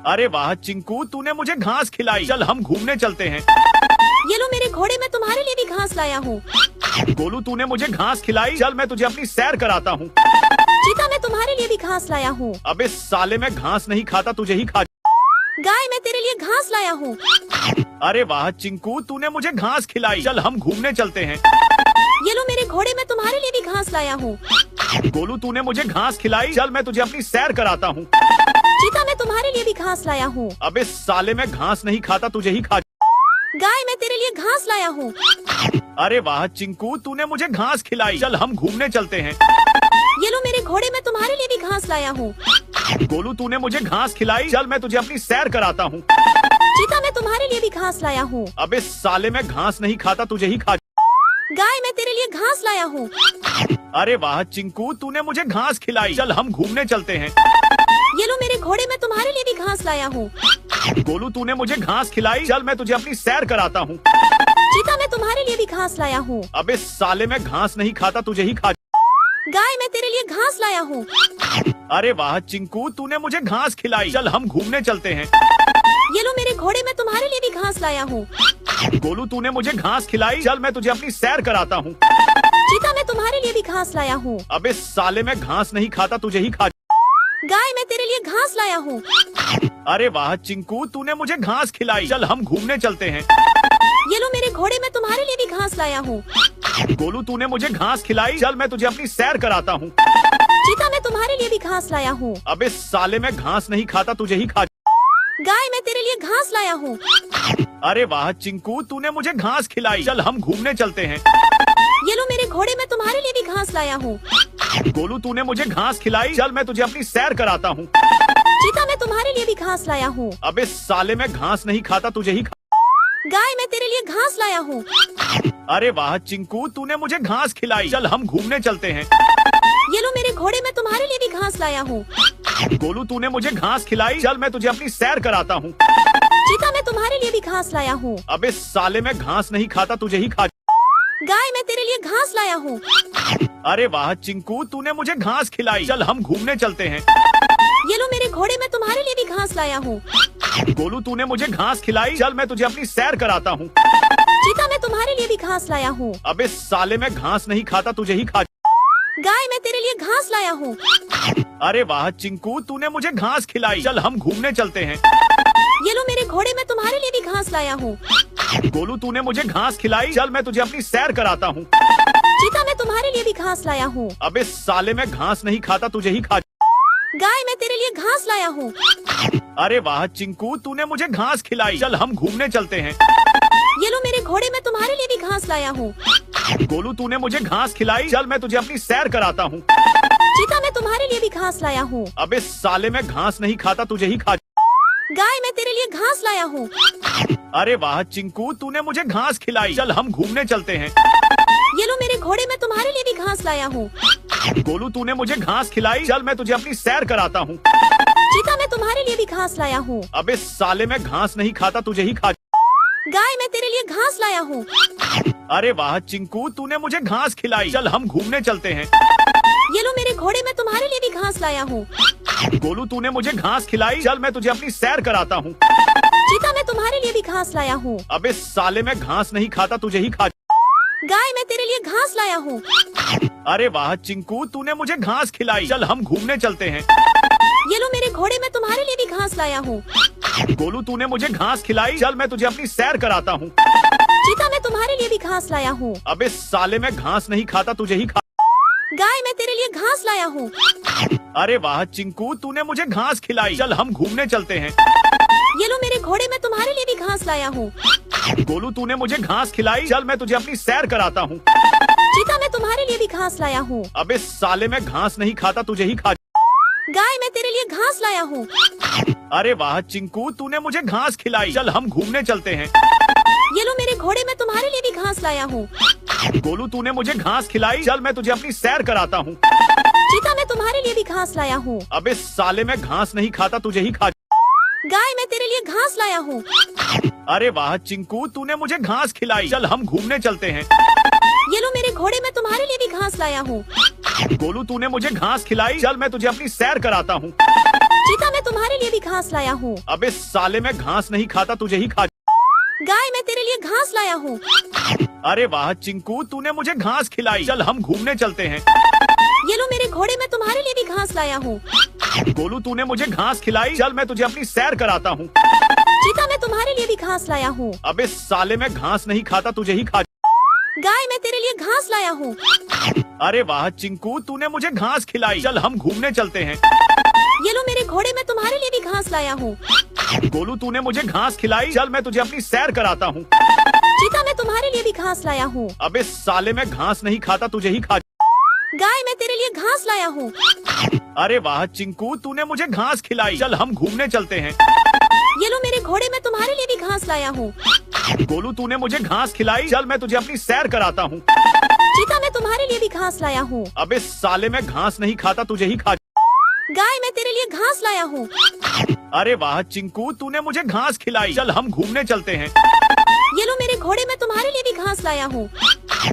अरे वाह चिंकू, तूने मुझे घास खिलाई। चल हम घूमने चलते हैं। ये लो मेरे घोड़े, मैं तुम्हारे लिए भी घास लाया हूँ। गोलू, तूने मुझे घास खिलाई। चल मैं तुझे अपनी सैर कराता हूँ। चीता, मैं तुम्हारे लिए भी घास लाया हूँ। अबे साले, मैं घास नहीं खाता, तुझे ही खा। गाय, मैं तेरे लिए घास लाया हूँ। अरे वाह चिंकू, तूने मुझे घास खिलाई। चल हम घूमने चलते हैं। ये लो मेरे घोड़े, मैं तुम्हारे लिए भी घास लाया हूँ। गोलू, तूने मुझे घास खिलाई। चल मैं तुझे अपनी सैर कराता हूँ। चीता, मैं तुम्हारे लिए भी घास लाया हूँ। अबे साले, मैं घास नहीं खाता, तुझे ही खा। गाय, मैं तेरे लिए घास लाया हूँ। अरे वाह चिंकू, तूने मुझे घास खिलाई। चल हम घूमने चलते हैं। ये लो मेरे घोड़े, मैं तुम्हारे लिए भी घास लाया हूँ। गोलू, तूने मुझे घास खिलाई। चल मैं तुझे अपनी सैर कराता हूँ। चीता, मैं तुम्हारे लिए भी घास लाया हूँ। अबे साले, मैं घास नहीं खाता, तुझे ही खा। गाय, मैं तेरे लिए घास लाया हूँ। अरे वाह चिंकू, तूने मुझे घास खिलाई। चल हम घूमने चलते हैं। ये लो मेरे घोड़े, मैं तुम्हारे लिए भी घास लाया हूँ। गोलू, तूने मुझे घास खिलाई। चल मैं तुझे अपनी सैर कराता हूँ। चीता, मैं तुम्हारे लिए भी घास लाया हूँ। अबे साले, मैं घास नहीं खाता, तुझे ही खा। गाय, मैं तेरे लिए घास लाया हूँ। अरे वाह चिंकू, तूने मुझे घास खिलाई। चल हम घूमने चलते हैं। ये लो मेरे घोड़े, मैं तुम्हारे लिए भी घास लाया हूँ। गोलू, तूने मुझे घास खिलाई। चल मैं तुझे अपनी सैर कराता हूँ। चीता, मैं तुम्हारे लिए भी घास लाया हूँ। अबे साले, मैं घास नहीं खाता, तुझे ही खा। गाय, मैं तेरे लिए घास लाया हूँ। अरे वाह चिंकू, तूने मुझे घास खिलाई। चल हम घूमने चलते हैं। ये लो मेरे घोड़े, मैं तुम्हारे लिए भी घास लाया हूँ। गोलू, तूने मुझे घास खिलाई। चल मैं तुझे अपनी सैर कराता हूँ। चीता, मैं तुम्हारे लिए भी घास लाया हूँ। अबे साले, मैं घास नहीं खाता, तुझे ही खा। गाय, मैं तेरे लिए घास लाया हूँ। अरे वाह चिंकू, तूने मुझे घास खिलाई। चल हम घूमने चलते हैं। ये लो मेरे घोड़े, मैं तुम्हारे लिए भी घास लाया हूँ। गोलू, तूने मुझे घास खिलाई। चल मैं तुझे अपनी सैर कराता हूँ। चीता मैं तुम्हारे लिए भी घास लाया हूँ। अबे साले मैं घास नहीं खाता, तुझे ही खा। गाय मैं तेरे लिए घास लाया हूँ। अरे वाह चिंकू, तूने मुझे घास खिलाई। चल हम घूमने चलते हैं। ये लो मेरे घोड़े मैं तुम्हारे लिए भी घास लाया हूँ। गोलू तूने मुझे घास खिलाई, चल मैं तुझे अपनी सैर कराता हूँ। चीता मैं तुम्हारे लिए भी घास लाया हूँ। अबे साले मैं घास नहीं खाता, तुझे ही खा। गाय मैं तेरे लिए घास लाया हूँ। अरे वाह चिंकू, तूने मुझे घास खिलाई। चल हम घूमने चलते हैं। ये लो मेरे घोड़े मैं तुम्हारे लिए भी घास लाया हूँ। गोलू तूने मुझे घास खिलाई, चल मैं तुझे अपनी सैर कराता हूँ। चीता मैं तुम्हारे लिए भी घास लाया हूँ। अबे साले मैं घास नहीं खाता, तुझे ही खा। गाय मैं तेरे लिए घास लाया हूँ। अरे वाह चिंकू, तूने मुझे घास खिलाई। चल हम घूमने चलते हैं। ये लो मेरे घोड़े मैं तुम्हारे लिए भी घास लाया हूँ। गोलू तूने मुझे घास खिलाई, चल मैं तुझे अपनी सैर कराता हूँ। चीता मैं तुम्हारे लिए भी घास लाया हूँ। अबे साले मैं घास नहीं खाता, तुझे ही खा। गाय मैं तेरे लिए घास लाया हूँ। अरे वाह चिंकू, तूने मुझे घास खिलाई। चल हम घूमने चलते हैं। ये लो मेरे घोड़े मैं तुम्हारे लिए भी घास लाया हूँ। गोलू तूने मुझे घास खिलाई, चल मैं तुझे अपनी सैर कराता हूँ। चीता मैं तुम्हारे लिए भी घास लाया हूँ। अबे साले मैं घास नहीं खाता, तुझे ही खा। गाय मैं तेरे लिए घास लाया हूँ। अरे वाह चिंकू, तूने मुझे घास खिलाई। चल हम घूमने चलते हैं। ये लो मेरे घोड़े मैं तुम्हारे लिए भी घास लाया हूँ। गोलू तूने मुझे घास खिलाई, चल मैं तुझे अपनी सैर कराता हूँ। चीता मैं तुम्हारे लिए भी घास लाया हूँ। अबे साले मैं घास नहीं खाता, तुझे ही खा। गाय मैं तेरे लिए घास लाया हूँ। अरे वाह चिंकू, तूने मुझे घास खिलाई। चल हम घूमने चलते हैं। ये लो मेरे घोड़े मैं तुम्हारे लिए भी घास लाया हूँ। गोलू तूने मुझे घास खिलाई, चल मैं तुझे अपनी सैर कराता हूँ। चीता मैं तुम्हारे लिए भी घास लाया हूँ। अबे साले मैं घास नहीं खाता, तुझे ही खा। गाय मैं तेरे लिए घास लाया हूँ। अरे वाह चिंकू, तूने मुझे घास खिलाई। चल हम घूमने चलते हैं। ये लो मेरे घोड़े मैं तुम्हारे लिए भी घास लाया हूँ। गोलू तूने मुझे घास खिलाई, चल मैं तुझे अपनी सैर कराता हूँ। चीता मैं तुम्हारे लिए भी घास लाया हूँ। अबे साले मैं घास नहीं खाता, तुझे ही खा। गाय मैं तेरे लिए घास लाया हूँ। अरे वाह चिंकू, तूने मुझे घास खिलाई। चल हम घूमने चलते हैं। ये लो मेरे घोड़े मैं तुम्हारे लिए भी घास लाया हूँ। गोलू तूने मुझे घास खिलाई, चल मैं तुझे अपनी सैर कराता हूँ। चीता मैं तुम्हारे लिए भी घास लाया हूँ। अबे साले मैं घास नहीं खाता, तुझे ही खा। गाय मैं तेरे लिए घास लाया हूँ। अरे वाह चिंकू, तूने मुझे घास खिलाई। चल हम घूमने चलते हैं। ये लो मेरे घोड़े मैं तुम्हारे लिए भी घास लाया हूँ। गोलू तूने मुझे घास खिलाई, चल मैं तुझे अपनी सैर कराता हूँ। चीता मैं तुम्हारे लिए भी घास लाया हूँ। अबे साले मैं घास नहीं खाता, तुझे ही खा। गाय मैं तेरे लिए घास लाया हूँ। अरे वाह चिंकू, तूने मुझे घास खिलाई। चल हम घूमने चलते हैं। ये लो मेरे घोड़े मैं तुम्हारे लिए भी घास लाया हूँ। गोलू तूने मुझे घास खिलाई, चल मैं तुझे अपनी सैर कराता हूँ। चीता मैं तुम्हारे लिए भी घास लाया हूँ। अबे साले मैं घास नहीं खाता, तुझे ही खा। गाय मैं तेरे लिए घास लाया हूँ। अरे वाह चिंकू, तूने मुझे घास खिलाई। चल हम घूमने चलते हैं। ये लो मेरे घोड़े मैं तुम्हारे लिए भी घास लाया हूँ। गोलू तूने मुझे घास खिलाई, चल मैं तुझे अपनी सैर कराता हूँ। चीता मैं तुम्हारे लिए भी घास लाया हूँ। अबे साले मैं घास नहीं खाता, तुझे ही खा। गाय मैं तेरे लिए घास लाया हूँ। अरे वाह चिंकू, तूने मुझे घास खिलाई। चल हम घूमने चलते हैं। ये लो मेरे घोड़े मैं तुम्हारे लिए भी घास लाया हूँ। गोलू तूने मुझे घास खिलाई, चल मैं तुझे अपनी सैर कराता हूँ। चीता मैं तुम्हारे लिए भी घास लाया हूँ। अबे साले मैं घास नहीं खाता, तुझे ही खा। गाय मैं तेरे लिए घास लाया हूँ। अरे वाह चिंकू, तूने मुझे घास खिलाई। चल हम घूमने चलते हैं। ये लो मेरे घोड़े मैं तुम्हारे लिए भी घास लाया हूँ। गोलू तूने मुझे घास खिलाई, चल मैं तुझे अपनी सैर कराता हूँ। चीता मैं तुम्हारे लिए भी घास लाया हूँ। अबे साले मैं घास नहीं खाता, तुझे ही खा। गाय मैं तेरे लिए घास लाया हूँ। अरे वाह चिंकू, तूने मुझे घास खिलाई। चल हम घूमने चलते हैं। ये लो मेरे घोड़े मैं तुम्हारे लिए भी घास लाया हूँ।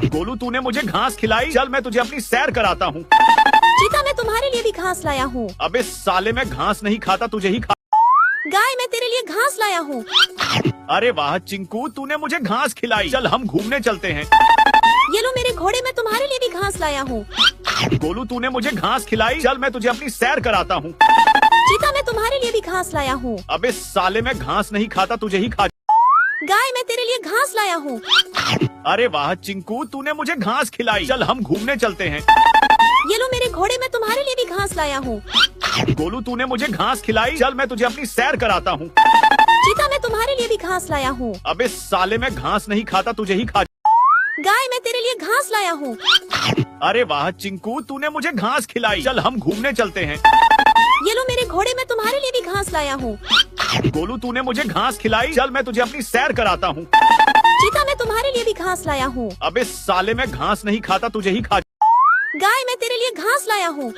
गोलू तूने मुझे घास खिलाई, चल मैं तुझे अपनी सैर कराता हूँ। चीता मैं तुम्हारे लिए भी घास लाया हूँ। अबे साले मैं घास नहीं खाता, तुझे ही खा। गाय मैं तेरे लिए घास लाया हूँ। अरे वाह चिंकू, तूने मुझे घास खिलाई। चल हम घूमने चलते हैं। ये लो मेरे घोड़े मैं तुम्हारे लिए भी घास लाया हूँ। गोलू तूने मुझे घास खिलाई, चल मैं तुझे अपनी सैर कराता हूँ। चीता मैं तुम्हारे लिए भी घास लाया हूँ। अबे साले मैं घास नहीं खाता, तुझे ही खा। गाय मैं तेरे लिए घास लाया हूँ। अरे वाह चिंकू, तूने मुझे घास खिलाई। चल हम घूमने चलते हैं। ये लो मेरे घोड़े मैं तुम्हारे लिए भी घास लाया हूँ। गोलू तूने मुझे घास खिलाई, चल मैं तुझे अपनी सैर कराता हूँ। चीता मैं तुम्हारे लिए भी घास लाया हूँ। अबे साले मैं घास नहीं खाता, तुझे ही खा। गाय मैं तेरे लिए घास लाया हूँ। अरे वाह चिंकू, तूने मुझे घास खिलाई। चल हम घूमने चलते हैं। ये लो मेरे घोड़े, मैं तुम्हारे लिए भी घास लाया हूँ। गोलू तूने मुझे घास खिलाई, चल मैं तुझे अपनी सैर कराता हूँ। चीता, मैं तुम्हारे लिए भी घास लाया हूँ। अबे साले, मैं घास नहीं खाता, तुझे ही खा। गाय, मैं तेरे लिए घास लाया हूँ।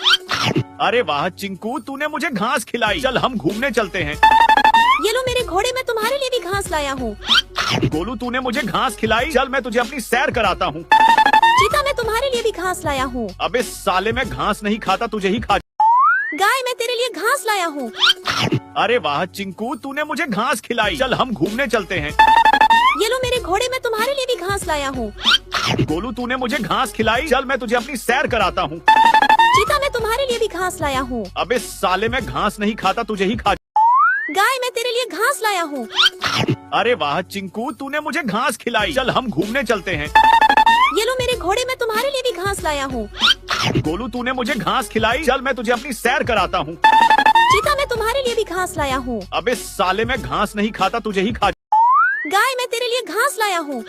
अरे वाह चिंकू, तूने मुझे घास खिलाई, चल हम घूमने चलते हैं। ये लो मेरे घोड़े, मैं तुम्हारे लिए भी घास लाया हूँ। गोलू तूने मुझे घास खिलाई, चल मैं तुझे अपनी सैर कराता हूँ। चीता, मैं तुम्हारे लिए भी घास लाया हूँ। अबे साले, मैं घास नहीं खाता, तुझे ही खा। गाय, मैं तेरे लिए घास लाया हूँ। अरे वाह चिंकू, तूने मुझे घास खिलाई, चल हम घूमने चलते हैं। ये लो मेरे घोड़े, मैं तुम्हारे लिए भी घास लाया हूँ। गोलू तूने मुझे घास खिलाई, चल मैं तुझे अपनी सैर कराता हूँ। चीता, मैं तुम्हारे लिए भी घास लाया हूँ। अबे साले, मैं घास नहीं खाता, तुझे ही खा। गाय, मैं तेरे लिए घास लाया हूँ। अरे वाह चिंकू, तूने मुझे घास खिलाई, चल हम घूमने चलते हैं। ये लो मेरे घोड़े, मैं तुम्हारे लिए भी घास लाया हूँ। गोलू तूने मुझे घास खिलाई, चल मैं तुझे अपनी सैर कराता हूँ। चीता, मैं तुम्हारे लिए भी घास लाया हूँ। अबे साले, मैं घास नहीं खाता, तुझे ही खा। गाय, मैं तेरे लिए घास लाया हूँ।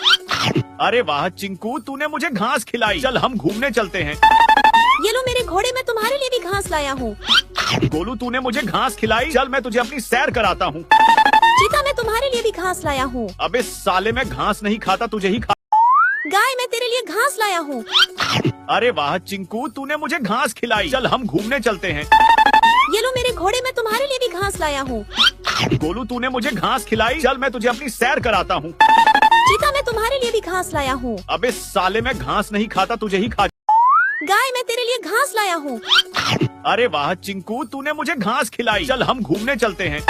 अरे वाह चिंकू, तूने मुझे घास खिलाई, चल हम घूमने चलते हैं। ये लो मेरे घोड़े, मैं तुम्हारे लिए भी घास लाया हूँ। गोलू तूने मुझे घास खिलाई, चल मैं तुझे अपनी सैर कराता हूँ। चीता, मैं तुम्हारे लिए भी घास लाया हूँ। अबे साले, मैं घास नहीं खाता, तुझे ही खा। गाय, मैं तेरे लिए घास लाया हूँ। अरे वाह चिंकू, तूने मुझे घास खिलाई, चल हम घूमने चलते हैं। ये लो मेरे घोड़े, मैं तुम्हारे लिए भी घास लाया हूँ। गोलू तूने मुझे घास खिलाई, चल मैं तुझे अपनी सैर कराता हूँ। चीता, मैं तुम्हारे लिए भी घास लाया हूँ। अबे साले, मैं घास नहीं खाता, तुझे ही खा। गाय, मैं तेरे लिए घास लाया हूँ। अरे वाह चिंकू, तूने मुझे घास खिलाई, चल हम घूमने चलते हैं।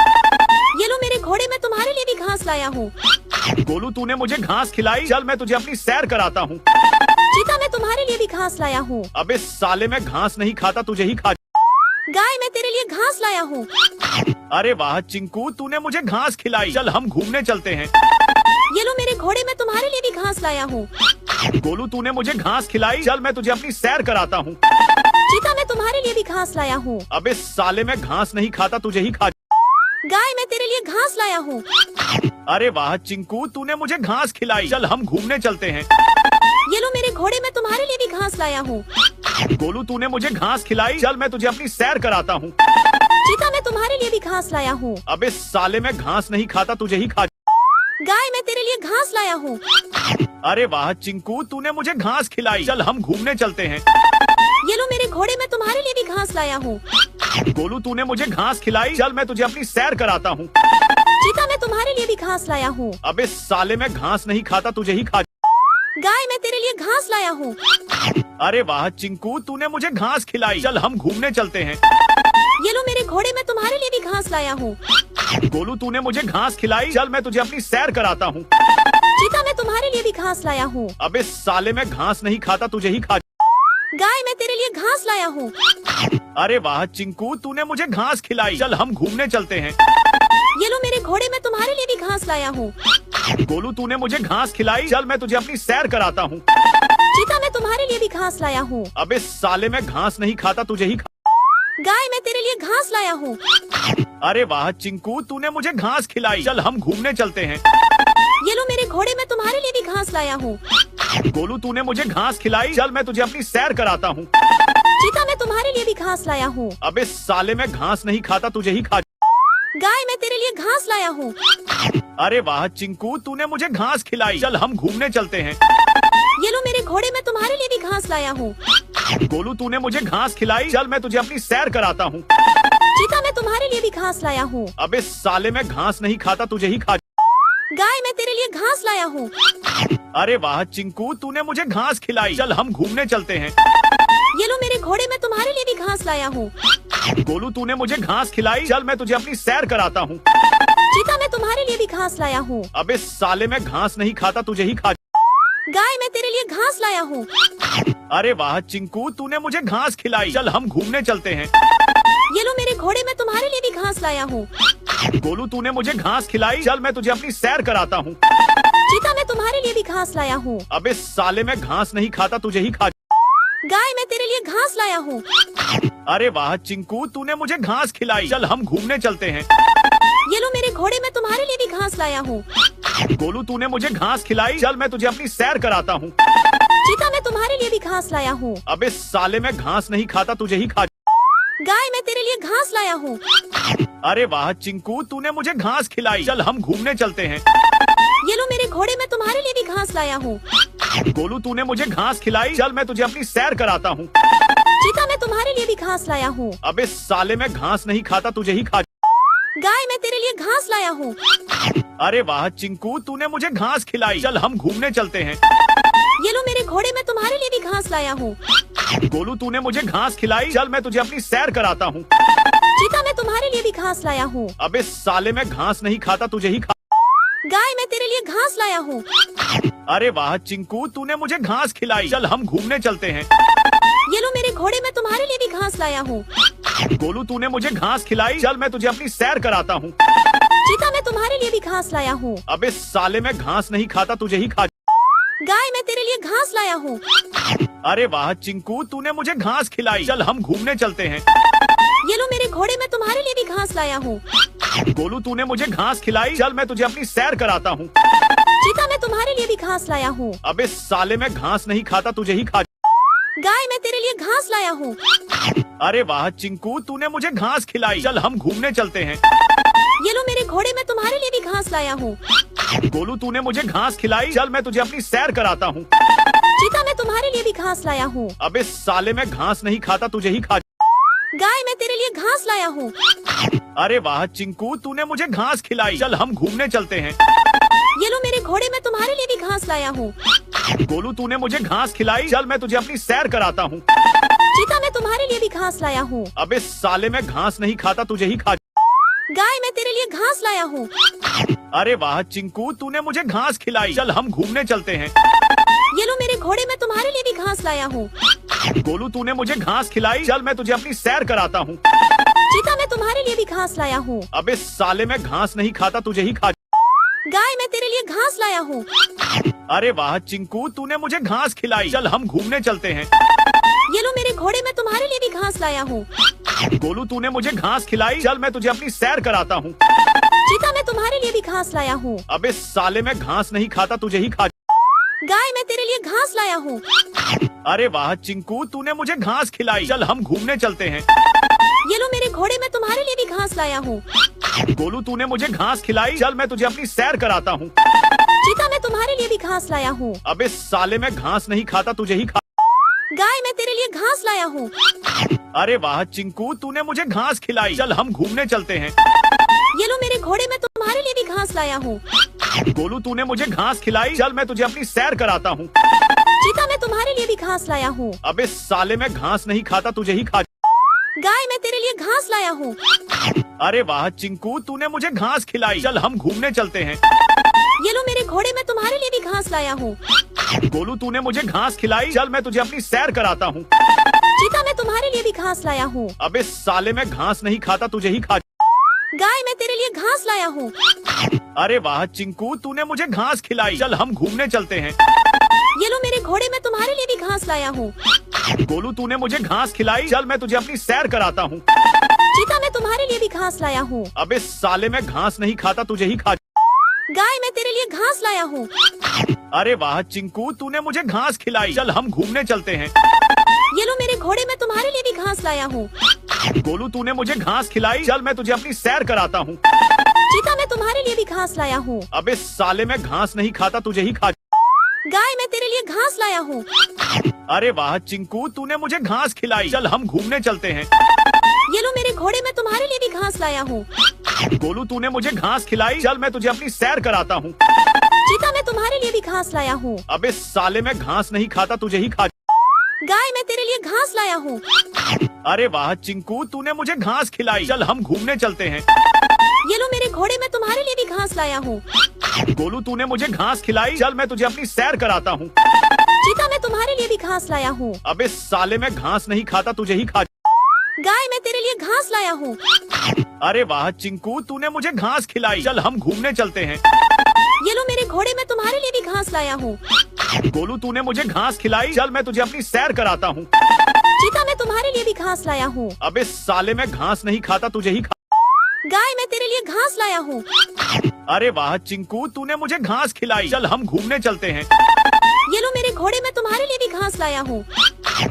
ये लो मेरे घोड़े, मैं तुम्हारे लिए भी घास लाया हूँ। गोलू तूने मुझे घास खिलाई, चल मैं तुझे अपनी सैर कराता हूँ। चीता, मैं तुम्हारे लिए भी घास लाया हूँ। अबे साले, मैं घास नहीं खाता, तुझे ही खा। गाय, मैं तेरे लिए घास लाया हूँ। अरे वाह चिंकू, तूने मुझे घास खिलाई, चल हम घूमने चलते हैं। ये लो मेरे घोड़े, मैं तुम्हारे लिए भी घास लाया हूँ। गोलू तूने मुझे घास खिलाई, चल मैं तुझे अपनी सैर कराता हूँ। चीता, मैं तुम्हारे लिए भी घास लाया हूँ। अबे साले, मैं घास नहीं खाता, तुझे ही खा। गाय, मैं तेरे लिए घास लाया हूँ। अरे वाह चिंकू, तूने मुझे घास खिलाई, चल हम घूमने चलते हैं। ये लो मेरे घोड़े, मैं तुम्हारे लिए भी घास लाया हूँ। गोलू तूने मुझे घास खिलाई, चल मैं तुझे अपनी सैर कराता हूँ। चीता, मैं तुम्हारे लिए भी घास लाया हूँ। अबे साले, मैं घास नहीं खाता, तुझे ही खा। गाय, मैं तेरे लिए घास लाया हूँ। अरे वाह चिंकू, तूने मुझे घास खिलाई, चल हम घूमने चलते हैं। ये लो मेरे घोड़े, मैं तुम्हारे लिए भी घास लाया हूँ। गोलू तूने मुझे घास खिलाई, चल मैं तुझे अपनी सैर कराता हूँ। चीता, मैं तुम्हारे लिए भी घास लाया हूँ। अबे साले, मैं घास नहीं खाता, तुझे ही खा। गाय, मैं तेरे लिए घास लाया हूँ। अरे वाह चिंकू, तूने मुझे घास खिलाई, चल हम घूमने चलते हैं। ये लो मेरे घोड़े, मैं तुम्हारे लिए भी घास लाया हूँ। गोलू तूने मुझे घास खिलाई, चल मैं तुझे अपनी सैर कराता हूँ। चीता, मैं तुम्हारे लिए भी घास लाया हूँ। अबे साले, मैं घास नहीं खाता, तुझे ही खा। गाय, मैं तेरे लिए घास लाया हूँ। अरे वाह चिंकू, तूने मुझे घास खिलाई, चल हम घूमने चलते हैं। ये लो मेरे घोड़े, मैं तुम्हारे लिए भी घास लाया हूँ। गोलू तूने मुझे घास खिलाई, चल मैं तुझे अपनी सैर कराता हूँ। चीता, मैं तुम्हारे लिए भी घास लाया हूँ। अबे साले, मैं घास नहीं खाता, तुझे ही खा। गाय, मैं तेरे लिए घास लाया हूँ। अरे वाह चिंकू, तूने मुझे घास खिलाई, चल हम घूमने चलते हैं। ये लो मेरे घोड़े, मैं तुम्हारे लिए भी घास लाया हूँ। गोलू तूने मुझे घास खिलाई, चल मैं तुझे अपनी सैर कराता हूँ। चीता, मैं तुम्हारे लिए भी घास लाया हूँ। अबे साले, मैं घास नहीं खाता, तुझे ही खा। गाय, मैं तेरे लिए घास लाया हूँ। अरे वाह चिंकू, तूने मुझे घास खिलाई, चल हम घूमने चलते हैं। ये लो मेरे घोड़े, मैं तुम्हारे लिए भी घास लाया हूँ। गोलू तूने मुझे घास खिलाई, चल मैं तुझे अपनी सैर कराता हूँ। चीता, मैं तुम्हारे लिए भी घास लाया हूँ। अबे साले, मैं घास नहीं खाता, तुझे ही खा। गाय, मैं तेरे लिए घास लाया हूँ। अरे वाह चिंकू, तूने मुझे घास खिलाई, चल हम घूमने चलते हैं। ये लो मेरे घोड़े, मैं तुम्हारे लिए भी घास लाया हूँ। गोलू तूने मुझे घास खिलाई, चल मैं तुझे अपनी सैर कराता हूँ। चीता, मैं तुम्हारे लिए भी घास लाया हूँ। अबे साले, मैं घास नहीं खाता, तुझे ही खा। गाय, मैं तेरे लिए घास लाया हूँ। अरे वाह चिंकू, तूने मुझे घास खिलाई, चल हम घूमने चलते हैं। ये लो मेरे घोड़े, मैं तुम्हारे लिए भी घास लाया हूँ। गोलू तूने मुझे घास खिलाई, चल मैं तुझे अपनी सैर कराता हूँ। चीता, मैं तुम्हारे लिए भी घास लाया हूँ। अबे साले, मैं घास नहीं खाता, तुझे ही खा। गाय, मैं तेरे लिए घास लाया हूँ। अरे वाह चिंकू, तूने मुझे घास खिलाई, चल हम घूमने चलते हैं। ये लो मेरे घोड़े, मैं तुम्हारे लिए भी घास लाया हूँ। गोलू तूने मुझे घास खिलाई, चल मैं तुझे अपनी सैर कराता हूँ। चीता, मैं तुम्हारे लिए भी घास लाया हूँ। अबे साले, मैं घास नहीं खाता, तुझे ही खा। गाय मैं तेरे लिए घास लाया हूँ। अरे वाह चिंकू, तूने मुझे घास खिलाई। चल हम घूमने चलते हैं। ये लो मेरे घोड़े, मैं तुम्हारे लिए भी घास लाया हूँ। गोलू, तूने मुझे घास खिलाई। चल मैं तुझे अपनी सैर कराता हूँ। चीता मैं तुम्हारे लिए भी घास लाया हूँ। अबे साले, मैं घास नहीं खाता, तुझे ही खा। गाय मैं तेरे लिए घास लाया हूँ। अरे वाह चिंकू, तूने मुझे घास खिलाई। चल हम घूमने चलते हैं। ये लो मेरे घोड़े, मैं तुम्हारे लिए भी घास लाया हूँ। गोलू, तूने मुझे घास खिलाई। चल मैं तुझे अपनी सैर कराता हूँ। चीता मैं तुम्हारे लिए भी घास लाया हूँ। अबे साले, मैं घास नहीं खाता, तुझे ही खा। गाय मैं तेरे लिए घास लाया हूँ। अरे वाह चिंकू, तूने मुझे घास खिलाई। चल हम घूमने चलते हैं। ये लो मेरे घोड़े, मैं तुम्हारे लिए भी घास लाया हूँ। गोलू, तूने मुझे घास खिलाई। चल मैं तुझे अपनी सैर कराता हूँ। चीता मैं तुम्हारे लिए भी घास लाया हूँ। अबे साले, मैं घास नहीं खाता, तुझे ही खा। गाय मैं तेरे लिए घास लाया हूँ। अरे वाह चिंकू, तूने मुझे घास खिलाई। चल हम घूमने चलते हैं। ये लो मेरे घोड़े, मैं तुम्हारे लिए भी घास लाया हूँ। गोलू, तूने मुझे घास खिलाई। चल मैं तुझे अपनी सैर कराता हूँ। चीता मैं तुम्हारे लिए भी घास लाया हूँ। अबे साले, मैं घास नहीं खाता, तुझे ही खा। गाय मैं तेरे लिए घास लाया हूँ। अरे वाह चिंकू, तूने मुझे घास खिलाई। चल हम घूमने चलते हैं। ये लो मेरे घोड़े, मैं तुम्हारे लिए भी घास लाया हूँ। गोलू, तूने मुझे घास खिलाई। चल मैं तुझे अपनी सैर कराता हूँ। चीता मैं तुम्हारे लिए भी घास लाया हूँ। अबे साले, मैं घास नहीं खाता, तुझे ही खा। गाय मैं तेरे लिए घास लाया हूँ। अरे वाह चिंकू, तूने मुझे घास खिलाई। चल हम घूमने चलते हैं। ये लो मेरे घोड़े, मैं तुम्हारे लिए भी घास लाया हूँ। गोलू, तूने मुझे घास खिलाई। चल मैं तुझे अपनी सैर कराता हूँ। चीता मैं तुम्हारे लिए भी घास लाया हूँ। अबे साले, मैं घास नहीं खाता, तुझे ही खा। गाय मैं तेरे लिए घास लाया हूँ। अरे वाह चिंकू, तूने मुझे घास खिलाई। चल हम घूमने चलते हैं। ये लो मेरे घोड़े, मैं तुम्हारे लिए भी घास लाया हूँ। गोलू, तूने मुझे घास खिलाई। चल मैं तुझे अपनी सैर कराता हूँ। चीता मैं तुम्हारे लिए भी घास लाया हूँ। अबे साले, मैं घास नहीं खाता, तुझे ही खा। गाय मैं तेरे लिए घास लाया हूँ। अरे वाह चिंकू, तूने मुझे घास खिलाई। चल हम घूमने चलते हैं। ये लो मेरे घोड़े, मैं तुम्हारे लिए भी घास लाया हूँ। गोलू, तूने मुझे घास खिलाई। चल मैं तुझे अपनी सैर कराता हूँ। चीता मैं तुम्हारे लिए भी घास लाया हूँ। अबे साले, मैं घास नहीं खाता, तुझे ही खा। गाय मैं तेरे लिए घास लाया हूँ। अरे वाह चिंकू, तूने मुझे घास खिलाई। चल हम घूमने चलते हैं। ये लो मेरे घोड़े, मैं तुम्हारे लिए भी घास लाया हूँ। गोलू, तूने मुझे घास खिलाई। चल मैं तुझे अपनी सैर कराता हूँ। चीता मैं तुम्हारे लिए भी घास लाया हूँ। अबे साले, मैं घास नहीं खाता, तुझे ही खा। गाय मैं तेरे लिए घास लाया हूँ। अरे वाह चिंकू, तूने मुझे घास खिलाई। चल हम घूमने चलते हैं। ये लो मेरे घोड़े, मैं तुम्हारे लिए भी घास लाया हूँ। गोलू, तूने मुझे घास खिलाई। चल मैं तुझे अपनी सैर कराता हूँ। चीता मैं तुम्हारे लिए भी घास लाया हूँ। अबे साले, मैं घास नहीं खाता, तुझे ही खा। गाय मैं तेरे लिए घास लाया हूँ। अरे वाह चिंकू, तूने मुझे घास खिलाई। चल हम घूमने चलते हैं। ये लो मेरे घोड़े, मैं तुम्हारे लिए भी घास लाया हूँ। गोलू, तूने मुझे घास खिलाई। चल मैं तुझे अपनी सैर कराता हूँ। चीता मैं तुम्हारे लिए भी घास लाया हूँ। अबे साले, मैं घास नहीं खाता, तुझे ही खा। गाय मैं तेरे लिए घास लाया हूँ। अरे वाह चिंकू, तूने मुझे घास खिलाई। चल हम घूमने चलते हैं। ये लो मेरे घोड़े, मैं तुम्हारे लिए भी घास लाया हूँ। गोलू, तूने मुझे घास खिलाई। चल मैं तुझे अपनी सैर कराता हूँ। चीता मैं तुम्हारे लिए भी घास लाया हूँ। अबे साले, मैं घास नहीं खाता, तुझे ही खा। गाय मैं तेरे लिए घास लाया हूँ। अरे वाह चिंकू, तूने मुझे घास खिलाई। चल हम घूमने चलते हैं। ये लो मेरे घोड़े, मैं तुम्हारे लिए भी घास लाया हूँ। गोलू, तूने मुझे घास खिलाई। चल मैं तुझे अपनी सैर कराता हूँ। चीता मैं तुम्हारे लिए भी घास लाया हूँ। अबे साले, मैं घास नहीं खाता, तुझे ही खा। गाय मैं तेरे लिए घास लाया हूँ। अरे वाह चिंकू, तूने मुझे घास खिलाई। चल हम घूमने चलते हैं। ये लो मेरे घोड़े, मैं तुम्हारे लिए भी घास लाया हूँ। गोलू, तूने मुझे घास खिलाई। चल मैं तुझे अपनी सैर कराता हूँ। चीता मैं तुम्हारे लिए भी घास लाया हूँ। अबे साले, मैं घास नहीं खाता, तुझे ही खा। गाय मैं तेरे लिए घास लाया हूँ। अरे वाह चिंकू, तूने मुझे घास खिलाई। चल हम घूमने चलते हैं। ये लो मेरे घोड़े, मैं तुम्हारे लिए भी घास लाया हूँ। गोलू, तूने मुझे घास खिलाई। चल मैं तुझे अपनी सैर कराता हूँ। चीता मैं तुम्हारे लिए भी घास लाया हूँ। अबे साले, मैं घास नहीं खाता, तुझे ही खा। गाय मैं तेरे लिए घास लाया हूँ। अरे वाह चिंकू, तूने मुझे घास खिलाई। चल हम घूमने चलते हैं। ये लो मेरे घोड़े, मैं तुम्हारे लिए भी घास लाया हूँ। गोलू, तूने मुझे घास खिलाई। चल मैं तुझे अपनी सैर कराता हूँ। चीता मैं तुम्हारे लिए भी घास लाया हूँ। अबे साले, मैं घास नहीं खाता, तुझे ही खा। गाय मैं तेरे लिए घास लाया हूँ। अरे वाह चिंकू, तूने मुझे घास खिलाई। चल हम घूमने चलते हैं। ये लो मेरे घोड़े, मैं तुम्हारे लिए भी घास घास लाया हूँ।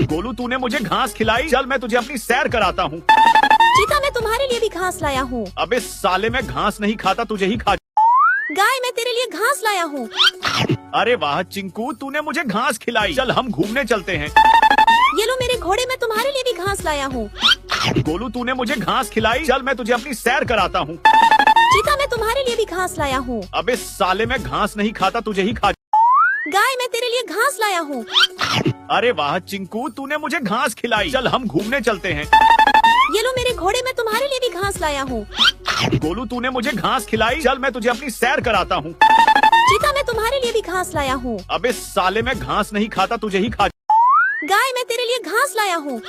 गोलू तूने मुझे घास खिलाई, चल मैं तुझे अपनी सैर कराता हूँ। चीता मैं तुम्हारे लिए भी घास लाया हूँ। अबे साले मैं घास नहीं खाता, तुझे ही खा। गाय मैं तेरे लिए घास लाया हूँ। अरे वाह चिंकू, तूने मुझे घास खिलाई, चल हम घूमने चलते हैं। ये लो मेरे घोड़े, मैं तुम्हारे लिए भी घास लाया हूँ। गोलू तूने मुझे घास खिलाई, चल मैं तुझे अपनी सैर कराता हूँ। चीता मैं तुम्हारे लिए भी घास लाया हूँ। अबे साले मैं घास नहीं खाता, तुझे ही खा। गाय मैं तेरे लिए घास लाया हूँ। अरे वाह चिंकू, तूने मुझे घास खिलाई, चल हम घूमने चलते हैं। ये लो मेरे घोड़े, मैं तुम्हारे लिए भी घास लाया हूँ। गोलू तूने मुझे घास खिलाई, चल मैं तुझे अपनी सैर कराता हूँ। चीता मैं तुम्हारे लिए भी घास लाया हूँ। अबे साले मैं घास नहीं खाता, तुझे ही खा। गाय मैं तेरे लिए घास लाया हूँ।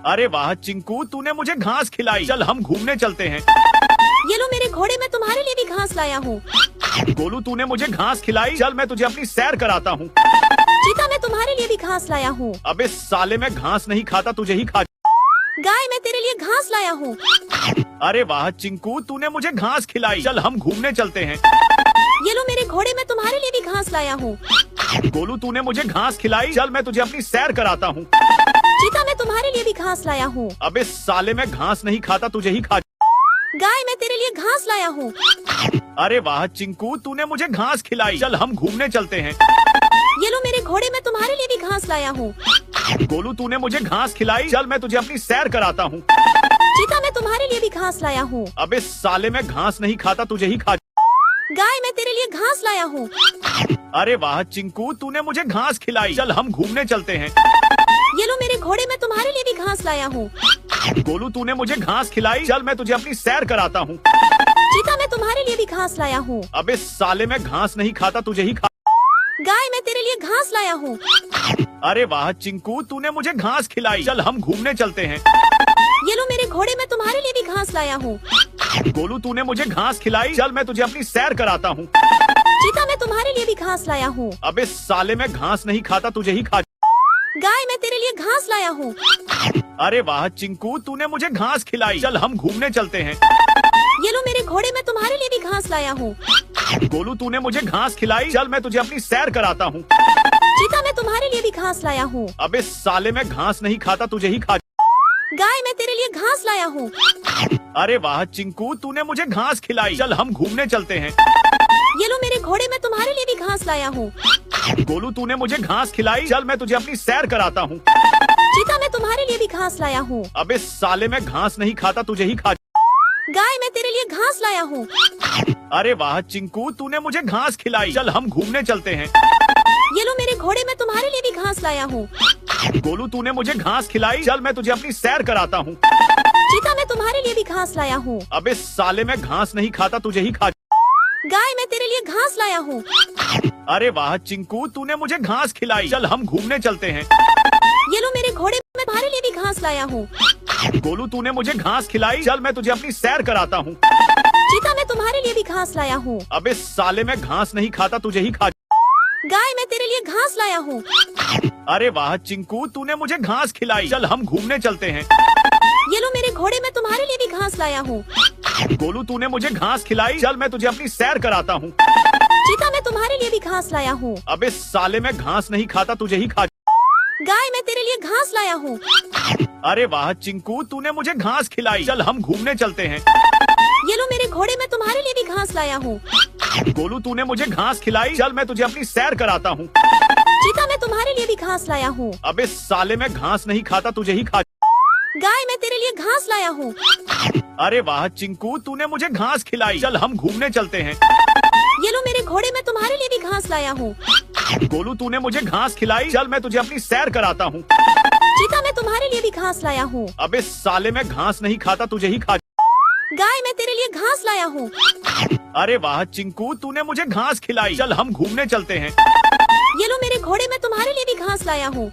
अरे वाह चिंकू, तूने मुझे घास खिलाई, चल हम घूमने चलते हैं। ये लो मेरे घोड़े, मैं तुम्हारे लिए भी घास लाया हूँ। गोलू तूने मुझे घास खिलाई, चल मैं तुझे अपनी सैर कराता हूँ। चीता मैं तुम्हारे लिए भी घास लाया हूँ। अबे साले मैं घास नहीं खाता, तुझे ही खा। गाय मैं तेरे लिए घास लाया हूँ। अरे वाह चिंकू, तूने मुझे घास खिलाई, चल हम घूमने चलते हैं। ये लो मेरे घोड़े, मैं तुम्हारे लिए भी घास लाया हूँ। गोलू तूने मुझे घास खिलाई, चल मैं तुझे अपनी सैर कराता हूँ। चीता मैं तुम्हारे लिए भी घास लाया हूँ। अबे साले मैं घास नहीं खाता, तुझे ही खा। गाय मैं तेरे लिए घास लाया हूँ। अरे वाह चिंकू, तूने मुझे घास खिलाई, चल हम घूमने चलते हैं। ये लो मेरे घोड़े, मैं तुम्हारे लिए भी घास लाया हूँ। गोलू तूने मुझे घास खिलाई, चल मैं तुझे अपनी सैर कराता हूँ। चीता मैं तुम्हारे लिए भी घास लाया हूँ। अबे साले मैं घास नहीं खाता, तुझे ही खा। गाय मैं तेरे लिए घास लाया हूँ। अरे वाह चिंकू, तूने मुझे घास खिलाई, चल हम घूमने चलते हैं। ये लो मेरे घोड़े, मैं तुम्हारे लिए भी घास लाया हूँ। गोलू तूने मुझे घास खिलाई, चल मैं तुझे अपनी सैर कराता हूँ। चीता मैं तुम्हारे लिए भी घास लाया हूँ। अबे साले मैं घास नहीं खाता, तुझे ही खा। गाय मैं तेरे लिए घास लाया हूँ। अरे वाह चिंकू, तूने मुझे घास खिलाई, चल हम घूमने चलते हैं। ये लो मेरे घोड़े, मैं तुम्हारे लिए भी घास लाया हूँ। गोलू तूने मुझे घास खिलाई, चल मैं तुझे अपनी सैर कराता हूँ। चीता मैं तुम्हारे लिए भी घास लाया हूँ। अबे साले मैं घास नहीं खाता, तुझे ही खा। गाय मैं तेरे लिए घास लाया हूँ। अरे वाह चिंकू, तूने मुझे घास खिलाई, चल हम घूमने चलते हैं। ये लो मेरे घोड़े, मैं तुम्हारे लिए भी घास लाया हूँ। गोलू तूने मुझे घास खिलाई, चल मैं तुझे अपनी सैर कराता हूँ। चीता मैं तुम्हारे लिए भी घास लाया हूँ। अबे साले मैं घास नहीं खाता, तुझे ही खा। गाय मैं तेरे लिए घास लाया हूँ। अरे वाह चिंकू, तूने मुझे घास खिलाई, चल हम घूमने चलते हैं। ये लो मेरे घोड़े, मैं तुम्हारे लिए भी घास लाया हूँ। गोलू तूने मुझे घास खिलाई, चल मैं तुझे अपनी सैर कराता हूँ। चीता मैं तुम्हारे लिए भी घास लाया हूँ। अबे साले मैं घास नहीं खाता, तुझे ही खा। गाय मैं तेरे लिए घास लाया हूँ। अरे वाह चिंकू, तूने मुझे घास खिलाई, चल हम घूमने चलते हैं। ये लो मेरे घोड़े, मैं तुम्हारे लिए भी घास लाया हूँ। गोलू तूने मुझे घास खिलाई, चल मैं तुझे अपनी सैर कराता हूँ। चीता मैं तुम्हारे लिए भी घास लाया हूँ। अबे साले मैं घास नहीं खाता, तुझे ही खा। गाय मैं तेरे लिए घास लाया हूँ। अरे वाह चिंकू, तूने मुझे घास खिलाई, चल हम घूमने चलते हैं। ये लो मेरे घोड़े, मैं तुम्हारे लिए भी घास लाया हूँ। गोलू तूने मुझे घास खिलाई, चल मैं तुझे अपनी सैर कराता हूँ। चीता मैं तुम्हारे लिए भी घास लाया हूँ। अबे साले मैं घास नहीं खाता, तुझे ही खा। गाय मैं तेरे लिए घास लाया हूँ। अरे वाह चिंकू, तूने मुझे घास खिलाई, चल हम घूमने चलते हैं। ये लो मेरे घोड़े, मैं तुम्हारे लिए भी घास लाया हूँ। गोलू तूने मुझे घास खिलाई, चल मैं तुझे अपनी सैर कराता हूँ। चीता मैं तुम्हारे लिए भी घास लाया हूँ। अबे साले मैं घास नहीं खाता, तुझे ही खा। गाय मैं तेरे लिए घास लाया हूँ। अरे वाह चिंकू, तूने मुझे घास खिलाई, चल हम घूमने चलते हैं। ये लो मेरे घोड़े, मैं तुम्हारे लिए भी घास लाया हूँ। गोलू तूने मुझे घास खिलाई, चल मैं तुझे अपनी सैर कराता हूँ। चीता मैं तुम्हारे लिए भी घास लाया हूँ। अबे साले मैं घास नहीं खाता, तुझे ही खा। गाय मैं तेरे लिए घास लाया हूँ। अरे वाह चिंकू, तूने मुझे घास खिलाई, चल हम घूमने चलते हैं। ये लो मेरे घोड़े, मैं तुम्हारे लिए भी घास लाया हूँ। गोलू तूने मुझे घास खिलाई, चल मैं तुझे अपनी सैर कराता हूँ। चीता मैं तुम्हारे लिए भी घास लाया हूँ। अबे साले मैं घास नहीं खाता, तुझे ही खा। गाय मैं तेरे लिए घास लाया हूँ। अरे वाह चिंकू, तूने मुझे घास खिलाई, चल हम घूमने चलते हैं। ये लो मेरे घोड़े, मैं तुम्हारे लिए भी घास लाया हूँ।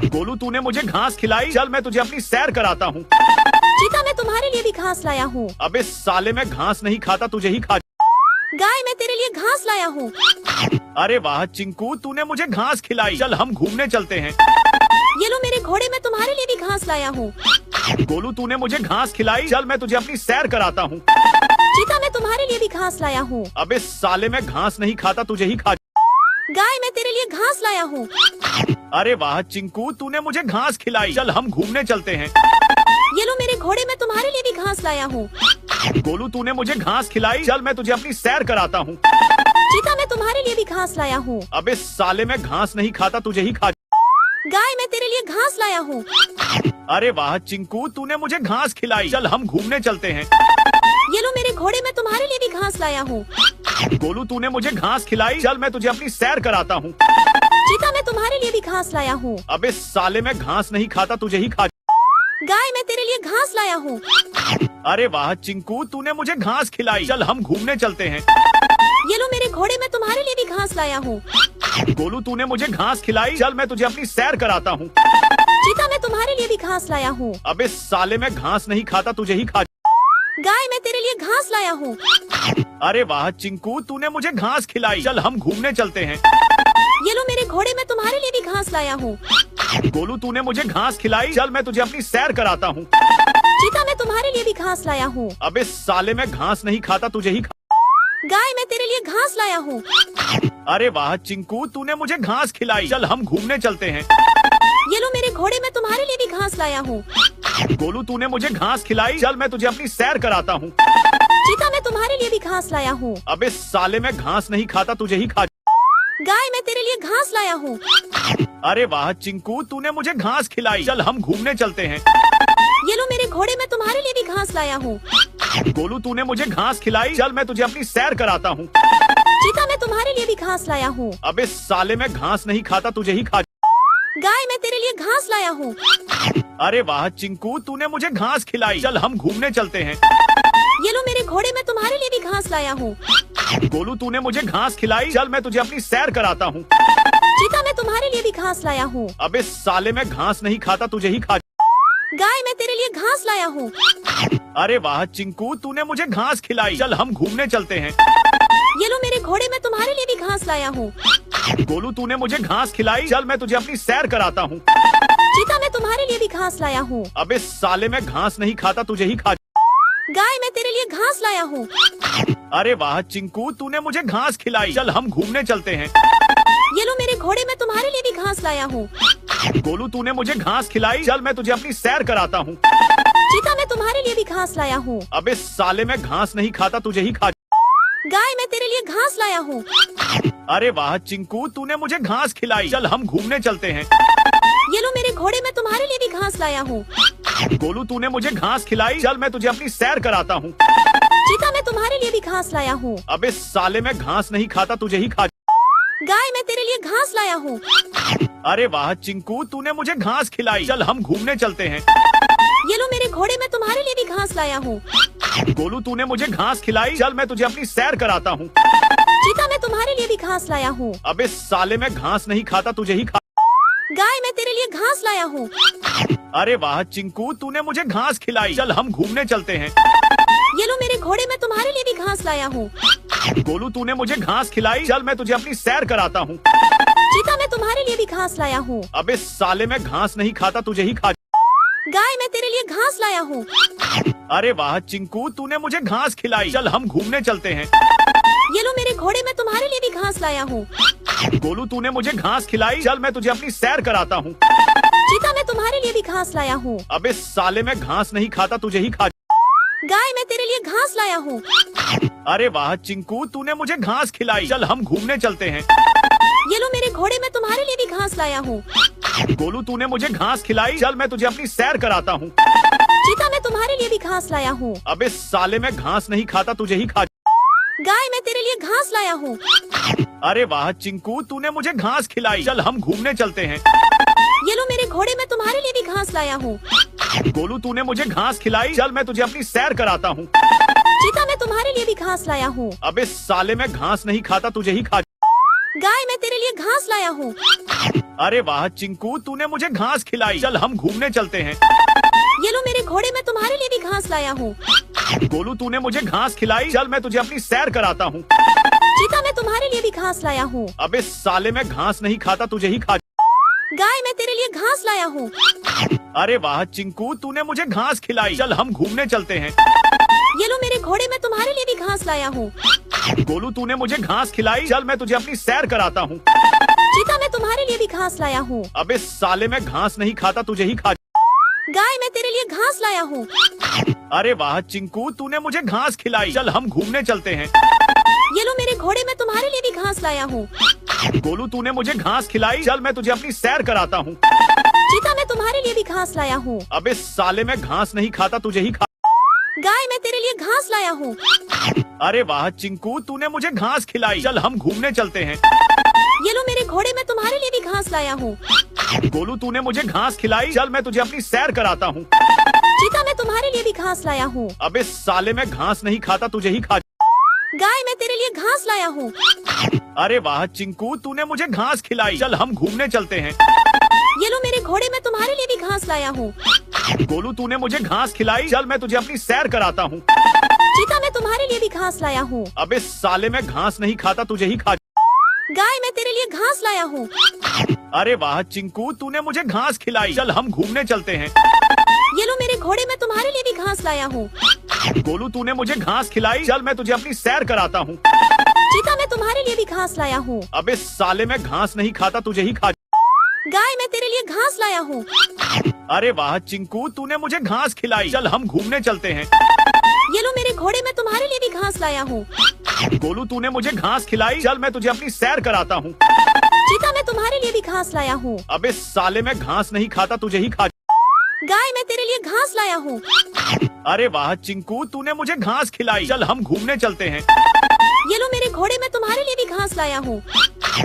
गोलू तूने मुझे घास खिलाई, चल मैं तुझे अपनी सैर कराता हूँ। चीता मैं तुम्हारे लिए भी घास लाया हूँ। अबे साले मैं घास नहीं खाता, तुझे ही खा। गाय मैं तेरे लिए घास लाया हूँ। अरे वाह चिंकू, तूने मुझे घास खिलाई, चल हम घूमने चलते हैं। ये लो मेरे घोड़े, मैं तुम्हारे लिए भी घास लाया हूँ। गोलू तूने मुझे घास खिलाई, चल मैं तुझे अपनी सैर कराता हूँ। चीता मैं तुम्हारे लिए भी घास लाया हूँ। अबे साले मैं घास नहीं खाता, तुझे ही खा। गाय मैं तेरे लिए घास लाया हूँ। अरे वाह चिंकू, तूने मुझे घास खिलाई। चल हम घूमने चलते हैं। ये लो मेरे घोड़े, मैं तुम्हारे लिए भी घास लाया हूँ। गोलू, तूने मुझे घास खिलाई। चल मैं तुझे अपनी सैर कराता हूँ। चीता, मैं तुम्हारे लिए भी घास लाया हूँ। अबे साले, मैं घास नहीं खाता, तुझे ही खा। गाय, मैं तेरे लिए घास लाया हूँ। अरे वाह चिंकू, तूने मुझे घास खिलाई। चल हम घूमने चलते हैं। ये लो मेरे घोड़े, मैं तुम्हारे लिए भी घास लाया हूँ। गोलू, तूने मुझे घास खिलाई। चल मैं तुझे अपनी सैर कराता हूँ। चीता, मैं तुम्हारे लिए भी घास लाया हूँ। अबे साले, मैं घास नहीं खाता, तुझे ही खा। गाय, मैं तेरे लिए घास लाया हूँ। अरे वाह चिंकू, तूने मुझे घास खिलाई। चल हम घूमने चलते हैं। ये लो मेरे घोड़े, मैं तुम्हारे लिए भी घास लाया हूँ। गोलू, तूने मुझे घास खिलाई। चल मैं तुझे अपनी सैर कराता हूँ। चीता, मैं तुम्हारे लिए भी घास लाया हूँ। अबे साले, मैं घास नहीं खाता, तुझे ही खा। गाय, मैं तेरे लिए घास लाया हूँ। अरे वाह चिंकू, तूने मुझे घास खिलाई। चल हम घूमने चलते हैं। ये लो मेरे घोड़े, मैं तुम्हारे लिए भी घास लाया हूँ। गोलू, तूने मुझे घास खिलाई। चल मैं तुझे अपनी सैर कराता हूँ। चीता, मैं तुम्हारे लिए भी घास लाया हूँ। अबे साले, मैं घास नहीं खाता, तुझे ही खा। गाय, मैं तेरे लिए घास लाया हूँ। अरे वाह चिंकू, तूने मुझे घास खिलाई। चल हम घूमने चलते हैं। ये लो मेरे घोड़े, मैं तुम्हारे लिए भी घास लाया हूँ। गोलू, तूने मुझे घास खिलाई। चल मैं तुझे अपनी सैर कराता हूँ। चीता, मैं तुम्हारे लिए भी घास लाया हूँ। अबे साले, मैं घास नहीं खाता, तुझे ही खा। गाय, मैं तेरे लिए घास लाया हूँ। अरे वाह चिंकू, तूने मुझे घास खिलाई। चल हम घूमने चलते हैं। ये लो मेरे घोड़े, मैं तुम्हारे लिए भी घास लाया हूँ। गोलू, तूने मुझे घास खिलाई। चल मैं तुझे अपनी सैर कराता हूँ। चीता, मैं तुम्हारे लिए भी घास लाया हूँ। अबे साले, मैं घास नहीं खाता, तुझे ही खा। गाय, मैं तेरे लिए घास लाया हूँ। अरे वाह चिंकू, तूने मुझे घास खिलाई। चल हम घूमने चलते हैं। ये लो मेरे घोड़े, मैं तुम्हारे लिए भी घास लाया हूँ। गोलू, तूने मुझे घास खिलाई। चल मैं तुझे अपनी सैर कराता हूँ। चीता, मैं तुम्हारे लिए भी घास लाया हूँ। अबे साले, मैं घास नहीं खाता, तुझे ही खा। गाय, मैं तेरे लिए घास लाया हूँ। अरे वाह चिंकू, तूने मुझे घास खिलाई। चल हम घूमने चलते हैं। ये लो मेरे घोड़े, मैं तुम्हारे लिए भी घास लाया हूँ। गोलू, तूने मुझे घास खिलाई। चल मैं तुझे अपनी सैर कराता हूँ। चीता, मैं तुम्हारे लिए भी घास लाया हूँ। अबे साले, मैं घास नहीं खाता, तुझे ही खा। गाय, मैं तेरे लिए घास लाया हूँ। अरे वाह चिंकू, तूने मुझे घास खिलाई। चल हम घूमने चलते हैं। ये लो मेरे घोड़े, मैं तुम्हारे लिए भी घास लाया हूँ। गोलू, तूने मुझे घास खिलाई। चल मैं तुझे अपनी सैर कराता हूँ। चीता, मैं तुम्हारे लिए भी घास लाया हूँ। अबे साले, मैं घास नहीं खाता, तुझे ही खा। गाय, मैं तेरे लिए घास लाया हूँ। अरे वाह चिंकू, तूने मुझे घास खिलाई। चल हम घूमने चलते हैं। ये लो मेरे घोड़े, मैं तुम्हारे लिए भी घास लाया हूँ। गोलू, तूने मुझे घास खिलाई। चल मैं तुझे अपनी सैर कराता हूँ। चीता, मैं तुम्हारे लिए भी घास लाया हूँ। अबे साले, मैं घास नहीं खाता, तुझे ही खा। गाय, मैं तेरे लिए घास लाया हूँ। अरे वाह चिंकू, तूने मुझे घास खिलाई। चल हम घूमने चलते हैं। ये लो मेरे घोड़े, मैं तुम्हारे लिए भी घास लाया हूँ। गोलू, तूने मुझे घास खिलाई। चल मैं तुझे अपनी सैर कराता हूँ। चीता, मैं तुम्हारे लिए भी घास लाया हूँ। अबे साले, मैं घास नहीं खाता, तुझे ही खा। गाय, मैं तेरे लिए घास लाया हूँ। अरे वाह चिंकू, तूने मुझे घास खिलाई। चल हम घूमने चलते हैं। ये लो मेरे घोड़े, मैं तुम्हारे लिए भी घास लाया हूँ। गोलू, तूने मुझे घास खिलाई। चल मैं तुझे अपनी सैर कराता हूँ। चीता, मैं तुम्हारे लिए भी घास लाया हूँ। अबे साले, मैं घास नहीं खाता, तुझे ही खा। गाय, मैं तेरे लिए घास लाया हूँ। अरे वाह चिंकू, तूने मुझे घास खिलाई। चल हम घूमने चलते हैं। ये लो मेरे घोड़े, मैं तुम्हारे लिए भी घास लाया हूँ। गोलू, तूने मुझे घास खिलाई। चल मैं तुझे अपनी सैर कराता हूँ। चीता, मैं तुम्हारे लिए भी घास लाया हूँ। अबे साले, मैं घास नहीं खाता, तुझे ही खा। गाय, मैं तेरे लिए घास लाया हूँ। अरे वाह चिंकू, तूने मुझे घास खिलाई। चल हम घूमने चलते हैं। ये लो मेरे घोड़े, मैं तुम्हारे लिए भी घास लाया हूँ। गोलू, तूने मुझे घास खिलाई। चल मैं तुझे अपनी सैर कराता हूँ। चीता, मैं तुम्हारे लिए भी घास लाया हूँ। अबे साले, मैं घास नहीं खाता, तुझे ही खा। गाय, मैं तेरे लिए घास लाया हूँ। अरे वाह चिंकू, तूने मुझे घास खिलाई। चल हम घूमने चलते हैं। ये लो मेरे घोड़े, मैं तुम्हारे लिए भी घास लाया हूँ। गोलू, तूने मुझे घास खिलाई। चल मैं तुझे अपनी सैर कराता हूँ। चीता, मैं तुम्हारे लिए भी घास लाया हूँ। अबे साले, मैं घास नहीं खाता, तुझे ही खा। गाय, मैं तेरे लिए घास लाया हूँ। अरे वाह चिंकू, तूने मुझे घास खिलाई। चल हम घूमने चलते हैं। ये लो मेरे घोड़े, मैं तुम्हारे लिए भी घास लाया हूँ। गोलू, तूने मुझे घास खिलाई। चल मैं तुझे अपनी सैर कराता हूँ। चीता, मैं तुम्हारे लिए भी घास लाया हूँ। अबे साले, मैं घास नहीं खाता, तुझे ही खा। गाय, मैं तेरे लिए घास लाया हूँ। अरे वाह चिंकू, तूने मुझे घास खिलाई। चल हम घूमने चलते हैं। ये लो मेरे घोड़े, मैं तुम्हारे लिए भी घास लाया हूँ। गोलू, तूने मुझे घास खिलाई। चल मैं तुझे अपनी सैर कराता हूँ। चीता, मैं तुम्हारे लिए भी घास लाया हूँ। अबे साले, मैं घास नहीं खाता, तुझे ही खा। गाय, मैं तेरे लिए घास लाया हूँ। अरे वाह चिंकू, तूने मुझे घास खिलाई। चल हम घूमने चलते हैं। ये लो मेरे घोड़े, मैं तुम्हारे लिए भी घास लाया हूँ। गोलू, तूने मुझे घास खिलाई। चल मैं तुझे अपनी सैर कराता हूँ। चीता, मैं तुम्हारे लिए भी घास लाया हूँ। अबे साले, मैं घास नहीं खाता, तुझे ही खा। गाय, मैं तेरे लिए घास लाया हूँ। अरे वाह चिंकू, तूने मुझे घास खिलाई। चल हम घूमने चलते हैं। ये लो मेरे घोड़े, मैं तुम्हारे लिए भी घास लाया हूँ। गोलू, तूने मुझे घास खिलाई। चल मैं तुझे अपनी सैर कराता हूँ। चीता, मैं तुम्हारे लिए भी घास लाया हूँ। अबे साले, मैं घास नहीं खाता, तुझे ही खा। गाय, मैं तेरे लिए घास लाया हूँ। अरे वाह चिंकू, तूने मुझे घास खिलाई। चल हम घूमने चलते हैं। ये लो मेरे घोड़े, मैं तुम्हारे लिए भी घास लाया हूँ। गोलू, तूने मुझे घास खिलाई। चल मैं तुझे अपनी सैर कराता हूँ। चीता, मैं तुम्हारे लिए भी घास लाया हूँ। अबे साले, मैं घास नहीं खाता, तुझे ही खा। गाय, मैं तेरे लिए घास लाया हूँ। अरे वाह चिंकू, तूने मुझे घास खिलाई। चल हम घूमने चलते हैं। ये लो मेरे घोड़े, मैं तुम्हारे लिए भी घास लाया हूँ। गोलू, तूने मुझे घास खिलाई। चल मैं तुझे अपनी सैर कराता हूँ। चीता, मैं तुम्हारे लिए भी घास लाया हूँ। अबे साले, मैं घास नहीं खाता, तुझे ही खा। गाय, मैं तेरे लिए घास लाया हूँ। अरे वाह चिंकू, तूने मुझे घास खिलाई। चल हम घूमने चलते हैं। ये लो मेरे घोड़े, मैं तुम्हारे लिए भी घास लाया हूँ। गोलू, तूने मुझे घास खिलाई। चल मैं तुझे अपनी सैर कराता हूँ। चीता, मैं तुम्हारे लिए भी घास लाया हूँ। अबे साले, मैं घास नहीं खाता, तुझे ही खा। गाय, मैं तेरे लिए घास लाया हूँ। अरे वाह चिंकू, तूने मुझे घास खिलाई। चल हम घूमने चलते हैं। ये लो मेरे घोड़े, मैं तुम्हारे लिए भी घास लाया हूँ।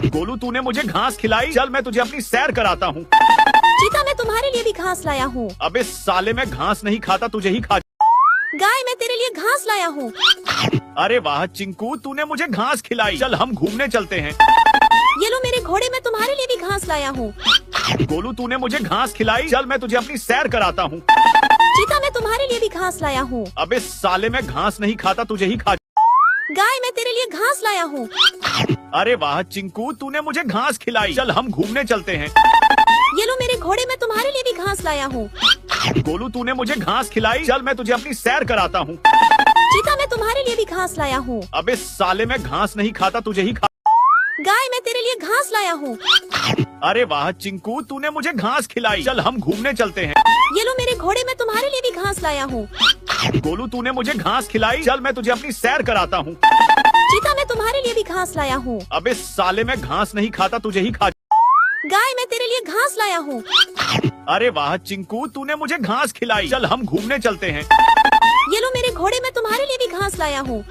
गोलू, तूने मुझे घास खिलाई। चल मैं तुझे अपनी सैर कराता हूँ। चीता, मैं तुम्हारे लिए भी घास लाया हूँ। अबे साले, मैं घास नहीं खाता, तुझे ही खा। गाय, मैं तेरे लिए घास लाया हूँ। अरे वाह चिंकू, तूने मुझे घास खिलाई। चल हम घूमने चलते हैं। ये लो मेरे घोड़े, मैं तुम्हारे लिए भी घास लाया हूँ। गोलू, तूने मुझे घास खिलाई। चल मैं तुझे अपनी सैर कराता हूँ। चीता, मैं तुम्हारे लिए भी घास लाया हूँ। अबे साले, मैं घास नहीं खाता, तुझे ही खा। गाय, मैं तेरे लिए घास लाया हूँ। अरे वाह चिंकू, तूने मुझे घास खिलाई। चल हम घूमने चलते हैं। ये लो मेरे घोड़े, मैं तुम्हारे लिए भी घास लाया हूँ। गोलू, तूने मुझे घास खिलाई। चल मैं तुझे अपनी सैर कराता हूँ। चीता, मैं तुम्हारे लिए भी घास लाया हूँ। अबे साले, मैं घास नहीं खाता, तुझे ही खा। गाय, मैं तेरे लिए घास लाया हूँ। अरे वाह चिंकू, तूने मुझे घास खिलाई। चल हम घूमने चलते हैं। ये लो मेरे घोड़े, मैं तुम्हारे लिए भी घास लाया हूँ। गोलू, तूने मुझे घास खिलाई। चल मैं तुझे अपनी सैर कराता हूँ। चीता, मैं तुम्हारे लिए भी घास लाया हूँ। अबे साले, मैं घास नहीं खाता, तुझे ही खा। गाय, मैं तेरे लिए घास लाया हूँ। अरे वाह चिंकू, तूने मुझे घास खिलाई। चल हम घूमने चलते हैं। ये लो मेरे घोड़े, मैं तुम्हारे लिए भी घास लाया हूँ।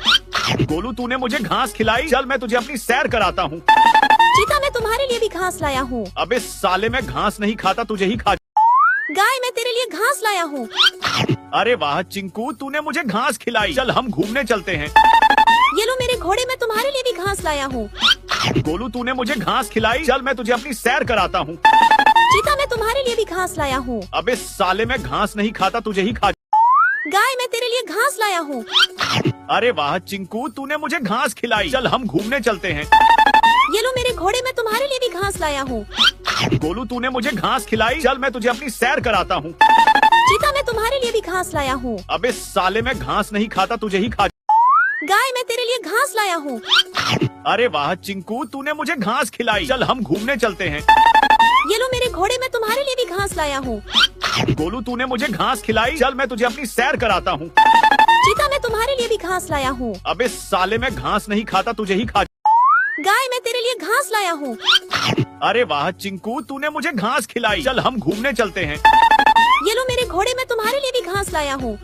गोलू, तूने मुझे घास खिलाई। चल मैं तुझे अपनी सैर कराता हूँ। चीता, मैं तुम्हारे लिए भी घास लाया हूँ। अबे साले, मैं घास नहीं खाता, तुझे ही खा। गाय, मैं तेरे लिए घास लाया हूँ। अरे वाह चिंकू, तूने मुझे घास खिलाई। चल हम घूमने चलते हैं। ये लो मेरे घोड़े, मैं तुम्हारे लिए भी घास लाया हूँ। गोलू, तूने मुझे घास खिलाई। चल मैं तुझे अपनी सैर कराता हूँ। चीता, मैं तुम्हारे लिए भी घास लाया हूँ। अबे साले, मैं घास नहीं खाता, तुझे ही खा। गाय, मैं तेरे लिए घास लाया हूँ। अरे वाह चिंकू, तूने मुझे घास खिलाई। चल हम घूमने चलते हैं। ये लो मेरे घोड़े, मैं तुम्हारे लिए भी घास लाया हूँ। गोलू, तूने मुझे घास खिलाई। चल मैं तुझे अपनी सैर कराता हूँ। चीता, मैं तुम्हारे लिए भी घास लाया हूँ। अबे साले, मैं घास नहीं खाता, तुझे ही खा। गाय, मैं तेरे लिए घास लाया हूँ। अरे वाह चिंकू, तूने मुझे घास खिलाई। चल हम घूमने चलते हैं। ये लो मेरे घोड़े, मैं तुम्हारे लिए भी घास लाया हूँ। गोलू, तूने मुझे घास खिलाई। चल मैं तुझे अपनी सैर कराता हूँ। चीता, मैं तुम्हारे लिए भी घास लाया हूँ। अबे साले, मैं घास नहीं खाता, तुझे ही खा। गाय, मैं तेरे लिए घास लाया हूँ। अरे वाह चिंकू, तूने मुझे घास खिलाई। चल हम घूमने चलते हैं। ये लो मेरे घोड़े, मैं तुम्हारे लिए भी घास लाया हूँ।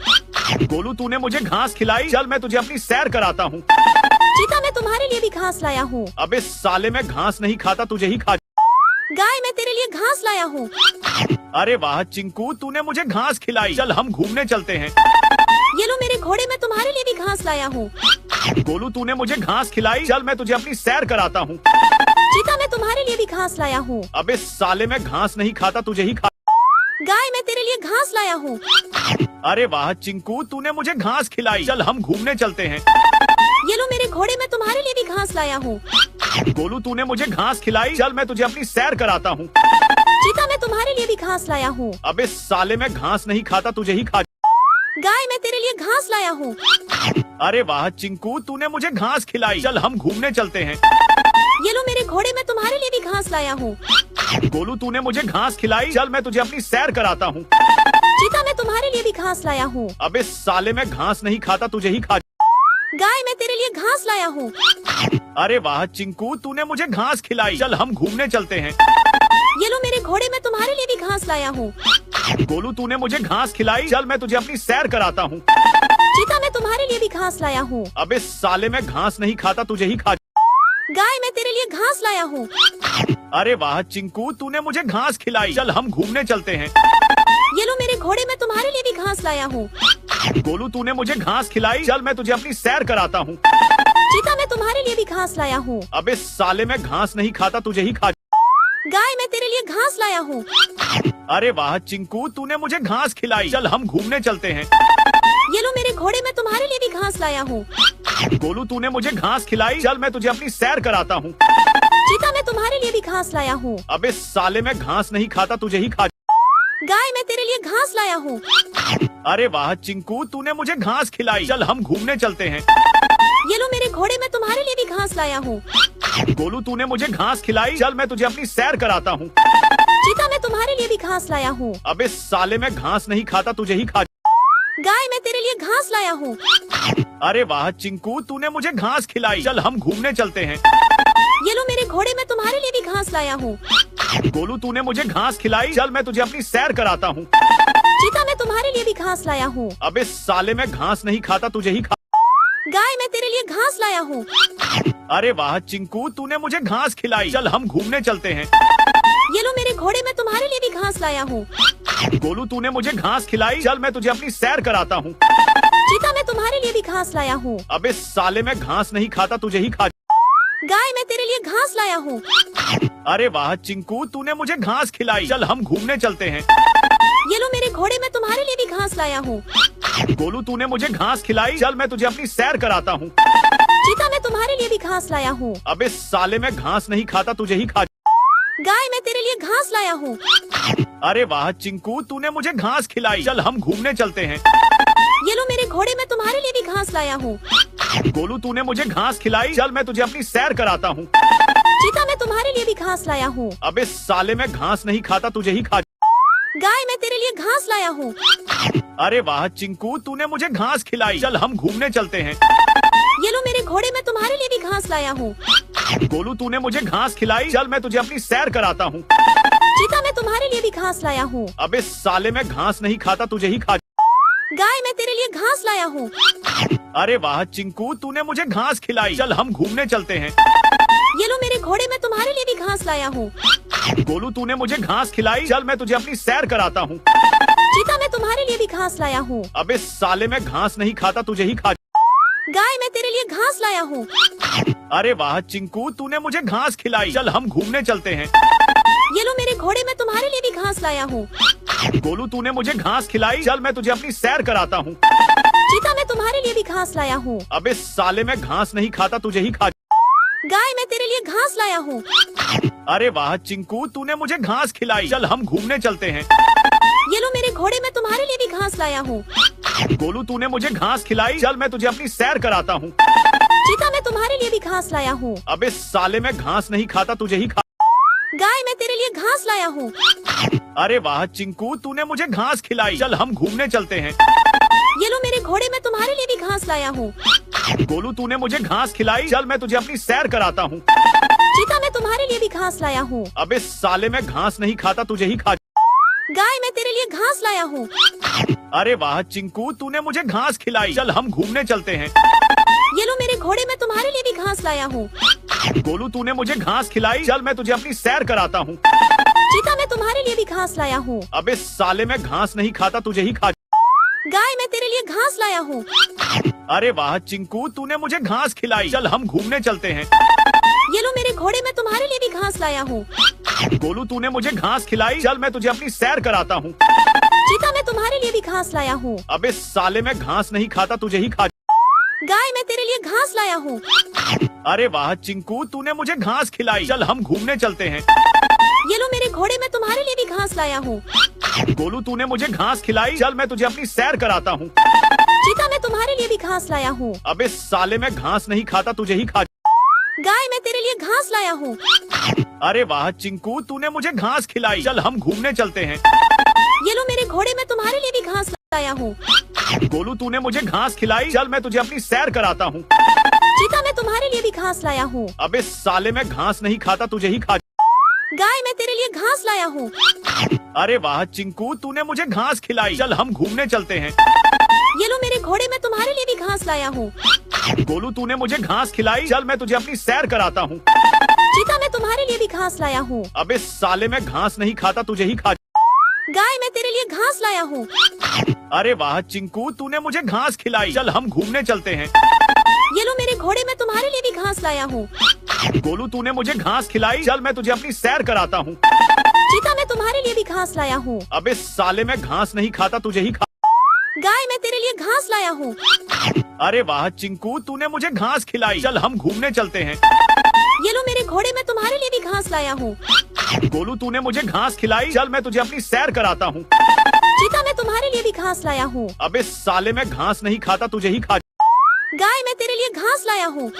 गोलू, तूने मुझे घास खिलाई। चल मैं तुझे अपनी सैर कराता हूँ। चीता, मैं तुम्हारे लिए भी घास लाया हूँ। अबे साले, मैं घास नहीं खाता, तुझे ही खा। गाय, मैं तेरे लिए घास लाया हूँ। अरे वाह चिंकू, तूने मुझे घास खिलाई। चल हम घूमने चलते हैं। ये लो मेरे घोड़े, मैं तुम्हारे लिए भी घास लाया हूँ। गोलू, तूने मुझे घास खिलाई। चल मैं तुझे अपनी सैर कराता हूँ। चीता, मैं तुम्हारे लिए भी घास लाया हूँ। अबे साले, मैं घास नहीं खाता, तुझे ही खा। गाय, मैं तेरे लिए घास लाया हूँ। अरे वाह चिंकू, तूने मुझे घास खिलाई। चल हम घूमने चलते हैं। ये लो मेरे घोड़े, मैं तुम्हारे लिए भी घास लाया हूँ। गोलू, तूने मुझे घास खिलाई। चल मैं तुझे अपनी सैर कराता हूँ। चीता, मैं तुम्हारे लिए भी घास लाया हूँ। अबे साले, मैं घास नहीं खाता, तुझे ही खा। गाय, मैं तेरे लिए घास लाया हूँ। अरे वाह चिंकू, तूने मुझे घास खिलाई। चल हम घूमने चलते हैं। ये लो मेरे घोड़े, मैं तुम्हारे लिए भी घास लाया हूँ। गोलू तूने मुझे घास खिलाई, चल मैं तुझे अपनी सैर कराता हूँ। चीता, मैं तुम्हारे लिए भी घास लाया हूँ। अबे साले, मैं घास नहीं खाता, तुझे ही खा। गाय, मैं तेरे लिए घास लाया हूँ। अरे वाह चिंकू, तूने मुझे घास खिलाई, चल हम घूमने चलते हैं। ये लो मेरे घोड़े, मैं तुम्हारे लिए भी घास लाया हूँ। गोलू तूने मुझे घास खिलाई, चल मैं तुझे अपनी सैर कराता हूँ। चीता, मैं तुम्हारे लिए भी घास लाया हूँ। अबे साले, मैं घास नहीं खाता, तुझे ही खा। गाय, मैं तेरे लिए घास लाया हूँ। अरे वाह चिंकू, तूने मुझे घास खिलाई, चल हम घूमने चलते हैं। ये लो मेरे घोड़े, मैं तुम्हारे लिए भी घास लाया हूँ। गोलू तूने मुझे घास खिलाई, चल मैं तुझे अपनी सैर कराता हूँ। चीता, मैं तुम्हारे लिए भी घास लाया हूँ। अबे साले, मैं घास नहीं खाता, तुझे ही खा। गाय, मैं तेरे लिए घास लाया हूँ। अरे वाह चिंकू, तूने मुझे घास खिलाई, चल हम घूमने चलते हैं। ये लो मेरे घोड़े, मैं तुम्हारे लिए भी घास लाया हूँ। गोलू तूने मुझे घास खिलाई, चल मैं तुझे अपनी सैर कराता हूँ। चीता, मैं तुम्हारे लिए भी घास लाया हूँ। अबे साले, मैं घास नहीं खाता, तुझे ही खा। गाय, मैं तेरे लिए घास लाया हूँ। अरे वाह चिंकू, तूने मुझे घास खिलाई, चल हम घूमने चलते हैं। ये लो मेरे घोड़े, मैं तुम्हारे लिए भी घास लाया हूँ। गोलू तूने मुझे घास खिलाई, चल मैं तुझे अपनी सैर कराता हूँ। चीता, मैं तुम्हारे लिए भी घास लाया हूँ। अबे साले, मैं घास नहीं खाता, तुझे ही खा। गाय, मैं तेरे लिए घास लाया हूँ। अरे वाह चिंकू, तूने मुझे घास खिलाई, चल हम घूमने चलते हैं। ये लो मेरे घोड़े, मैं तुम्हारे लिए भी घास लाया हूँ। गोलू तूने मुझे घास खिलाई, चल मैं तुझे अपनी सैर कराता हूँ। चीता, मैं तुम्हारे लिए भी घास लाया हूँ। अबे साले, मैं घास नहीं खाता, तुझे ही खा। गाय, मैं तेरे लिए घास लाया हूँ। अरे वाह चिंकू, तूने मुझे घास खिलाई, चल हम घूमने चलते हैं। ये लो मेरे घोड़े, मैं तुम्हारे लिए भी घास लाया हूँ। गोलू तूने मुझे घास खिलाई, चल मैं तुझे अपनी सैर कराता हूँ। चीता, मैं तुम्हारे लिए भी घास लाया हूँ। अबे साले, मैं घास नहीं खाता, तुझे ही खा। गाय, मैं तेरे लिए घास लाया हूँ। अरे वाह चिंकू, तूने मुझे घास खिलाई, चल हम घूमने चलते हैं। ये लो मेरे घोड़े, मैं तुम्हारे लिए भी घास लाया हूँ। गोलू तूने मुझे घास खिलाई, चल मैं तुझे अपनी सैर कराता हूँ। चीता, मैं तुम्हारे लिए भी घास लाया हूँ। अबे साले, मैं घास नहीं खाता, तुझे ही खा। गाय, मैं तेरे लिए घास लाया हूँ। अरे वाह चिंकू, तूने मुझे घास खिलाई, चल हम घूमने चलते हैं। ये लो मेरे घोड़े, मैं तुम्हारे लिए भी घास लाया हूँ। गोलू तूने मुझे घास खिलाई, चल मैं तुझे अपनी सैर कराता हूँ। चीता, मैं तुम्हारे लिए भी घास लाया हूँ। अबे साले, मैं घास नहीं खाता, तुझे ही खा। गाय, मैं तेरे लिए घास लाया हूँ। अरे वाह चिंकू, तूने मुझे घास खिलाई, चल हम घूमने चलते हैं। ये लो मेरे घोड़े, मैं तुम्हारे लिए भी घास लाया हूँ। गोलू तूने मुझे घास खिलाई, चल मैं तुझे अपनी सैर कराता हूँ। चीता, मैं तुम्हारे लिए भी घास लाया हूँ। अबे साले, मैं घास नहीं खाता, तुझे ही खा। गाय, मैं तेरे लिए घास लाया हूँ। अरे वाह चिंकू, तूने मुझे घास खिलाई, चल हम घूमने चलते हैं। ये लो मेरे घोड़े, मैं तुम्हारे लिए भी घास लाया हूँ। गोलू तूने मुझे घास खिलाई, चल मैं तुझे अपनी सैर कराता हूँ। चीता, मैं तुम्हारे लिए भी घास लाया हूँ। अबे साले, मैं घास नहीं खाता, तुझे ही खा। गाय, मैं तेरे लिए घास लाया हूँ। अरे वाह चिंकू, तूने मुझे घास खिलाई, चल हम घूमने चलते हैं। ये लो मेरे घोड़े, मैं तुम्हारे लिए भी घास लाया हूँ। गोलू तूने मुझे घास खिलाई, चल मैं तुझे अपनी सैर कराता हूँ। चीता, मैं तुम्हारे लिए भी घास लाया हूँ। अबे साले, मैं घास नहीं खाता, तुझे ही खा। गाय, मैं तेरे लिए घास लाया हूँ। अरे वाह चिंकू, तूने मुझे घास खिलाई, चल हम घूमने चलते हैं। ये लो मेरे घोड़े, मैं तुम्हारे लिए भी घास लाया हूँ। गोलू तूने मुझे घास खिलाई, चल मैं तुझे अपनी सैर कराता हूँ। चीता, मैं तुम्हारे लिए भी घास लाया हूँ। अबे साले, मैं घास नहीं खाता, तुझे ही खा। गाय, मैं तेरे लिए घास लाया हूँ। अरे वाह चिंकू, तूने मुझे घास खिलाई, चल हम घूमने चलते हैं। ये लो मेरे घोड़े, मैं तुम्हारे लिए भी घास लाया हूँ। गोलू तूने मुझे घास खिलाई, चल मैं तुझे अपनी सैर कराता हूँ। चीता, मैं तुम्हारे लिए भी घास लाया हूँ। अबे साले, मैं घास नहीं खाता, तुझे ही खा। गाय, मैं तेरे लिए घास लाया हूँ। अरे वाह चिंकू, तूने मुझे घास खिलाई, चल हम घूमने चलते हैं। ये लो मेरे घोड़े, मैं तुम्हारे लिए भी घास लाया हूँ। गोलू तूने मुझे घास खिलाई, चल मैं तुझे अपनी सैर कराता हूँ। चीता, मैं तुम्हारे लिए भी घास लाया हूँ। अबे साले, मैं घास नहीं खाता, तुझे ही खा। गाय, मैं तेरे लिए घास लाया हूँ। अरे वाह चिंकू, तूने मुझे घास खिलाई, चल हम घूमने चलते हैं। ये लो मेरे घोड़े, मैं तुम्हारे लिए भी घास लाया हूँ। गोलू तूने मुझे घास खिलाई, चल मैं तुझे अपनी सैर कराता हूँ। चीता, मैं तुम्हारे लिए भी घास लाया हूँ। अबे साले, मैं घास नहीं खाता, तुझे ही खा। गाय, मैं तेरे लिए घास लाया हूँ। अरे वाह चिंकू, तूने मुझे घास खिलाई, चल हम घूमने चलते हैं। ये लो मेरे घोड़े, मैं तुम्हारे लिए भी घास लाया हूँ। गोलू तूने मुझे घास खिलाई, चल मैं तुझे अपनी सैर कराता हूँ। चीता, मैं तुम्हारे लिए भी घास लाया हूँ। अबे साले, मैं घास नहीं खाता, तुझे ही खा। गाय मैं तेरे लिए घास लाया हूँ। अरे वाह चिंकू, तूने मुझे घास खिलाई। चल हम घूमने चलते हैं। ये लो मेरे घोड़े, मैं तुम्हारे लिए भी घास लाया हूँ। गोलू, तूने मुझे घास खिलाई। चल मैं तुझे अपनी सैर कराता हूँ। चीता मैं तुम्हारे लिए भी घास लाया हूँ। अबे साले, मैं घास नहीं खाता, तुझे ही खा। गाय मैं तेरे लिए घास लाया हूँ। अरे वाह चिंकू, तूने मुझे घास खिलाई। चल हम घूमने चलते हैं। ये लो मेरे घोड़े, मैं तुम्हारे लिए भी घास लाया हूँ। गोलू, तूने मुझे घास खिलाई। चल मैं तुझे अपनी सैर कराता हूँ। चीता मैं तुम्हारे लिए भी घास लाया हूँ। अबे साले, मैं घास नहीं खाता, तुझे ही खा। गाय मैं तेरे लिए घास लाया हूँ। अरे वाह चिंकू, तूने मुझे घास खिलाई। चल हम घूमने चलते हैं। ये लो मेरे घोड़े, मैं तुम्हारे लिए भी घास लाया हूँ। गोलू, तूने मुझे घास खिलाई। चल मैं तुझे अपनी सैर कराता हूँ। चीता मैं तुम्हारे लिए भी घास लाया हूँ। अबे साले, मैं घास नहीं खाता, तुझे ही खा। गाय मैं तेरे लिए घास लाया हूँ। अरे वाह चिंकू, तूने मुझे घास खिलाई। चल हम घूमने चलते हैं। ये लो मेरे घोड़े, मैं तुम्हारे लिए भी घास लाया हूँ। गोलू, तूने मुझे घास खिलाई। चल मैं तुझे अपनी सैर कराता हूँ। चीता मैं तुम्हारे लिए भी घास लाया हूँ। अबे साले, मैं घास नहीं खाता, तुझे ही खा। गाय मैं तेरे लिए घास लाया हूँ।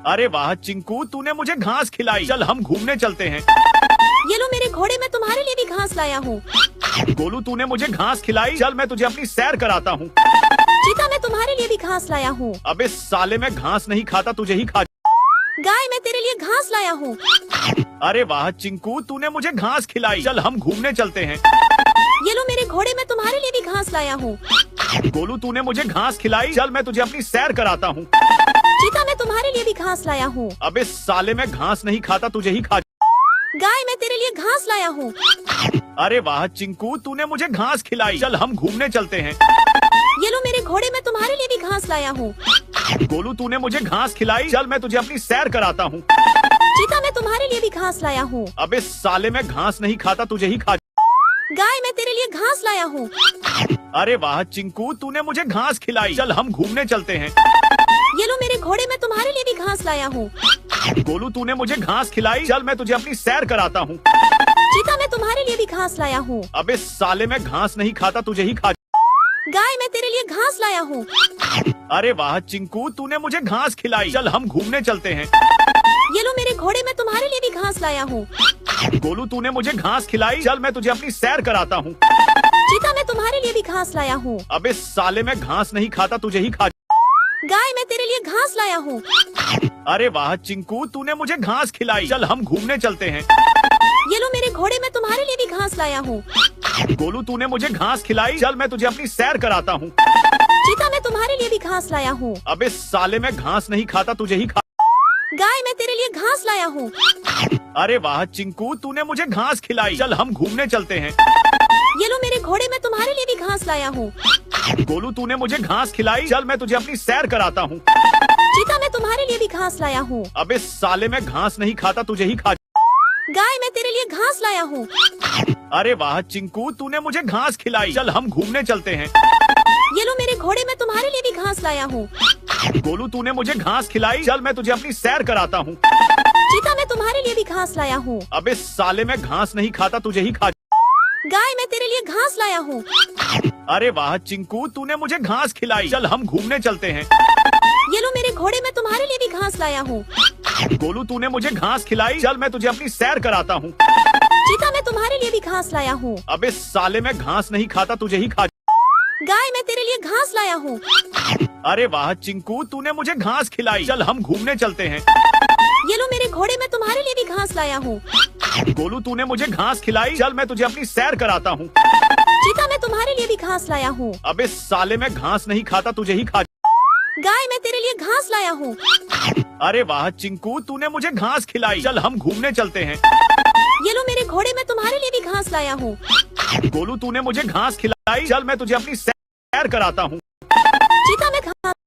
अरे वाह चिंकू, तूने मुझे घास खिलाई। चल हम घूमने चलते हैं। ये लो मेरे घोड़े, मैं तुम्हारे लिए भी घास लाया हूँ। गोलू, तूने मुझे घास खिलाई। चल मैं तुझे अपनी सैर कराता हूँ। चीता मैं तुम्हारे लिए भी घास लाया हूँ। अबे साले, मैं घास नहीं खाता, तुझे ही खा। गाय मैं तेरे लिए घास लाया हूँ। अरे वाह चिंकू, तूने मुझे घास खिलाई। चल हम घूमने चलते हैं। ये लो मेरे घोड़े, मैं तुम्हारे लिए भी घास लाया हूँ। गोलू, तूने मुझे घास खिलाई। चल मैं तुझे अपनी सैर कराता हूँ। चीता मैं तुम्हारे लिए भी घास लाया हूँ। अबे साले, मैं घास नहीं खाता, तुझे ही खा। गाय मैं तेरे लिए घास लाया हूँ। अरे वाह चिंकू, तूने मुझे घास खिलाई। चल हम घूमने चलते हैं। ये लो मेरे घोड़े, मैं तुम्हारे लिए भी घास लाया हूँ। गोलू, तूने मुझे घास खिलाई। चल मैं तुझे अपनी सैर कराता हूँ। चीता मैं तुम्हारे लिए भी घास लाया हूँ। अबे साले, मैं घास नहीं खाता, तुझे ही खा। गाय मैं तेरे लिए घास लाया हूँ। अरे वाह चिंकू, तूने मुझे घास खिलाई। चल हम घूमने चलते हैं। ये लो मेरे घोड़े, मैं तुम्हारे लिए भी घास लाया हूँ। गोलू, तूने मुझे घास खिलाई। चल मैं तुझे अपनी सैर कराता हूँ। चीता मैं तुम्हारे लिए भी घास लाया हूँ। अबे साले, मैं घास नहीं खाता, तुझे ही खा। गाय मैं तेरे लिए घास लाया हूँ। अरे वाह चिंकू, तूने मुझे घास खिलाई। चल हम घूमने चलते हैं। ये लो मेरे घोड़े, मैं तुम्हारे लिए भी घास लाया हूँ। गोलू, तूने मुझे घास खिलाई। चल मैं तुझे अपनी सैर कराता हूँ। चीता मैं तुम्हारे लिए भी घास लाया हूँ। अबे साले, मैं घास नहीं खाता, तुझे ही खा। गाय मैं तेरे लिए घास लाया हूँ। अरे वाह चिंकू, तूने मुझे घास खिलाई। चल हम घूमने चलते हैं। ये लो मेरे घोड़े, मैं तुम्हारे लिए भी घास लाया हूँ। गोलू, तूने मुझे घास खिलाई। चल मैं तुझे अपनी सैर कराता हूँ। चीता मैं तुम्हारे लिए भी घास लाया हूँ। अबे साले, मैं घास नहीं खाता, तुझे ही खा। गाय मैं तेरे लिए घास लाया हूँ। अरे वाह चिंकू, तूने मुझे घास खिलाई। चल हम घूमने चलते हैं। ये लो मेरे घोड़े, मैं तुम्हारे लिए भी घास लाया हूँ। गोलू, तूने मुझे घास खिलाई। चल मैं तुझे अपनी सैर कराता हूँ। चीता मैं तुम्हारे लिए भी घास लाया हूँ। अबे साले, मैं घास नहीं खाता, तुझे ही खा। गाय मैं तेरे लिए घास लाया हूँ। अरे वाह चिंकू, तूने मुझे घास खिलाई। चल हम घूमने चलते हैं। ये लो मेरे घोड़े, मैं तुम्हारे लिए भी घास लाया हूँ। गोलू, तूने मुझे घास खिलाई। चल मैं तुझे अपनी सैर कराता हूँ। चीता मैं तुम्हारे लिए भी घास लाया हूँ। अबे साले, मैं घास नहीं खाता, तुझे ही खा। गाय मैं तेरे लिए घास लाया हूँ। अरे वाह चिंकू, तूने मुझे घास खिलाई। चल हम घूमने चलते हैं। ये लो मेरे घोड़े, मैं तुम्हारे लिए भी घास लाया हूँ। गोलू, तूने मुझे घास खिलाई। चल मैं तुझे अपनी सैर कराता हूँ। चीता मैं तुम्हारे लिए भी घास लाया हूँ। अबे साले, मैं घास नहीं खाता, तुझे ही खा। गाय मैं तेरे लिए घास लाया हूँ। अरे वाह चिंकू, तूने मुझे घास खिलाई। चल हम घूमने चलते हैं। ये लो मेरे घोड़े, मैं तुम्हारे लिए भी घास लाया हूँ। गोलू, तूने मुझे घास खिलाई। चल मैं तुझे अपनी सैर कराता हूँ। चीता मैं तुम्हारे लिए भी घास लाया हूँ। अबे साले, मैं घास नहीं खाता, तुझे ही खा। गाय मैं तेरे लिए घास लाया हूँ। अरे वाह चिंकू, तूने मुझे घास खिलाई। चल हम घूमने चलते हैं। ये लो मेरे घोड़े, मैं तुम्हारे लिए भी घास लाया हूँ। गोलू, तूने मुझे घास खिलाई। चल मैं तुझे अपनी सैर कराता हूँ।